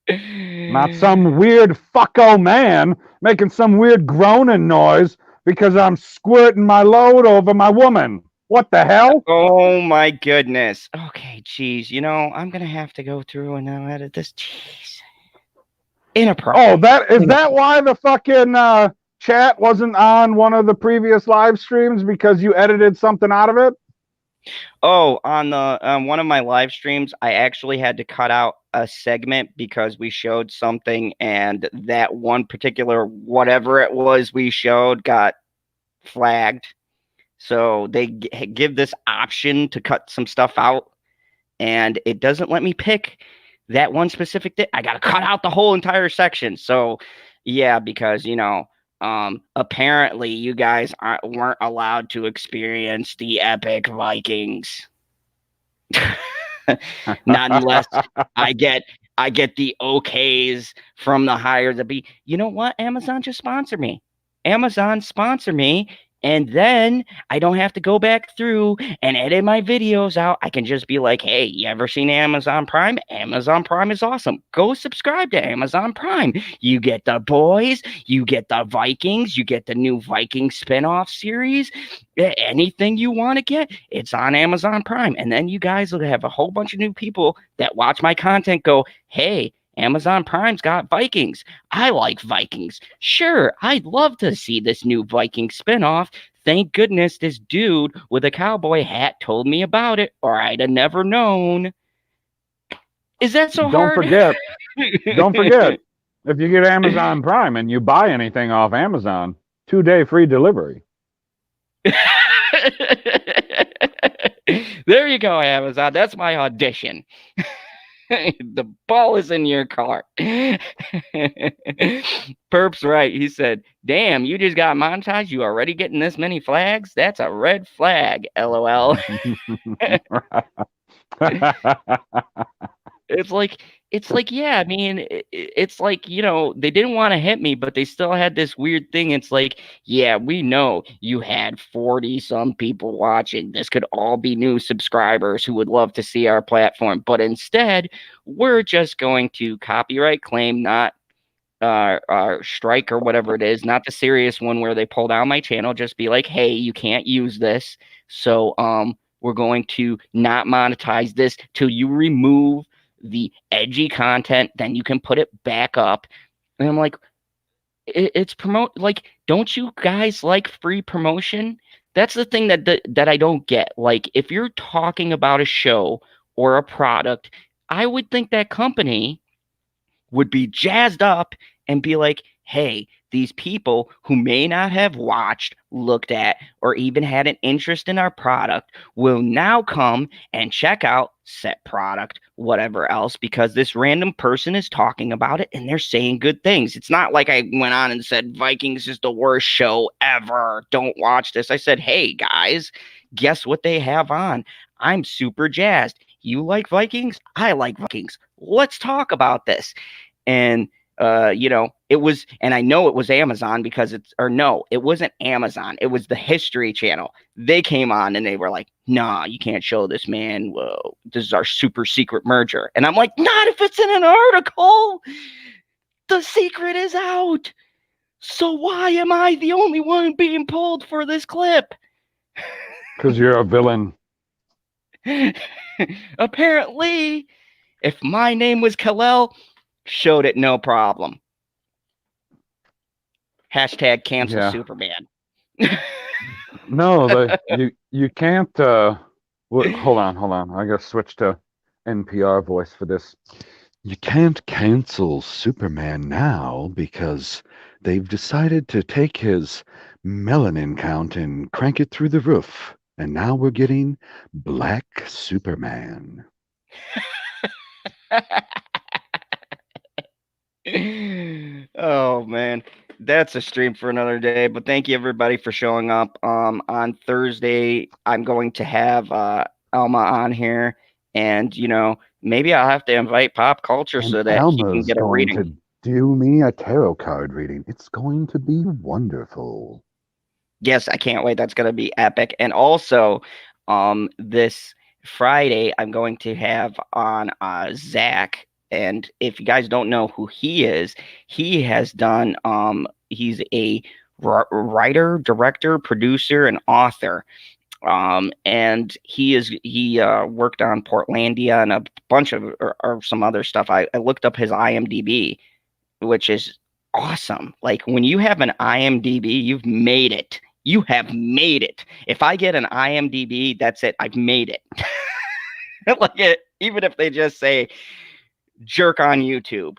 Not some weird fucko man making some weird groaning noise because I'm squirting my load over my woman. What the hell? Oh my goodness. Okay, geez. I'm gonna have to go through and now edit this. Jeez. Inappropriate. Oh, that why the fucking chat wasn't on one of the previous live streams because you edited something out of it? Oh, on the one of my live streams, I actually had to cut out a segment because we showed something, and that one particular whatever it was we showed got flagged. So they give this option to cut some stuff out, and it doesn't let me pick that one specific thing. I got to cut out the whole entire section. So yeah, because apparently you guys weren't allowed to experience the epic Vikings. Not unless I get the okays from the higher the be. You know what? Amazon just sponsor me. Amazon sponsor me, and then I don't have to go back through and edit my videos out. I can just be like, hey, you ever seen Amazon Prime? Amazon Prime is awesome. Go subscribe to Amazon Prime. You get the boys, you get the Vikings, you get the new Viking spinoff series. Anything you want to get, it's on Amazon Prime. And then you guys will have a whole bunch of new people that watch my content go, hey, Amazon Prime's got Vikings. I like Vikings. Sure, I'd love to see this new Viking spinoff. Thank goodness this dude with a cowboy hat told me about it, or I'd have never known. Is that so Don't hard? don't forget, if you get Amazon Prime and you buy anything off Amazon, 2-day free delivery. There you go, Amazon. That's my audition. The ball is in your court. Perp's right. He said, damn, you just got monetized. You already getting this many flags? That's a red flag. LOL. It's like, yeah, I mean, it's like, they didn't want to hit me, but they still had this weird thing. It's like, yeah, we know you had 40 some people watching. This could all be new subscribers who would love to see our platform. But instead, we're just going to copyright claim, not strike or whatever it is, not the serious one where they pull down my channel, just be like, hey, you can't use this. So we're going to not monetize this till you remove the edgy content, then you can put it back up. And I'm like, it's promote, like, don't you guys like free promotion? That's the thing that I don't get. Like, if you're talking about a show or a product, I would think that company would be jazzed up and be like, hey, these people who may not have watched, looked at, or even had an interest in our product will now come and check out set product, whatever else, because this random person is talking about it and they're saying good things. It's not like I went on and said Vikings is the worst show ever. Don't watch this. I said, hey guys, Guess what they have on? I'm super jazzed. You like Vikings? I like Vikings. Let's talk about this. And it was, and I know it was Amazon because it wasn't Amazon. It was the History Channel. They came on and they were like, nah, you can't show this, man. Whoa, this is our super secret merger. And I'm like, not if it's in an article. The secret is out. So why am I the only one being pulled for this clip? Because you're a villain. Apparently, if my name was Kal-El, showed it no problem. Hashtag cancel Superman. No, you can't. Hold on. I gotta switch to NPR voice for this. You can't cancel Superman now because they've decided to take his melanin count and crank it through the roof, and now we're getting Black Superman. Oh man, that's a stream for another day. But thank you everybody for showing up. On Thursday, I'm going to have Alma on here, and maybe I'll have to invite Pop Culture And so that he can Elma's get a going reading. to do me a tarot card reading. It's going to be wonderful. Yes, I can't wait. That's going to be epic. And also, this Friday, I'm going to have on Zach. And if you guys don't know who he is, he has done, he's a writer, director, producer, and author. And he worked on Portlandia and a bunch of or some other stuff. I looked up his IMDb, which is awesome. Like when you have an IMDb, you've made it. You have made it. If I get an IMDb, that's it. I've made it. Even if they just say jerk on YouTube.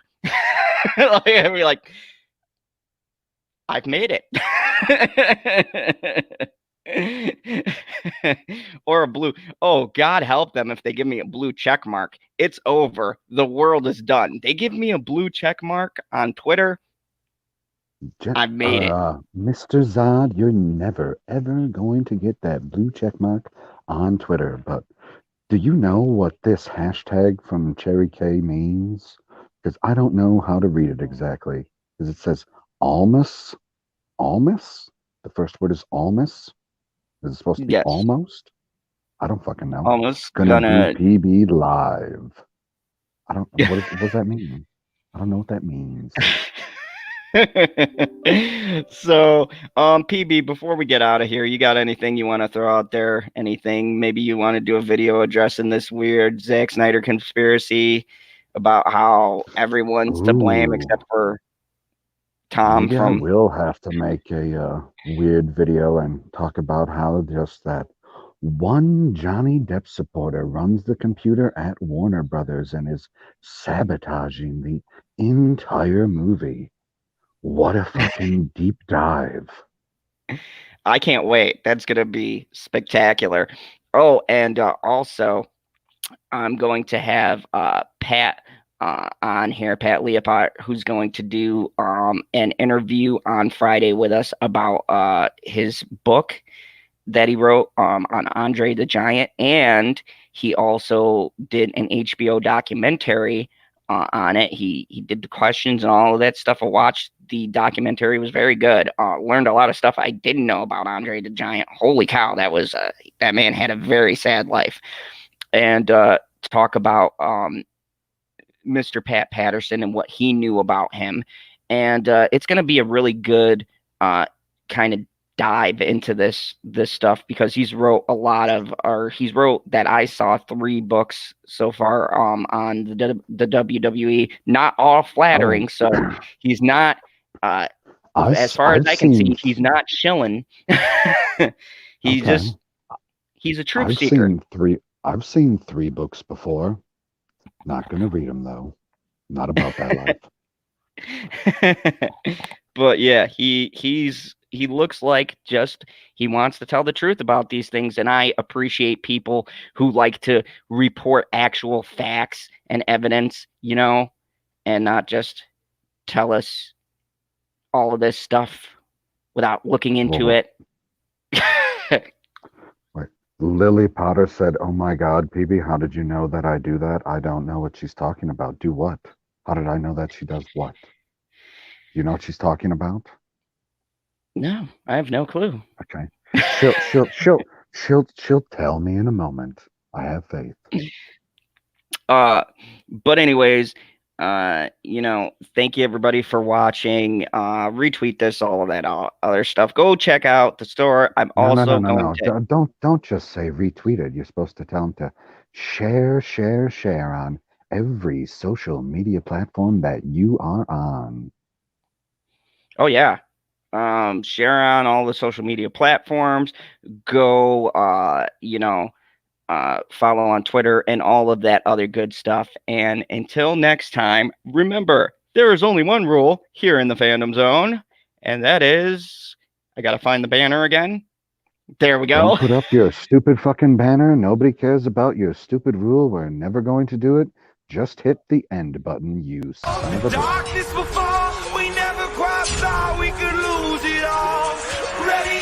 I'd be like, I've made it. Or a blue. Oh, God help them if they give me a blue check mark. It's over. The world is done. They give me a blue check mark on Twitter. I've made it. Mr. Zod, you're never, ever going to get that blue check mark on Twitter. But do you know what this hashtag from CherryK means? Because I don't know how to read it exactly. Because it says almost. Almost? The first word is almost? Is it supposed to be Yes. almost? I don't fucking know. Almost Gonna do PB live. I don't. What does that mean? I don't know what that means. So, PB, before we get out of here, you got anything you want to throw out there? Anything? Maybe you want to do a video addressing this weird Zack Snyder conspiracy about how everyone's to blame except for Tom Maybe I will have to make a weird video and talk about how just that one Johnny Depp supporter runs the computer at Warner Brothers and is sabotaging the entire movie. What a fucking deep dive. I can't wait. That's going to be spectacular. Oh, and also, I'm going to have Pat on here, Pat Leopold, who's going to do an interview on Friday with us about his book that he wrote on Andre the Giant. And he also did an HBO documentary on it. He did the questions and all of that stuff. I watched the documentary. It was very good. Learned a lot of stuff I didn't know about Andre the Giant. Holy cow, that man had a very sad life. And talk about Mr. Pat Patterson and what he knew about him. And it's going to be a really good kind of dive into this stuff because he's wrote that I saw 3 books so far on the WWE, not all flattering. So he's not as far as I can see, he's not shilling. He's a truth seeker. I've seen 3 books before. Not gonna read them though. Not about that life. But yeah, he looks like he wants to tell the truth about these things, and I appreciate people who like to report actual facts and evidence, and not just tell us all of this stuff without looking into it. Lily Potter said, "Oh my God, PB, how did you know that I do that? I don't know what she's talking about. Do what? How did I know that she does what? You know what she's talking about? No, I have no clue. Okay. She'll tell me in a moment. I have faith. But anyways, thank you everybody for watching. Retweet this, all of that other stuff. Go check out the store. I'm No, no, no, also no, going no. to. Don't just say retweeted. You're supposed to tell them to share on every social media platform that you are on. Oh yeah. Share on all the social media platforms. Go, follow on Twitter and all of that other good stuff. And until next time, remember, there is only one rule here in the fandom zone, and that is I gotta find the banner again. There we Don't go. put up your stupid fucking banner. Nobody cares about your stupid rule. We're never going to do it. Just hit the end button, you son of a bitch. Darkness before, we never quite thought we could lose it all. Ready